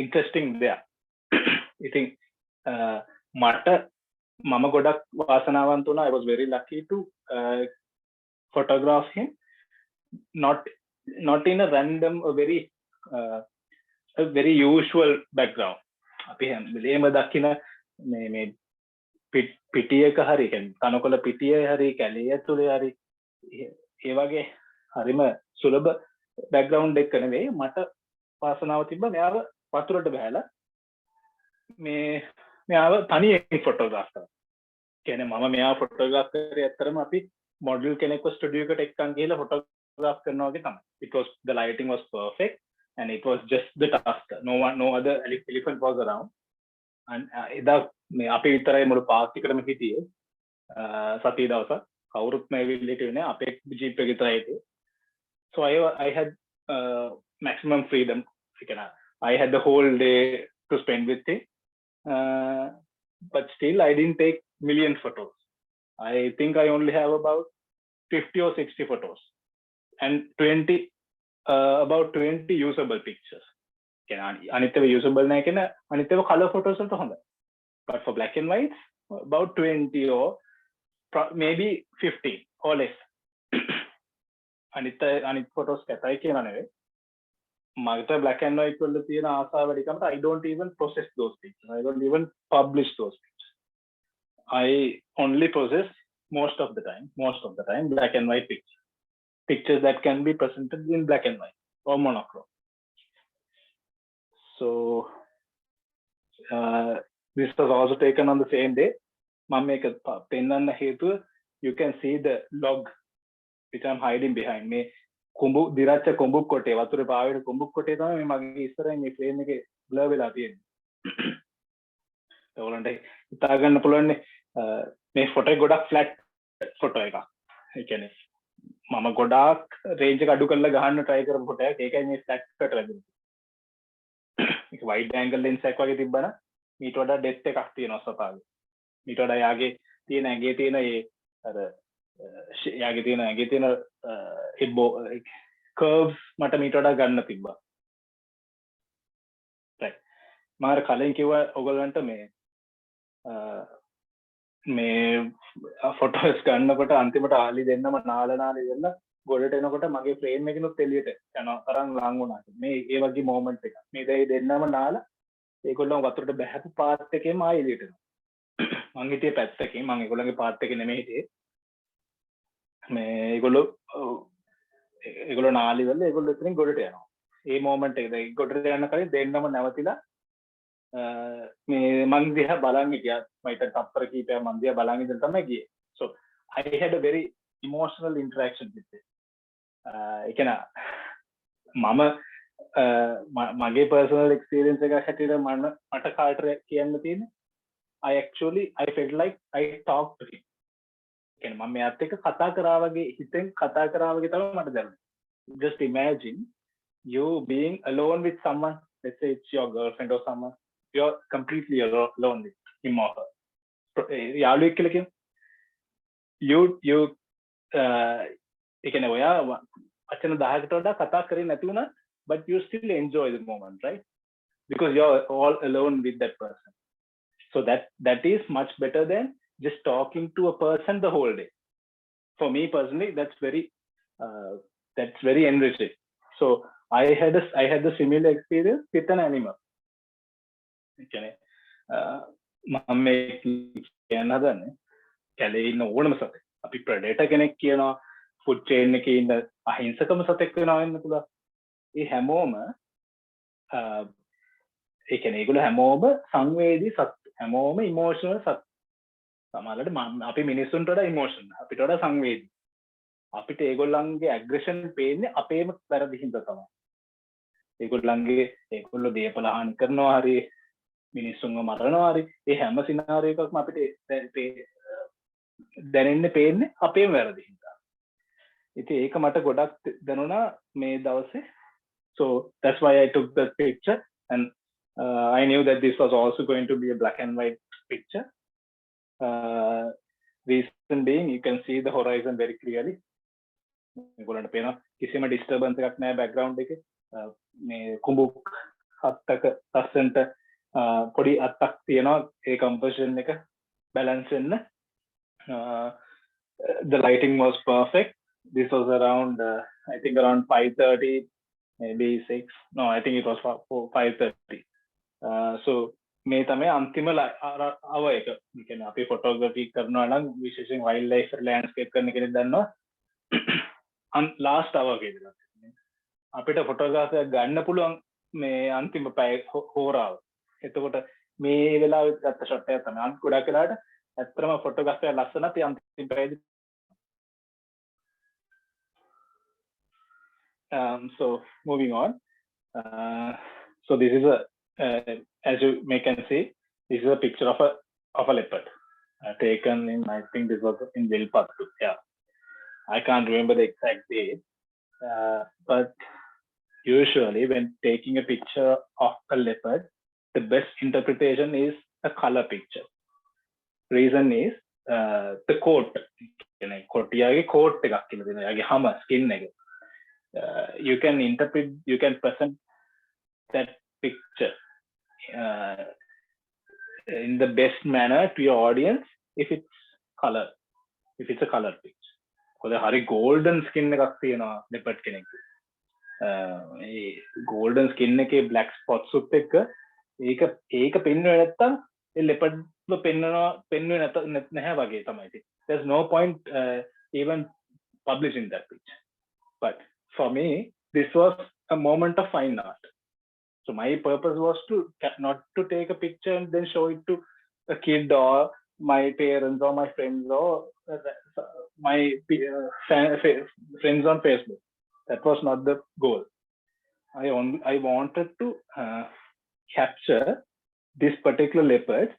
ඉන්ටරෙස්ටිං දෙයක්. ඉතින් මම ගොඩක් වාසනාවන්ත වුණා. I was very lucky to photograph him not in a random a very usual background. අපි හැමදේම දකින මේ පිටියක හරි කියන්නේ තනකොළ පිටියේ හරි කැලේ ඇතුලේ හරි ඒ වගේ හරිම සුලභ බෑග්ග්‍රවුන්ඩ් එක නෙවෙයි. මට වාසනාව තිබ්බා මෙයාව වතුරට බහැලා මෙයාව තනියෙන් ෆොටෝග්‍රාෆ් කරා. කියන්නේ මම මෙයාව ෆොටෝග්‍රාෆ් කරේ ඇත්තරම අපි මොඩල් කෙනෙක්ව ස්ටුඩියෝ එකට එක්කන් ගිහලා ෆොටෝග්‍රාෆ් කරනවා වගේ තමයි. Because the lighting was perfect and it was just the task. No other elephant was around. And එදා මේ අපි විතරයි මුළු පාක් එකටම හිටියේ. සතිය දවසක් කවුරුත් මේ විල්ලේට නෑ. අපේ ජීප් එක විතරයි හිටියේ. So I had maximum freedom. I had the whole day to spend with him. But still I didn't take million photos. I think I only have about 50 or 60 photos and about 20 usable pictures. අනිත් ඒවා usable නැහැ කියන අනිත් ඒවා color photos වලට හොඳයි. But for black and white about 20 or maybe 15 or less. අනිත් photos කැතයි කියලා නෙවෙයි. මට black and white වල තියෙන ආසාව වැඩි කමට I don't even process those pictures. I don't even publish those pictures. I only process most of the time black and white pictures that can be presented in black and white or monochrome. So this was also taken on the same day. මම මේක පෙන්වන්න හේතුව you can see the log which I'm hiding behind. මේ කුඹු දිරච්ච කුඹු කොටේ වතුරේ පාවෙන කුඹු කොටේ තමයි මේ මගේ ඉස්සරහින් මේ ෆ්‍රේම් එකේ බ්ලර් වෙලා තියෙන්නේ. ඒගොල්ලන්ට හිතා ගන්න පුළුවන් මේ ෆොටෝ එක ගොඩක් ෆ්ලැට් ෆොටෝ එකක්. ඒ කියන්නේ මම ගොඩාක් රේන්ජ් එක අඩු කරලා ගහන්න try කරපු ෆොටෝ එකක්. ඒකයි මේ ෆ්ලැට් කට ලැබෙන්නේ. මේක wide angle lens එකක් වගේ තිබ්බනම් මීට වඩා depth එකක් තියෙනවා සතාවේ. මීට වඩා යාගේ තියෙන ඇඟේ තියෙන ඒ අර යාගේ තියෙන ඇඟේ තියෙන ඒ curves මට මීට වඩා ගන්න තිබ්බා. right මාර කලින් කිව්වා ඔයගොල්ලන්ට මේ ෆොටෝස් ගන්නකොට අන්තිමට ආලි දෙන්නම නාලනාලි දෙන්න ගොඩට එනකොට මගේ ෆ්‍රේම් එකනොත් එළියට යනවා තරම් ලං වුණා. මේ ඒ වගේ මොමන්ට් එකක්. මේ දෙන්නම නාලා ඒගොල්ලෝ වතුරට බහැපු පාත් එකේම ආයෙ එළියට එනවා. මං හිටියේ පැත්තකින් මං ඒගොල්ලන්ගේ පාත් එකේ නෙමෙයි හිටියේ. මේ ඒගොල්ලෝ නාලි වල ඒගොල්ලෝ එතනින් ගොඩට යනවා. ඒ මොමන්ට් එක දැන් ගොඩට යන කලින් දෙන්නම නැවතිලා මේ මං දිහා බලන් හිටියා. මයිට තප්පර කීපයක් මං දිහා බලන් ඉඳන් තමයි ගියේ. So I had a very emotional interaction with it. ඒ කියන්නේ මම මගේ personal experience එකක් හැටියට මට කාටර කියන්න තියෙන්නේ I felt like I talked to him. කියන්නේ මම මෙයාත් එක්ක කතා කරා වගේ හිතෙන් කතා කරා වගේ තමයි මට දැනුනේ. Just imagine you being alone with someone. Let's say it's your girlfriend or someone. You're completely alone with him or her. යාළුවෙක් කියලා කියමු. You ඒ කියන්නේ ඔයා වචන 10කට වඩා කතා කරේ නැති වුණා but you still enjoy the moment, right? Because you're all alone with that person. So that is much better than just talking to a person the whole day. For me personally, that's very enriching. So I had the similar experience with an animal. Okay. මම කියන හදන්නේ කැලේ ඉන්න ඕනම සතෙක්. අපි ප්‍රෙඩේටර් කෙනෙක් කියනවා, ෆුඩ් චේන් එකේ ඉන්න අහිංසකම සතෙක් වෙනවා වෙන්න පුළුවන්. ඒ හැමෝම ඒ කියන්නේ ඒගොල්ලෝ හැමෝම සංවේදී සත්තු. හැමෝම ඉමෝෂනල් සත්තු. සමහරවිට අපි මිනිස්සුන්ට වඩා ඉමෝෂනල්. අපිට වඩා සංවේදී. අපිට ඒගොල්ලන්ගේ ඇග්‍රෙෂන් පේන්නේ අපේම වැරදි හින්දා තමයි. ඒගොල්ලෝ දේපල හානි කරනවා හරි මිනිස්සුන්ව මරනවා හරි ඒ හැම සිනාරියෝ එකක්ම අපිට දැනෙන්නේ පේන්නේ අපේම වැරදි හින්දා. ඉතින් ඒක මට ගොඩක් දැනුණා මේ දවසේ. So that's why I took the picture and I knew that this was also going to be a black and white picture. Reason being, you can see the horizon very clearly. ඒගොල්ලන්ට පේනවා කිසිම disturbance එකක් නැහැ background එකේ. මේ කුඹුක් හත්තක ලස්සනට පොඩි අත්තක් තියෙනවා ඒ composition එක balance වෙන්න. The lighting was perfect. This was around I think around 5:30, maybe 6. No, I think it was 5:30. So මේ තමයි අන්තිම අව එක. ඒ කියන්නේ අපි photography කරනවා නම් විශේෂයෙන් wildlife landscape කරන කෙනෙක් දන්නවා. last hour එකේදී අපිට photography එක ගන්න පුළුවන් මේ අන්තිම පැය හෝරාව. එතකොට මේ වෙලාවෙත් ගත්ත shot එක තමයි අන්ත ගොඩක් වෙලාවට ඇත්තටම photography එක ලස්සනත් ඒ අන්තිම පැයදී. So moving on. So this is as you can see, this is a picture of a leopard taken in, I think this was in Vilpattu. Yeah, I can't remember the exact date, but usually when taking a picture of a leopard, the best interpretation is a color picture. Reason is the coat. කොටියාගේ coat එකක් කියලා දෙනවා. යාගේ හැම skin එක. You can present that picture in the best manner to your audience if it's color, if it's a color picture. කොහොද හරි golden skin එකක් තියෙනවා leopard කෙනෙක්. ඒ golden skin එකේ black spots උත් එක්ක ඒක පෙන්වන්නේ නැත්තම් ඒ leopard පෙන්වන්නේ නැහැ වගේ තමයි. There's no point even publishing that picture. But for me, this was a moment of fine art. So my purpose was to not to take a picture and then show it to a kid or my parents or my friends or my friends on Facebook. That was not the goal. I wanted to capture this particular leopard,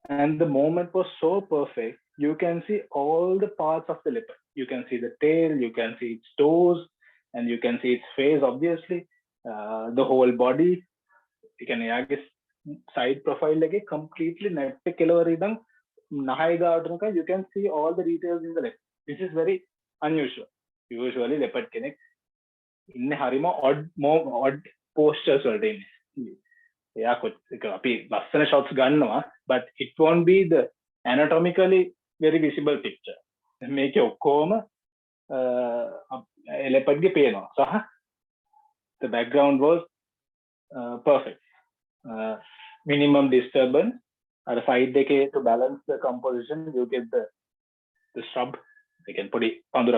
and the moment was so perfect. You can see all the parts of the leopard. You can see the tail, you can see its toes, and you can see its face, obviously, the whole body. You can side profile like completely net you can see all the details in the leopard. This is very unusual. Usually leopard කෙනෙක් ඉන්නේ හරිම odd postures වලට ඉන්නේ. එයා අපි ලස්සන shots ගන්නවා, but it won't be the anatomically very visible picture. මේකේ ඔක්කොම leopard ගේ පේනවා. සහ the background was perfect. Minimum disturbance. At the side decay to balance the composition, you get the shrub. You can put it on the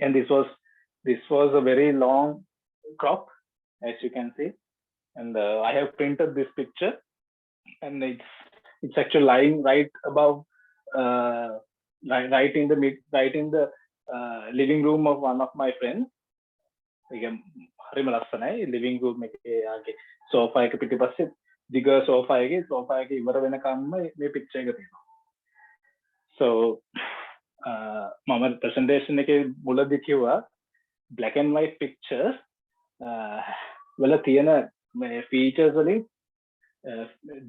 and this was a very long crop, as you can see. And I have printed this picture, and it's actually lying right above, right in the living room of one of my friends. Living room sofa එක පිටිපස්සේ දිග sofa එක ඉවර වෙනකම්ම මේ picture එක තියෙනවා. So මම presentation එකේ මුලදී කිව්වා black and white pictures වල තියෙන features වලින්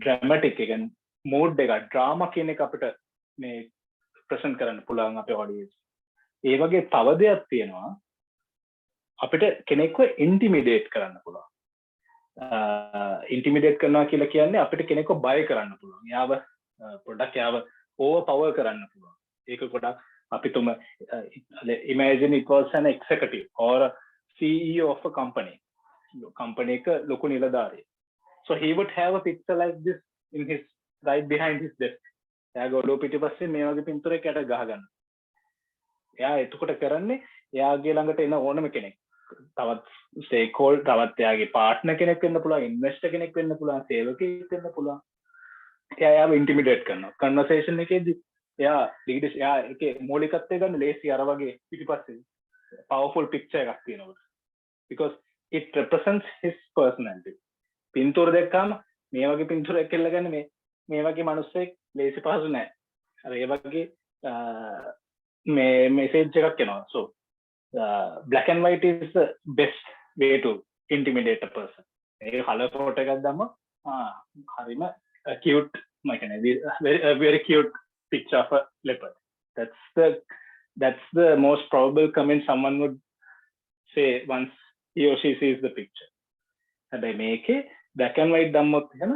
dramatic එක mood එක drama කියන එක අපිට මේ present කරන්න පුළුවන් අපේ audience. ඒ වගේ තව දෙයක් තියෙනවා අපිට කෙනෙක්ව intimidate කරන්න පුළුවන්. intimidate කරනවා කියලා කියන්නේ අපිට කෙනෙක්ව බය කරන්න පුළුවන්. යාව පොඩක් යාව overpower කරන්න පුළුවන්. ඒක පොඩක් අපි තුම imagine it was an executive or a CEO of a company. Company එක ලොකු නිලධාරියෙක්. So he would have a picture like this in his right behind his desk. එයාගේ ඔළුව පිටිපස්සේ මේ වගේ පින්තූරයක් යට ගහගන්න. එයා එතකොට කරන්නේ එයාගේ ළඟට එන ඕනම කෙනෙක්. තවත් stakeholder තවත් එයාගේ partner කෙනෙක් වෙන්න පුළුවන්, investor කෙනෙක් වෙන්න පුළුවන්, සේවකයෙක් වෙන්න පුළුවන්. එයාව intimidate කරනවා. conversation එකේදී එයා ඒකේ මූලිකත්වය ගන්න ලේසි අර වගේ පිටිපස්සේ powerful picture එකක් තියෙනවා. Because it represents his personality. පින්තූර දැක්කම මේ වගේ පින්තූරයක් කියලා ගන්න මේ වගේ මිනිස්සෙක් ලේසි පහසු නෑ. අර ඒ වගේ මේ message එකක් එනවා. So black and white is the best way to intimidate a person. A color photo එකක් දැම්ම හරිම cute very cute picture of a leopard. That's the most probable comment someone would say once he or she sees the picture. හැබැයි මේකේ black and white දැම්මොත් එහෙම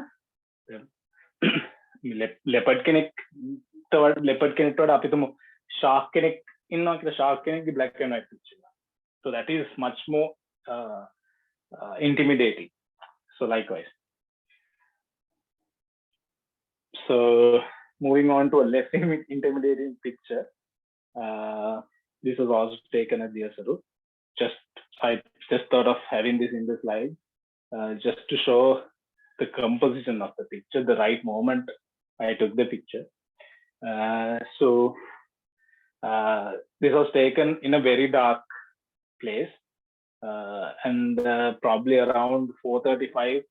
leopard කෙනෙක්ට වඩා අපි තුමු shark කෙනෙක් ඉන්නවා කියලා shark කෙනෙක්ගේ black and white picture. So that is much more intimidating. So likewise. So moving on to a less intimidating picture. This was also taken at the Asaru. I just thought of having this in the slide just to show the composition of the picture, the right moment I took the picture. So this was taken in a very dark place, and probably around 4:35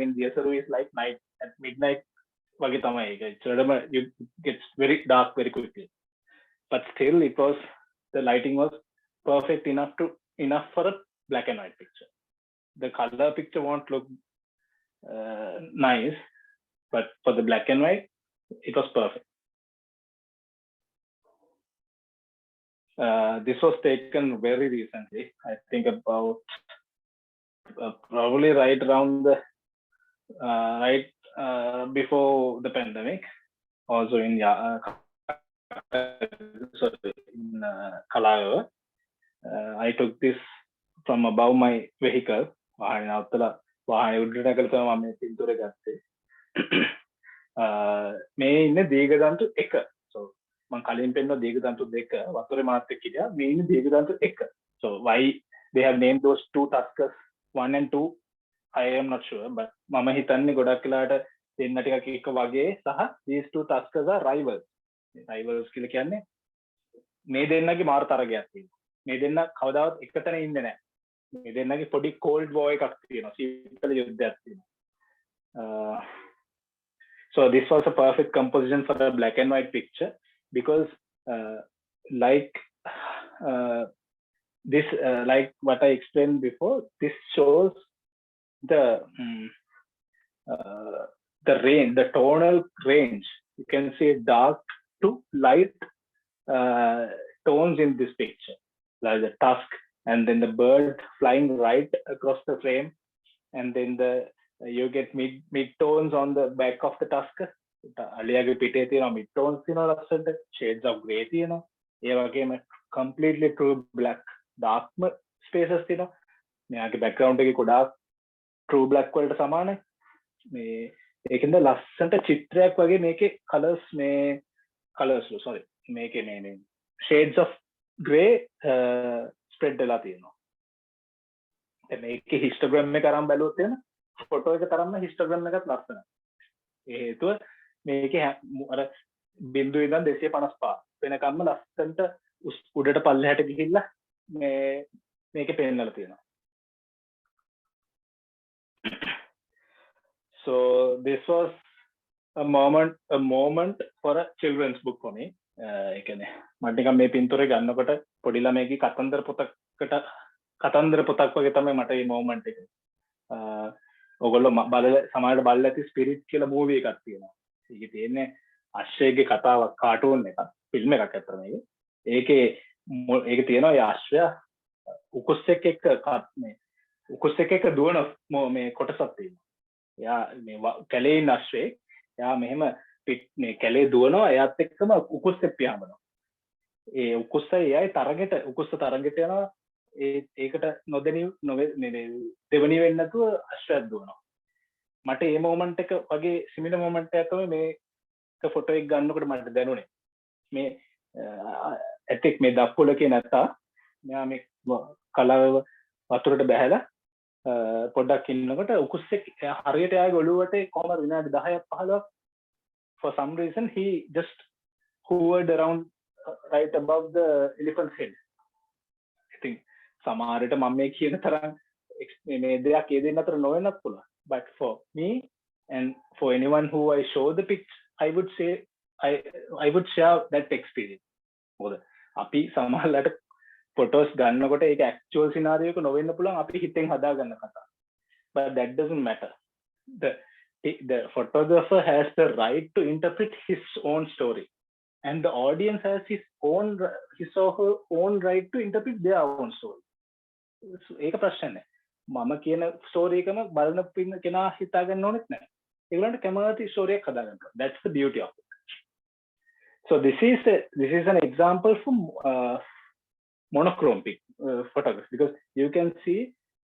in Desaru is like night at midnight. It gets very dark very quickly, but still the lighting was perfect enough for a black and white picture. The color picture won't look nice, but for the black and white it was perfect. This was taken very recently. I think about probably right around the right before the pandemic, also in sorry, in Kalaya. I took this from above my vehicle. වාහනේ නවත්තලා වාහනේ උඩට නැගලා තමයි මම මේ පින්තූරය ගත්තේ. මේ ඉන්නේ දීඝදන්තු 1. So මම කලින් පෙන්නුවා දීඝදන්තු 2 වතුරේ මාත් එක්ක හිටියා. මේ ඉන්නේ දීඝදන්තු 1. So why they have named those two tuskers 1 and 2, I am not sure, but මම හිතන්නේ ගොඩක් වෙලාට දෙන්න ටිකක් එක වගේ සහ these two tuskers are rivals. Rivals කියලා කියන්නේ මේ දෙන්නගේ මාර තරගයක් තියෙනවා. මේ දෙන්න කවදාවත් එකතැන ඉන්නේ නැහැ. මේ දෙන්නගේ පොඩි cold war එකක් තියෙනවා. සීතල යුද්ධයක් තියෙනවා. So this was a perfect composition for a black and white picture because like this like what I explained before, this shows the range, the tonal range. You can see dark to light tones in this picture, like the tusk and then the bird flying right across the frame, and then you get mid tones on the back of the tusk. අලියාගේ පිටේ තියෙන mid tones තියෙනවා ලස්සනට, shades of grey තියෙනවා. ඒ වගේම completely true black dark spaces තියෙනවා. මෙයාගේ background එකේ ගොඩාක් true black වලට සමානයි. මේ ඒකෙන්ද ලස්සනට චිත්‍රයක් වගේ මේකේ මේකේ මේ shades of grey spread වෙලා තියෙනවා. මේකේ histogram එක අරන් බැලුවොත් එන ෆොටෝ එක තරම්ම histogram එකත් ලස්සනයි. ඒ හේතුව මේකේ අර බිඳුව ඉඳන් 255 වෙනකම්ම ලස්සනට උඩට පල්ලෙහාට ගිහිල්ලා මේකේ පෙන්නලා තියෙනවා. So this was a moment for a children's book for me. ඒ කියන්නේ මම නිකන් මේ පින්තූරේ ගන්නකොට පොඩි ළමයිගේ කතන්දර පොතක් වගේ තමයි මට මේ moment එක. ඔයගොල්ලෝ සමහරවිට බලලා ඇති ස්පිරිට් කියලා මූවි එකක් තියෙනවා. ඒකේ තියෙන්නේ අශ්වයෙක්ගේ කතාවක්, කාටූන් එකක්, ෆිල්ම් එකක් අතර මේක. ඒකේ තියෙනවා ඒ අශ්වයා උකුස්සෙක් එක්ක දුවන මේ කොටසක් තියෙනවා. එයා මේ කැලේ ඉන්න අශ්වයෙක්. එයා මෙහෙම මේ කැලේ දුවනවා, එයාත් එක්කම උකුස්සෙක් පියාඹනවා. ඒ උකුස්සයි එයයි උකුස්ස තරඟෙට යනවා. ඒකට දෙවනි වෙන්නේ නැතුව අශ්වයක් දුවනවා. මට මේ මොමන්ට් එක වගේ සිමිලර් මොමන්ට් එකක් තමයි මේක ෆොටෝ එක ගන්නකොට මට දැනුනේ. මේ ඇතෙක් මේ දක්කොලකේ නැත්තා මෙයා මේ කලාව වතුරට බැහැලා පොඩ්ඩක් ඉන්නකොට උකුස්සෙක් හරියට එයාගේ ඔළුවට කොහමද විනාඩි 10ක් 15ක් for some reason he just hovered around right above the elephant's head. I think සමහරට මම මේ කියන තරම් මේ දෙයක් ඒ දෙන්න අතර නොවෙන්නත් පුළුවන්. But for me and for anyone who I show the picture, I would say I would share that experience. මොකද අපි සමහරවිට photos ගන්නකොට ඒක actual scenario එක නොවෙන්න පුළුවන්, අපි හිතෙන් හදාගන්න කතා. But that doesn't matter. The photographer has the right to interpret his own story, and the audience has his or her own right to interpret their own story. ඒක ප්‍රශ්නේ නෑ. මම කියන ස්ටෝරි එකම බලන කෙනා හිතා ගන්න ඕනෙත් නෑ. ඒගොල්ලන්ට කැමති ස්ටෝරි එකක් හදා ගන්න. That's the beauty of it. So this is an example from monochrome photography, because you can see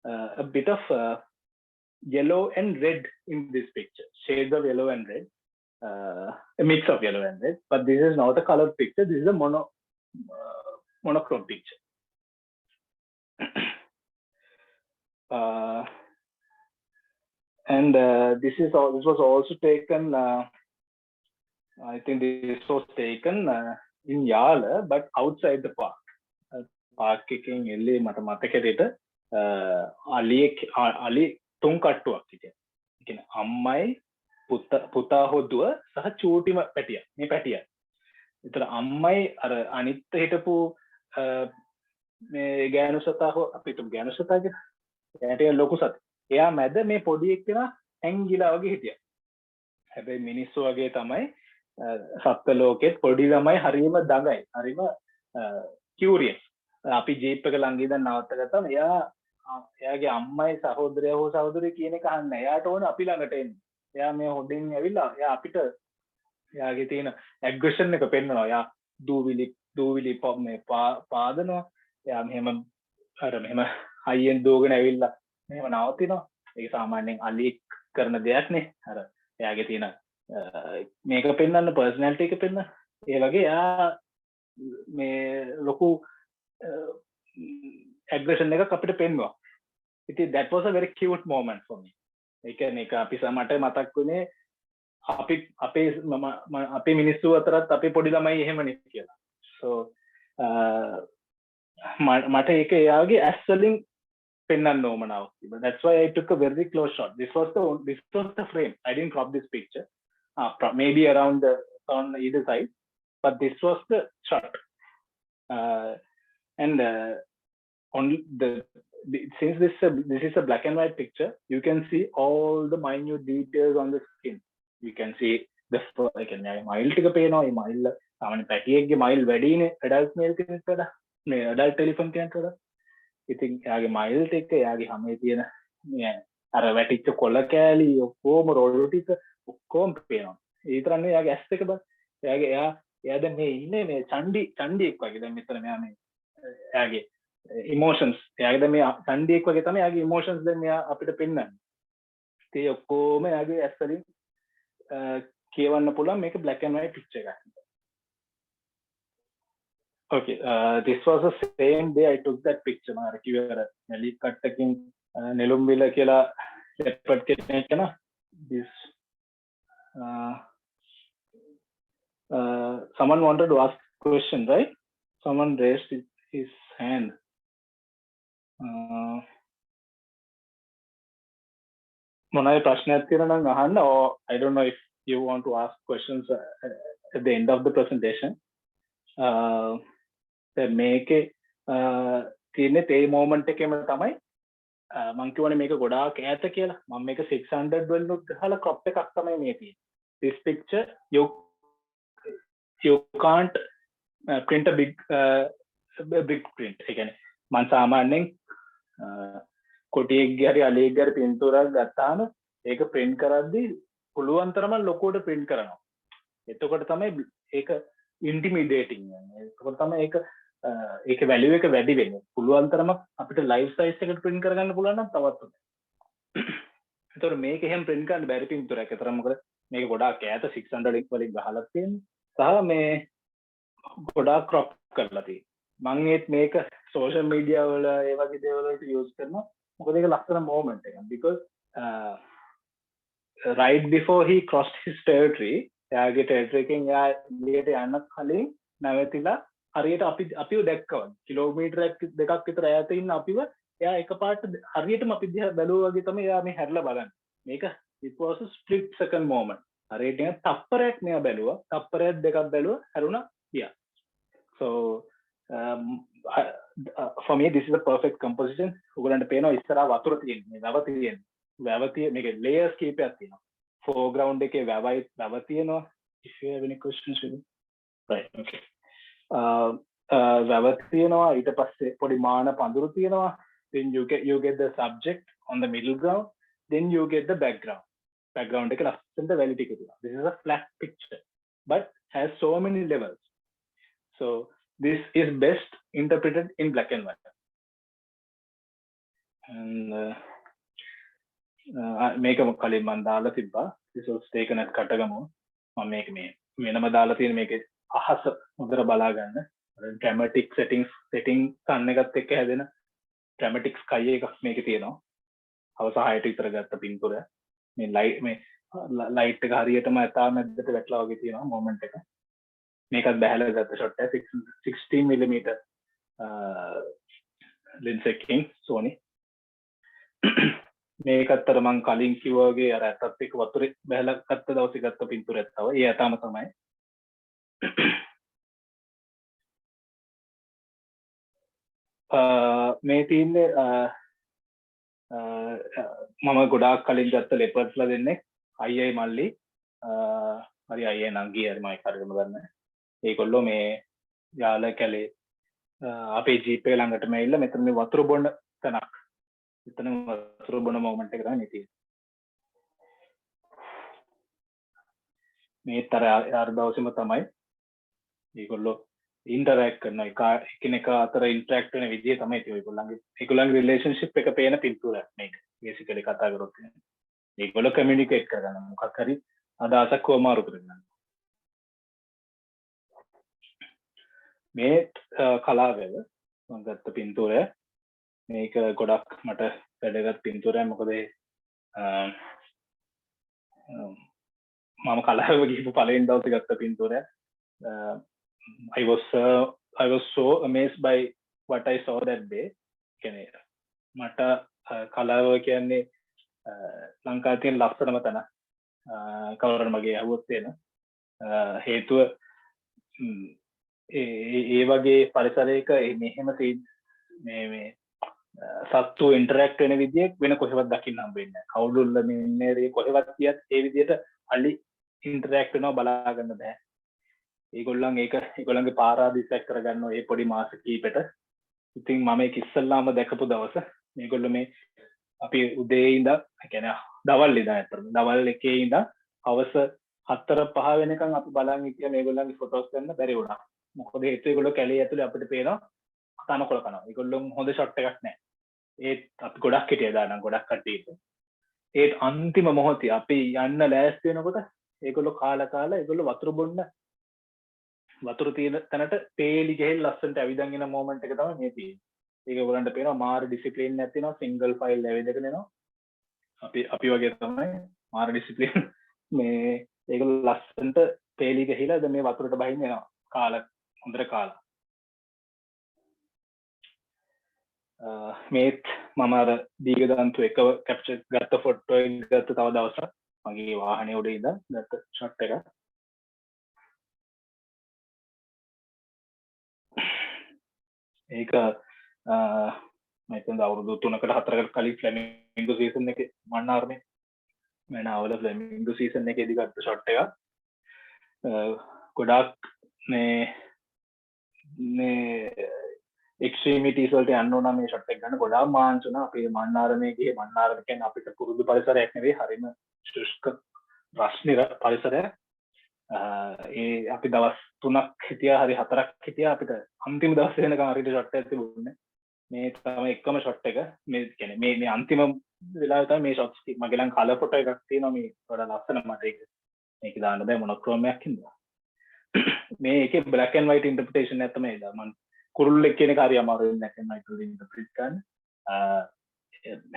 a bit of yellow and red in this picture, shades of yellow and red, a mix of yellow and red, but this is not a colored picture. This is a monochrome picture. And this was also taken, I think this was taken in Yala, but outside the park. Park එකෙන් එල්ලේ මට මතකෙට අලි තුන් කට්ටුවක් හිටියා. ඒ කියන්නේ අම්මයි පුතා හොදුව සහ චූටිම පැටියා. මේ පැටියා. ඒතර අම්මයි අර අනිත් හිටපු මේ ගෑනු සතා අපි හිතමු ගෑනු සතා කියලා. එයාට ලොකු සතා. එයා මැද මේ පොඩි එක්කෙනා හැංගිලා වගේ හිටියා. හැබැයි මිනිස්සු වගේ තමයි සත්ත්ව ලෝකෙත් පොඩි ළමයි හරියම දඟයි. හරියම කියුරියස්. අපි ජීප් එක ළඟ ඉඳන් නවත්තගත්තාම එයා එයාගේ අම්මයි සහෝදරයා හෝ සහෝදරිය කියන එක අහන්නේ. එයාට ඕන අපි ළඟට එන්න. එයා මේ හොඩින් ඇවිල්ලා එයා අපිට එයාගේ තියෙන ඇග්‍රෙෂන් එක පෙන්නනවා. එයා දූවිලි මේ පාදනවා. එයා මෙහෙම අර මෙහෙම හයියෙන් දුවගෙන ඇවිල්ලා මෙහෙම නවතිනවා. ඒක සාමාන්‍යයෙන් අලියෙක් කරන දෙයක් නේ. අර එයාගේ තියෙන මේක පෙන්වන්න පර්සනැලිටි එක පෙන්වන්න. ඒ වගේ එයා මේ ලොකු aggression එකක් අපිට පෙන්වුවා. ඉතින් that was a very cute moment for me. ඒ කියන්නේ ඒක අපි මට මතක් වුණේ අපේ මිනිස්සු අතරත් අපේ පොඩි ළමයි එහෙමනේ කියලා. So මට ඒක එයාගේ ඇස් වලින් පෙන්වන්න ඕමනාවක් තිබුණා. That's why I took a very close shot. This was the frame. I didn't crop this picture. Maybe around on either side, but this was the shot. And only since this is a black and white picture, you can see all the minute details on the skin. You can see the mile ටික පේනවා. මේ mile සාමාන්‍ය පැටියෙක්ගේ mile වැඩිනේ adult male කෙනෙක්ට වඩා. මේ adult elephant කෙනෙක්ට වඩා. ඉතින් එයාගේ mile ටික එයාගේ හැමේ තියෙන මේ අර වැටිච්ච කොළ කෑලි ඔක්කොම රොළු ටික ඔක්කොම පේනවා. ඒ විතරක් නෙවෙයි එයාගේ ඇස් එක බලන්න. එයා දැන් මේ ඉන්නේ මේ චණ්ඩියෙක් වගේ. දැන් මෙතන මෙයා මේ එයාගේ emotions එයාගේ දැන් මේ චණ්ඩියෙක් වගේ තමයි එයාගේ emotions දැන් මෙයා අපිට පෙන්වන්නේ. ඒ ඔක්කොම එයාගේ ඇස් වලින් කියවන්න පුළුවන් මේක black and white picture එකක්. Okay, this was the same day I took that picture. මම අර කිව්ව නැලි කට්ටකින් නෙළුම් විල කියලා leopard කෙනෙක් න this someone wanted to ask question, right? Someone raised his hand. මොනවායි ප්‍රශ්නයක් තියෙනවා නම් අහන්න, or I don't know if you want to ask questions at the end of the presentation. මේකේ තියෙන තේ මොමන්ට් එකේම තමයි මම කියවනේ මේක ගොඩාක් ඈත කියලා. මම මේක 600 වලින් ගහලා crop එකක් තමයි මේ තියෙන්නේ. This picture you can't print a big print. ඒ කියන්නේ මම සාමාන්‍යයෙන් කොටියෙක්ගේ හරි අලියෙක්ගේ හරි පින්තූරයක් ගත්තාම ඒක print කරද්දී පුළුවන් තරම ලොකුවට print කරනවා. එතකොට තමයි ඒක intimidating වෙන්නේ. එතකොට තමයි ඒකේ value එක වැඩි වෙන්නේ. පුළුවන් තරම අපිට live size එකට print කරගන්න පුළුවන් නම් තවත් හොඳයි. එතකොට මේක එහෙම print කරන්න බැරි පින්තූරයක්. ඒතරම් මොකද මේක ගොඩාක් ඈත 600 වලින් ගහලා තියෙන්නේ. සහ මේ ගොඩාක් crop කරලා තියෙන්නේ. මම මේක social media වල ඒ වගේ දේවල් වලට use කරනවා. මොකද ඒක ලස්සන moment එකක්. Because right before he crossed his territory, එයාගේ territory එකෙන් එයා එළියට යන්න කලින් නැවතිලා හරියට අපිව දැක්කවා. කිලෝමීටරයක් දෙකක් විතර ඈත ඉන්න අපිව එයා එකපාරට හරියටම අපි දිහා බැලුවා වගේ තමයි එයා මේ හැරිලා බලන්නේ. මේක it was a split second moment. හරියට නිකන් තප්පරයක් මෙයා බැලුවා. තප්පරයක් දෙකක් බැලුවා හැරුණා ගියා. So for me this is a perfect composition. ඔයගොල්ලන්ට පේනවා ඉස්සරහා වතුර තියෙන්නේ. මේ වැව තියෙන්නේ. වැව මේකේ layers කීපයක් තියෙනවා. foreground එකේ වැව තියෙනවා. If you have any questions with me. Right, okay. වැව තියෙනවා, ඊට පස්සේ පොඩි මාන පඳුරු තියෙනවා. Then you get the subject on the middle ground. Then you get the background. Background එක ලස්සනට වැලි ටික තියෙනවා. This is a flat picture but has so many levels. So this is best interpreted in black and white. And මේක කලින් මම දාලා තිබ්බා. This was taken at කටගමු. මම මේක මේ වෙනම දාලා තියෙන මේකේ අහස හොඳට බලා ගන්න. dramatic setting කන්න එකත් එක්ක හැදෙන dramatic sky එකක් මේකේ තියෙනවා. හවස 6ට විතර ගත්ත පින්තූර. මේ ලයිට් එක හරියටම ඇතා මැද්දට වැටලා වගේ තියෙනවා මොමන්ට් එක. මේකත් බැහැලා ගත්ත ෂොට් එක 16 mm lens එකකින් Sony. මේකත් අර මම කලින් කිව්වා වගේ අර ඇතත් එක්ක වතුරේ බැහැලා ගත්ත දවසේ ගත්ත පින්තූරයක් තමයි. ඒ ඇතාම තමයි. මේ තියන්නේ මම ගොඩාක් කලින් ගත්ත ලෙපර්ඩ්ස්ලා දෙන්නේ අයියයි මල්ලි හරි අයියයි නංගි හරි මම කරගෙන ගන්න. ඒගොල්ලෝ මේ යාල කැලේ අපේ ජීප් එක ළඟටම ඇවිල්ලා මෙතන මේ වතුර බොන්න තැනක් එතන වතුර බොන මොමන්ට් එක තමයි තියෙන්නේ. මේත් අර දවසේම තමයි මේගොල්ලෝ ඉන්ටරැක්ට් කරනවා එකිනෙකා අතර ඉන්ටරැක්ට් වෙන විදිය තමයි තියෙන්නේ. ඒගොල්ලන්ගේ රිලේෂන්ෂිප් එක පේන පින්තූරයක් මේක. බේසිකලි කතා කරොත් මේගොල්ලෝ කමියුනිකේට් කරගන්න මොකක් හරි අදහසක් කොමාරු කරගන්න. මේ කලාවල මම ගත්ත පින්තූරය මේක ගොඩක් මට වැදගත් පින්තූරයක්. මොකද මම කලාව ගිහපු පළවෙනි දවසේ ගත්ත පින්තූරය. I was so amazed by what I saw that day. කියන්නේ මට කලාව කියන්නේ ලංකාවේ තියෙන ලස්සනම තැන. කවුරුන් මගේ අහුවොත් වෙන හේතුව ඒ වගේ පරිසරයක මෙහෙම මේ සත්තු ඉන්ටරැක්ට් වෙන විදිය වෙන කොහෙවත් දකින්න හම්බෙන්නේ නැහැ. කවුරුල්ල මින්නේරේ කොහෙවත් කියත් ඒ විදියට අලි ඉන්ටරැක්ට් වෙනවා බලා ගන්න බෑ. ඒගොල්ලන්ගේ පාරාදීසයක් කරගන්නවා ඒ පොඩි මාස කීපෙට. ඉතින් මම ඒක ඉස්සල්ලාම දැකපු දවස මේගොල්ලෝ මේ අපි උදේ ඉඳන් කියන්නේ දවල් ඉඳන් අතරම දවල් 1 ඉඳන් හවස 4-5 වෙනකන් අපි බලන් හිටියා මේගොල්ලන්ගේ ෆොටෝස් ගන්න බැරි වුණා. මොකද හේතුව ඒගොල්ලෝ කැලේ ඇතුලේ අපිට පේනවා තනකොළ කනවා. ඒගොල්ලෝ හොඳ ෂොට් එකක් නැහැ. ඒත් අපි ගොඩක් හිටියා දානම් ගොඩක් කට්ටියට. ඒත් අන්තිම මොහොතේ අපි යන්න ලෑස්ති වෙනකොට ඒගොල්ලෝ කාලා ඒගොල්ලෝ වතුර තියෙන තැනට පේලි ගහලා ලස්සනට ඇවිදන් එන මොමන්ට් එක තමයි මේ තියෙන්නේ. ඒක ඔයගොල්ලන්ට පේනවා මාර ඩිසිප්ලින් එකක් තියෙනවා. සිංගල් ෆයිල් ඇවිදගෙන එනවා. අපි වගේ තමයි මාර ඩිසිප්ලින් මේ ඒගොල්ලෝ ලස්සනට පේලි ගහලා දැන් මේ වතුරට බහින්න එනවා. හොඳට කාලා. මේත් මම අර දීගදන්තු එක කැප්චර් ගත්ත ෆොටෝ එක ගත්ත තව දවසක් මගේ වාහනේ උඩ ඉඳන් ගත්ත ෂොට් එක. ඒක මම හිතන්නේ අවුරුදු 3කට 4කට කලින් ෆ්ලැමින්ගෝ සීසන් එකේ මන්නාරමේ මනාවල ෆ්ලැමින්ගෝ සීසන් එකේදී ගත්ත ෂොට් එක. ගොඩක් මේ එක්ස්ට්‍රීමිටීස් වලට යන්න ඕන මේ ෂොට් එක ගන්න ගොඩාක් මාංශ වුණා. අපි මන්නාරමේ ගියේ මන්නාරම කියන්නේ අපිට පුරුදු පරිසරයක් නෙවෙයි. හරිම ශුෂ්ක රස්නිර පරිසරයක්. ඒ අපි දවස් 3ක් හිටියා හරි 4ක් හිටියා. අපිට අන්තිම දවසේ වෙනකන් හරියට ෂොට් එකක් තිබුණේ. මේ තමයි එකම ෂොට් එක. මේ කියන්නේ මේ අන්තිම වෙලාවේ තමයි මේ ෂොට්ස් මගේ ළඟ කලර් ෆොටෝ එකක් තියෙනවා. මේ වඩා ලස්සන මට මේක දාන්න බෑ මොනොක්‍රෝම් එකක් හින්දා. මේ එකේ black and white interpretation එක තමයි මම කුරුල්ලෙක් කියන එක හරි අමාරුයි black and white වලින් interpret කරන්න.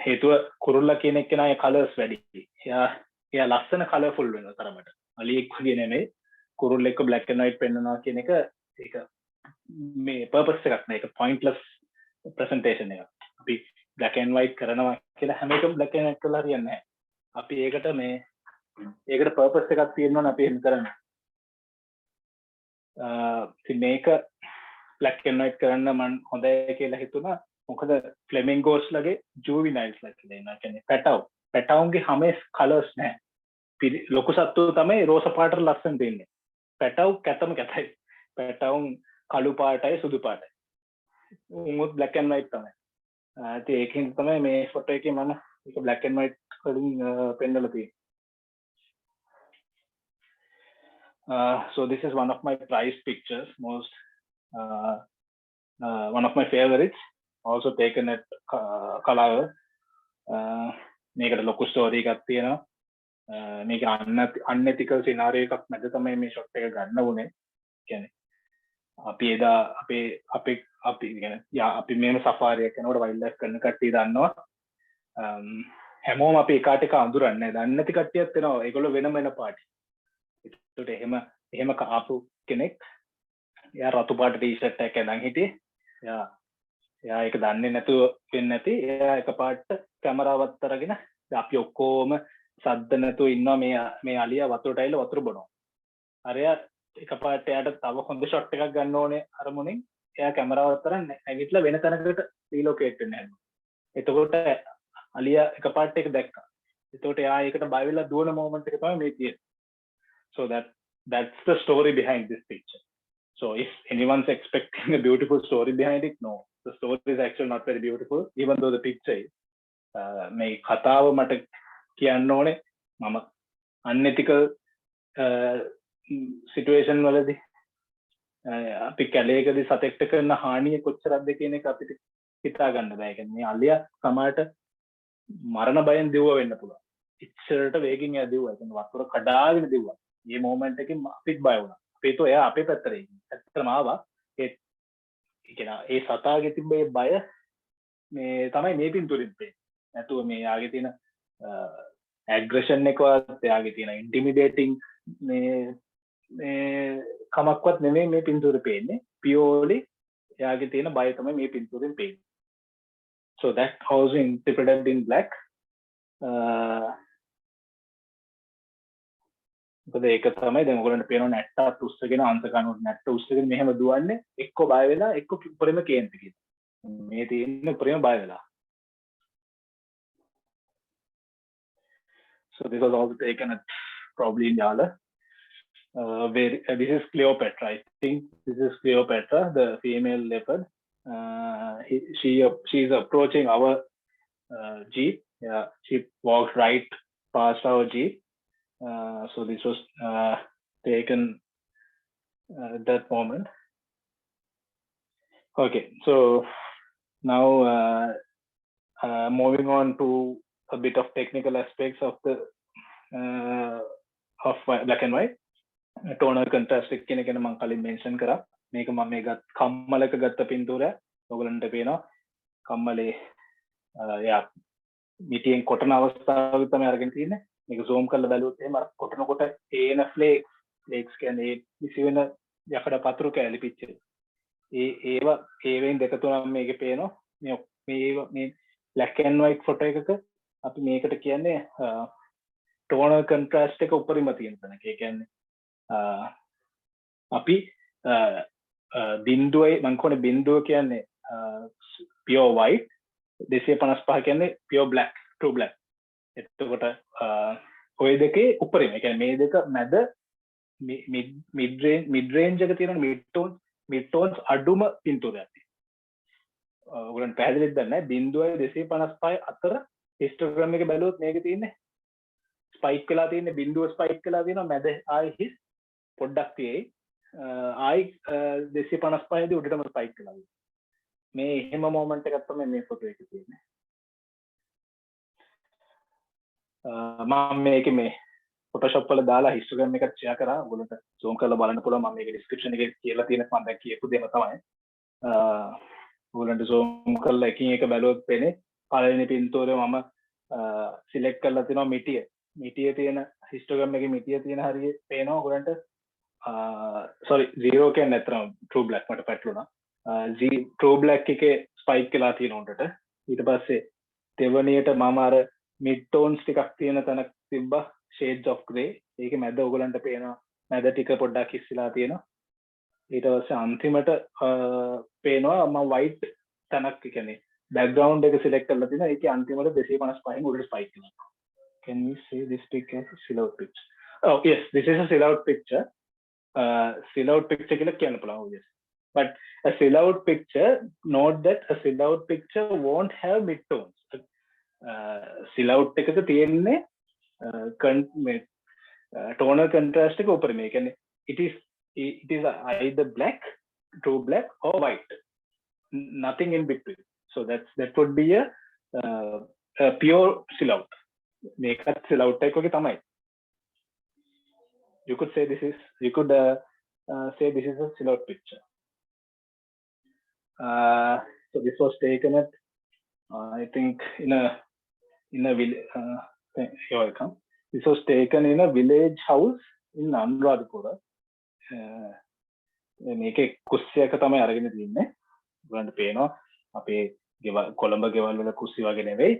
හේතුව කුරුල්ලා කියන එක නෑ කලර්ස් වැඩි. එයා ලස්සන කලර්ෆුල් වෙනවා තරමට. අලියෙක් වගේ නෙමෙයි කුරුල්ලෙක්ව black and white පෙන්නනවා කියන එක ඒක මේ purpose එකක් නෑ. ඒක pointless presentation එකක්. අපි black and white කරනවා කියලා හැම එකම black and white කරලා හරියන්නේ නැහැ. අපි ඒකට purpose එකක් තියෙනවනේ අපි එහෙම කරන්නේ. ඉතින් මේක black and white කරන්න මම හොඳයි කියලා හිතුණා. මොකද ෆ්ලෙමින්ගෝස් ලගේ ජුවිනයිල්ස් ලා කියලා ඉන්නවා. කියන්නේ පැටවුන්ගේ හැමේ කලර්ස් නැහැ. ලොකු සත්තු තමයි රෝස පාටට ලස්සන දෙන්නේ. පැටවු කැතම කැතයි. පැටවුන් කළු පාටයි සුදු පාටයි. උමුත් black and white තමයි. ඉතින් ඒකෙන් තමයි මේ ෆොටෝ එකේ මම ඒක black and white වලින් පෙන්නලා තියෙන්නේ. So this is one of my prized pictures, one of my favorites, also taken at Kalava. මේකට ලොකු ස්ටෝරි එකක් තියෙනවා. මේක unethical scenario එකක් මැද තමයි මේ ෂොට් එක ගන්න උනේ. කියන්නේ අපි එදා අපි කියන්නේ මේම සෆාරියක් යනකොට වයිල්ඩ් ලයිෆ් කරන කට්ටිය දන්නවා. හැමෝම අපි එකාට එක අඳුරන්නේ නැහැ. දන්නේ නැති කට්ටියත් එනවා. ඒගොල්ලෝ වෙනම වෙන පාටි. ඒකට එහෙම ආපු කෙනෙක් එයා රතු පාට ටී-ෂර්ට් එකක් ඇඳන් හිටියේ. එයා ඒක දන්නේ නැතුව වෙන්නේ නැති. එයා එකපාරට කැමරාවත් අරගෙන අපි ඔක්කොම සද්ද නැතුව ඉන්නවා මේ අලියා වතුරට ඇවිල්ලා වතුර බොනවා. අරයා එකපාරට එයාට තව හොඳ ෂොට් එකක් ගන්න ඕනේ අරමුණින්. එයා කැමරාවත් අරන් ඇවිත්ලා වෙන තැනකට රීලොකේට් වෙන්න හැදුවා. එතකොට අලියා එකපාරට ඒක දැක්කා. එතකොට එයා ඒකට බය වෙලා දුවන මොමන්ට් එක තමයි මේ තියෙන්නේ. So that's the story behind this picture. So if anyone's expecting a beautiful story behind it, no, the story is actually not very beautiful, even though the picture is. මේ කතාව මට කියන්න ඕනේ මම unethical සිටුේෂන් වලදී අපි කැලේකදී සතෙක්ට කරන හානිය කොච්චරක්ද කියන එක අපිට හිතා ගන්න බෑ. ඒ කියන්නේ අලියා සමහරට මරණ බයෙන් දිව්ව වෙන්න පුළුවන්. ඉච්චරට වේගින් එයා දිව්වා. ඒ කියන්නේ වතුර කඩාගෙන දිව්වා. මේ මොමන්ට් එකෙන් අපිත් බය වුණා. අපි හිතුවා එයා අපේ පැත්තට එන්නේ. ඇත්තටම ආවා. ඒ කියන්නේ ඒ සතාගේ තිබ්බ ඒ බය මේ තමයි මේ පින්තූරෙන් පේන්නේ. නැතුව මේ යාගේ තියෙන ඇග්‍රෙෂන් එකවත් එයාගේ තියෙන ඉන්ටිමිඩේටිං මේ කමක්වත් නෙමෙයි මේ පින්තූරේ පේන්නේ. පියෝලි එයාගේ තියෙන බය තමයි මේ පින්තූරෙන් පේන්නේ. So that was interpreted in black. මොකද ඒක තමයි දැන් ඔයගොල්ලන්ට පේනවා නැට්ටත් උස්සගෙන අංශකනුත් නැට්ට උස්සගෙන මෙහෙම දුවන්නේ එක්ක බය වෙලා එක්ක උඩරම කේන්ති කියන. මේ තියෙන උඩරම බය වෙලා. So this was also taken at probably in Yala. This is Cleopatra. I think this is Cleopatra, the female leopard. She is approaching our jeep. Yeah, she walked right past our jeep. So this was taken at that moment. Okay, so now moving on to a bit of technical aspects of the of black and white. Tonal contrast කියන එක මම කලින් mention කරා. මේක මම මේ කම්මලක ගත්ත පින්තූරය. ඔයගලන්ට පේනවා කම්මලේ යා මිටියෙන් කොටන අවස්ථාවක තමයි අරගෙන තියෙන්නේ. මේක zoom කරලා බැලුවොත් එහෙම කොටනකොට ඒන flakes කියන්නේ විසි වෙන යකඩ පතුරු කැලි පිච්චේ. ඒවෙන් දෙක තුනක් මේකේ පේනවා. මේ black and white photo එකක අපි මේකට කියන්නේ tonal contrast එක උඩරිම තියෙන තැනක. ඒ කියන්නේ අපි බිඳුවේ මම කියන්නේ බිඳුව කියන්නේ pure white 255 කියන්නේ pure black true black. එතකොට ඔය දෙකේ උඩරිම ඒ කියන්නේ මේ දෙක මැද mid range එක තියෙන mid tones අඩුම පින්තූරයක් තියෙනවා. ඔයගොල්ලන් පැහැදිලිද දන්නේ බිඳුවයි 255 අතර histogram එක බැලුවොත් මේකේ තියෙන්නේ ස්පයික් වෙලා තියෙන්නේ බිඳුව ස්පයික් වෙලා තියෙනවා මැද ආයි හිස් පොඩ්ඩක් තියෙයි ආයි 255 දී උඩටම ස්පයික් වෙලා තියෙනවා. මේ එහෙම මොමන්ට් එකක් තමයි මේ ෆොටෝ එකේ තියෙන්නේ. මම මේකේ මේ Photoshop වල දාලා histogram එකක් share කරා. ඔයගොල්ලන්ට zoom කරලා බලන්න පුළුවන්. මම මේකේ description එකේ කියලා තියෙන මම දැන් කියපු දෙම තමයි. ඔයගොල්ලන්ට zoom කරලා එකින් එක බැලුවොත් පේන්නේ පළවෙනි පින්තූරය මම select කරලා තිනවා මිටිය. මිටියේ තියෙන histogram එකේ මිටියේ තියෙන හරිය පේනවා ඔයගොල්ලන්ට. sorry 0 කියන්නේ නැත්නම් true black මට පැටලුණා. true black එකේ spike වෙලා තියෙන උඩට. ඊට පස්සේ දෙවණියට මම අර mid tones ටිකක් තියෙන තැනක් තිබ්බා shades of grey. ඒකේ මැද ඔයගොල්ලන්ට පේනවා මැද ටික පොඩ්ඩක් හිස්සිලා තියෙනවා. ඊට පස්සේ අන්තිමට පේනවා මම white තැනක් කියන්නේ background එක select කරලා තියෙනවා. ඒකේ අන්තිමට 255 උඩට spike වෙනවා. Can we say this picture is a silhouette picture? Oh yes, this is a silhouette picture. Silhouette picture කියලා කියන්න පුළුවන්. Yes. But a silhouette picture, note that a silhouette picture won't have midtones. Silhouette එකක තියෙන්නේ tonal contrast එක උඩරිම. ඒ කියන්නේ it is either black, true black or white. Nothing in between. So that would be a pure silhouette. මේකත් silhouette එකක තමයි. You could say this is a silhouette picture. So this was taken at I think in a village. You're welcome. This was taken in a village house in Anuradhapura. මේකේ කුස්සියක තමයි අරගෙන තින්නේ. ඔයගොල්ලන්ට පේනවා අපේ කොළඹ ගෙවල් වල කුස්සි වගේ නෙවෙයි.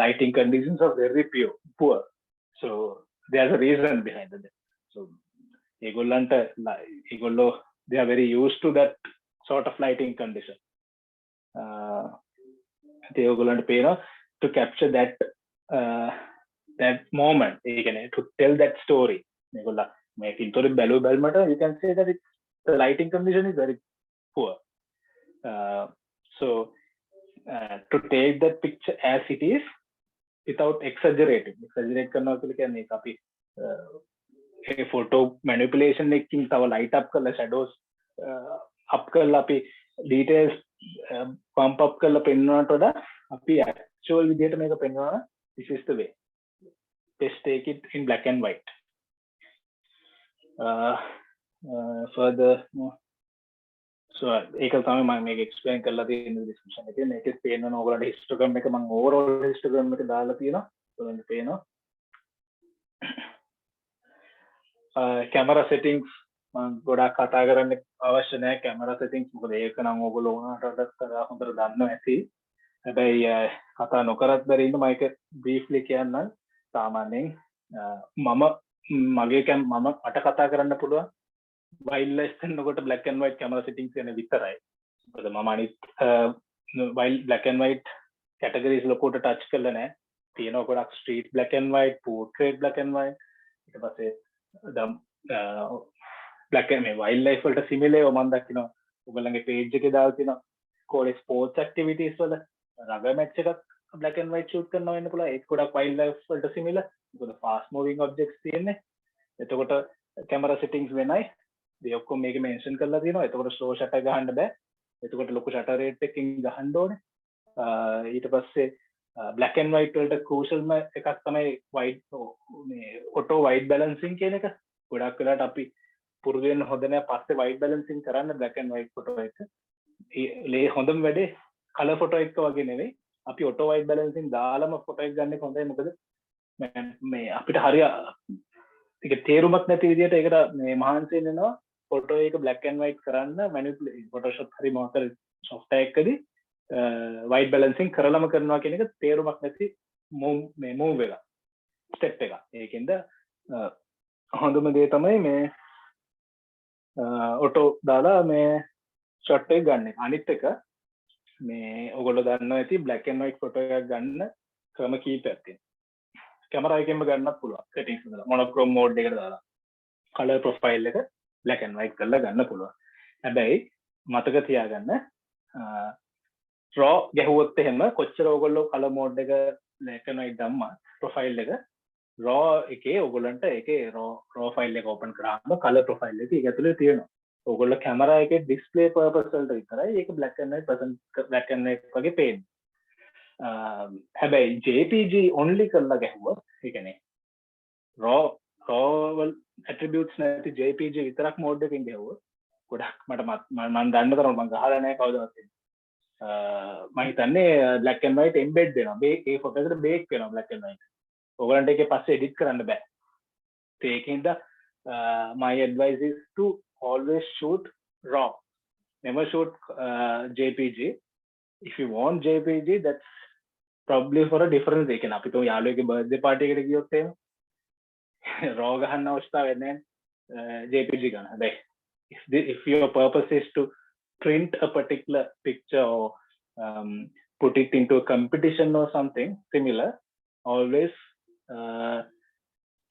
Lighting conditions are very poor. So there's a reason behind it. So ඒගොල්ලෝ they are very used to that sort of lighting condition. ඒගොල්ලන්ට පේනවා to capture that moment. ඒ කියන්නේ to tell that story. මේගොල්ලෝ මේ පින්තූරේ බැලුමට you can say that the lighting condition is very poor. So to take that picture as it is without exaggerating. Exaggerate කරනවා කියලා කියන්නේ ඒක අපි ඒ photo manipulation එකකින් තව light up කරලා shadows up කරලා අපි details pump up කරලා පෙන්වනට වඩා අපි actual විදිහට මේක පෙන්වනවා. This is the way. Just take it in black and white. Further, so ඒක තමයි මම මේක explain කරලා තියෙන description එකේ. මේකේ පේනවා ඔයගොල්ලන්ට histogram එක මම overall histogram එක දාලා තියෙනවා. ඔයගොල්ලන්ට පේනවා. Camera settings මම ගොඩාක් කතා කරන්න අවශ්‍ය නැහැ camera settings. මොකද ඒක නම් ඔයගොල්ලෝ උනාට හොඳට දන්නවා ඇති. හැබැයි කතා නොකරත් බැරි ඉන්න මම ඒක briefly කියන්නම්. සාමාන්‍යයෙන් මට කතා කරන්න පුළුවන් wildlife කරනකොට black and white camera settings ගැන විතරයි. මොකද මම අනිත් wild black and white categories ලොකුට touch කරලා නැහැ. තියෙනවා ගොඩක් street black and white, portrait black and white. ඊට පස්සේ black and wildlife වලට similar මම දකිනවා ඔයගොල්ලන්ගේ page එකේ දාලා තියෙනවා college sports activities වල rubber match එකක් black and white shoot කරනවා වෙන්න පුළුවන්. ඒක ගොඩක් wildlife වලට similar. මොකද fast moving objects තියෙන්නේ. එතකොට camera settings වෙනයි. මේ ඔක්කොම මේකේ mention කරලා තියෙනවා. එතකොට slow shutter ගහන්න බෑ. එතකොට ලොකු shutter rate එකකින් ගහන්න ඕනේ. ඊට පස්සේ black and white වලට crucial එකක් තමයි wide මේ auto wide balancing කියන එක. ගොඩක් වෙලාවට අපි පුරුදු වෙන්න හොඳ නැහැ පස්සේ wide balancing කරන්න black and white photo එක. ඒ හොඳම වැඩේ color photo එක වගේ නෙවෙයි. අපි auto wide balancing දාලම photo එක ගන්න එක හොඳයි. මොකද මේ අපිට හරිය ඒක තේරුමක් නැති විදිහට ඒකට මේ මහන්සි වෙනවා photo එක black and white කරන්න manipulate Photoshop හරි මොකද software එකකදී wide balancing කරලම කරනවා කියන එක තේරුමක් නැති මේ move එක step එක. ඒකෙන්ද හොඳම දේ තමයි මේ auto දාලා මේ shot එක ගන්න එක. අනිත් එක මේ ඔයගොල්ලෝ දන්නවා ඇති black and white photo එකක් ගන්න ක්‍රම කීපයක් තියෙනවා. කැමරා එකෙන්ම ගන්නත් පුළුවන් settings වල monochrome mode එකට දාලා color profile එක black and white කරලා ගන්න පුළුවන්. හැබැයි මතක තියාගන්න raw ගැහුවොත් එහෙම කොච්චර ඔයගොල්ලෝ color mode එක black and white දැම්මා profile එක raw එකේ ඔයගොල්ලන්ට ඒකේ raw file එක open කරාම color profile එක ඒක ඇතුලේ තියෙනවා. ඔයගොල්ලෝ කැමරා එකේ display purpose වලට විතරයි ඒක black and white black and white වගේ පේන්නේ. හැබැයි JPG only කරලා ගැහුවොත් ඒ කියන්නේ raw attributes නැති JPG විතරක් mode එකකින් ගැහුවොත් ගොඩක් මම දන්න තරම මම ගහලා නැහැ කවදාවත්. මම හිතන්නේ black and white embed වෙනවා. ඒ photo එකට bake වෙනවා black and white. ඔයගලන්ට ඒකේ පස්සේ edit කරන්න බෑ. ඒකින්ද my advice is to always shoot raw. Never shoot JPG. If you want JPG, that's probably for a different reason. අපි તો යාළුවෙක්ගේ birthday party එකට ගියොත් එහෙම raw ගහන්න අවස්ථාවක් නැහැ JPG ගන්න. හැබැයි if your purpose is to print a particular picture or put it into a competition or something similar, always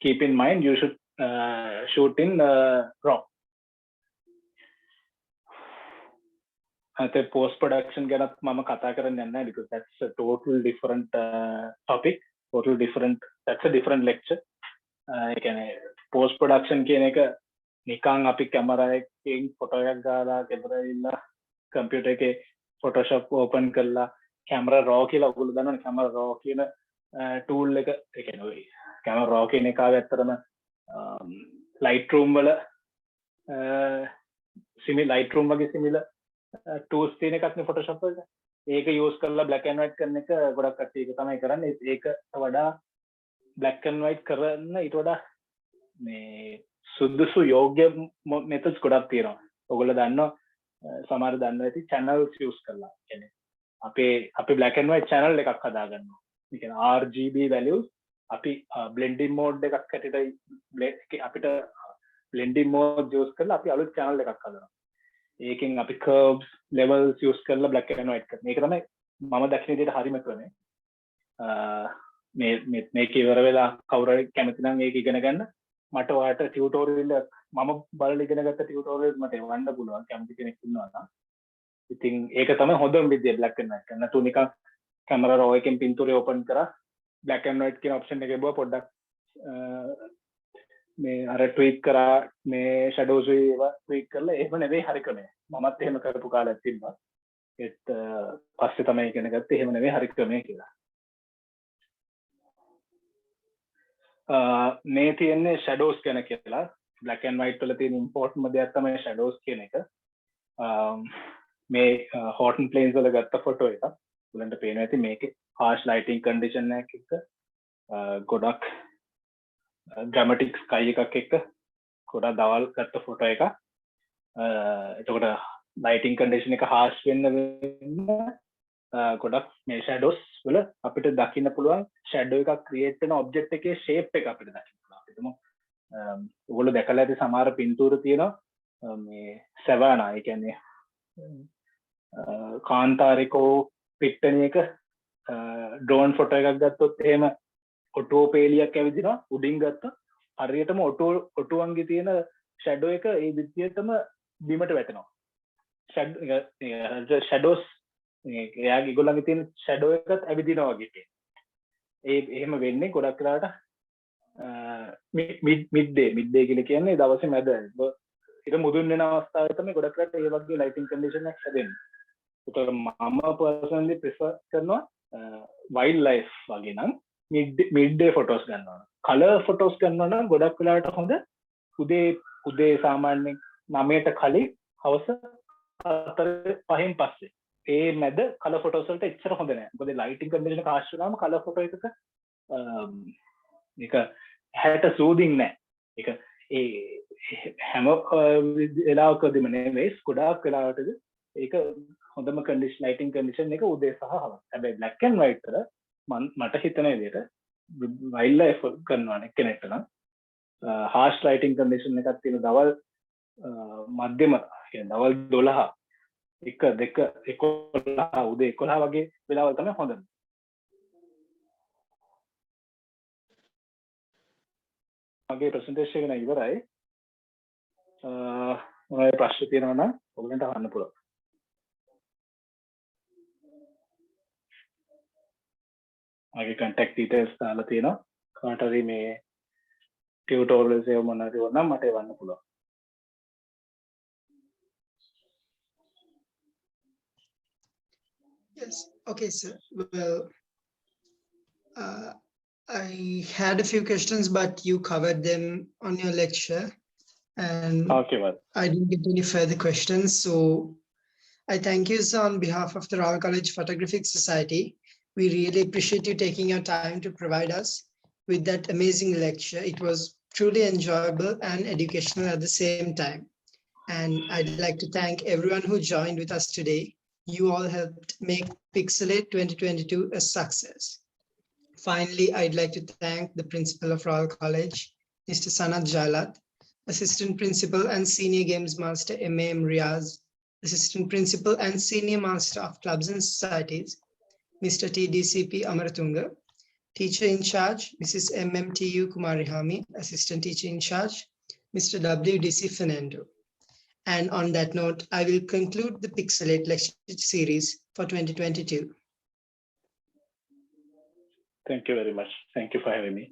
keep in mind you should shoot in raw. The post production ගැනත් මම කතා කරන්න යන්නේ because that's a total different topic, that's a different lecture. ඒ කියන්නේ post production කියන එක නිකන් අපි කැමරා එකකින් ෆොටෝ එකක් ගාලා කැමරා ඉල්ල කම්පියුටර් එකේ Photoshop open කරලා camera raw කියලා ඔයගොල්ලෝ දන්නවනේ camera raw කියන tool එක. ඒ කියන්නේ camera raw කියන එක ඇත්තටම Lightroom වල Lightroom වගේ similar tools තියෙන එකක් නේ Photoshop වල. ඒක use කරලා black and white කරන එක ගොඩක් කට්ටිය ඒක තමයි කරන්නේ. ඒකට වඩා black and white කරන්න ඊට වඩා මේ සුදුසු යෝග්‍ය methods ගොඩක් තියෙනවා. ඔයගොල්ලෝ දන්නවා සමහර දන්නවා ඇති channels use කරලා. කියන්නේ අපේ black and white channel එකක් හදා ගන්නවා. ඒ කියන්නේ RGB values අපි blending mode එකක් හැටියට අපිට blending mode use කරලා අපි අලුත් channel එකක් හදනවා. ඒකෙන් අපි curves levels use කරලා black and white කරනවා. මේක තමයි මම දකින විදිහට හරිම ක්‍රමය. මේක ඉවර වෙලා කවුරු හරි කැමති නම් ඒක ඉගෙන ගන්න. මට ඔයාලට ටියුටෝරියල් මම බලලා ඉගෙන ගත්ත ටියුටෝරියල් මට එවන්න පුළුවන් කැමති කෙනෙක් ඉන්නවා නම්. ඉතින් ඒක තමයි හොඳම විදිය black and white කරන්න. නැතු නිකන් camera raw එකෙන් පින්තූරය open කරා black and white කියන option එකේ බව පොඩ්ඩක් මේ අර tweak කරා මේ shadows ඒවා tweak කරලා එහෙම නෙවෙයි හරි ක්‍රමය. මමත් එහෙම කරපු කාලයක් තිබ්බා. ඒත් පස්සේ තමයි ඉගෙන ගත්තේ එහෙම නෙවෙයි හරි ක්‍රමය කියලා. මේ තියෙන්නේ shadows ගැන කියලා. black and white වල තියෙන important දෙයක් තමයි shadows කියන එක. මේ hot and plains වල ගත්ත ෆොටෝ එක. උලන්ට පේනවා ඇති මේකේ harsh lighting condition එකක් එක්ක ගොඩක් dramatic sky එකක් එක්ක ගොඩක් දවල් ගත්ත ෆොටෝ එකක්. එතකොට lighting condition එක harsh වෙන්න ගොඩක් මේ shadows වල අපිට දකින්න පුළුවන් shadow එකක් create වෙන object එකේ shape එක අපිට දකින්න පුළුවන්. හිතමු ඔයගොල්ලෝ දැකලා ඇති සමහර පින්තූර තියෙනවා මේ සැවානා ඒ කියන්නේ කාන්තාරිකෝ පිට්ටනියක ඩ්‍රෝන් ෆොටෝ එකක් ගත්තොත් එහෙම ඔටෝ පේලියක් ඇවිදිනවා උඩින් ගත්තා හරියටම ඔටුවන්ගේ තියෙන ෂැඩෝ එක ඒ විදියටම බිමට වැටෙනවා ෂැඩෝස් එයාගේ ඒගොල්ලන්ගේ තියෙන ෂැඩෝ එකත් ඇවිදිනවා වගේ ඒ එහෙම වෙන්නේ ගොඩක් වෙලාවට මිඩ්ඩේ කියලා කියන්නේ දවසේ මැද ඒක මුදුන් වෙන අවස්ථාවේ තමයි ගොඩක් වෙලාවට ඒ වගේ ලයිටින් කන්ඩිෂන් එකක් හැදෙන්නේ. ඒතකොට මම පර්සනලි ප්‍රිෆර් කරනවා වයිල්ඩ් ලයිෆ් වගේ නම් මිඩ්ඩේ ෆොටෝස් ගන්නවා. කලර් ෆොටෝස් ගන්නවා නම් ගොඩක් වෙලාවට හොඳ උදේ සාමාන්‍යයෙන් 9ට කලින් හවස 4-5න් පස්සේ. ඒ මැද කලර් ෆොටෝස් වලට එච්චර හොඳ නෑ. මොකද ලයිටින් කන්ඩිෂන් එක ආශ්‍රය වුණාම කලර් ෆොටෝ එකක ඒක හැට සූදින් නෑ. ඒක ඒ හැම වෙලාවකදීම නෙවෙයි ගොඩාක් වෙලාවටද ඒක හොඳම කන්ඩිෂන් ලයිටින් කන්ඩිෂන් එක උදේ සහ හවස. හැබැයි black and white වල මට හිතන විදිහට වයිල්ඩ් ලයිෆ් කරනවා නේ කෙනෙක්ට නම් harsh lighting condition එකක් තියෙන දවල් මධ්‍යම කියන්නේ දවල් 12 1 2 11 උදේ 11 වගේ වෙලාවල් තමයි හොඳම. මගේ ප්‍රසන්ටේෂන් එක ඉවරයි. මොනවද ප්‍රශ්න තියෙනවා නම් ඔයගලන්ට අහන්න පුළුවන්. මගේ contact details දාලා තියෙනවා. කාට හරි මේ tutorials එක මොනවද වුණා මට එවන්න පුළුවන්. Yes. Okay, sir. Well, I had a few questions, but you covered them on your lecture, and Okay, well. I didn't get any further questions. So I thank you, sir, on behalf of the Royal College Photographic Society. We really appreciate you taking your time to provide us with that amazing lecture. It was truly enjoyable and educational at the same time. And I'd like to thank everyone who joined with us today. You all helped make Pixelate 2022 a success. Finally, I'd like to thank the principal of Royal College, Mr. Sanat Jalat, Assistant Principal and Senior Games Master M.A.M. Riaz, Assistant Principal and Senior Master of Clubs and Societies, Mr. T.D.C.P. Amaratunga, Teacher in Charge, Mrs. M.M.T.U. Kumarihami, Assistant Teacher in Charge, Mr. W.D.C. Fernando. And on that note, I will conclude the Pixelate lecture series for 2022. Thank you very much. Thank you for having me.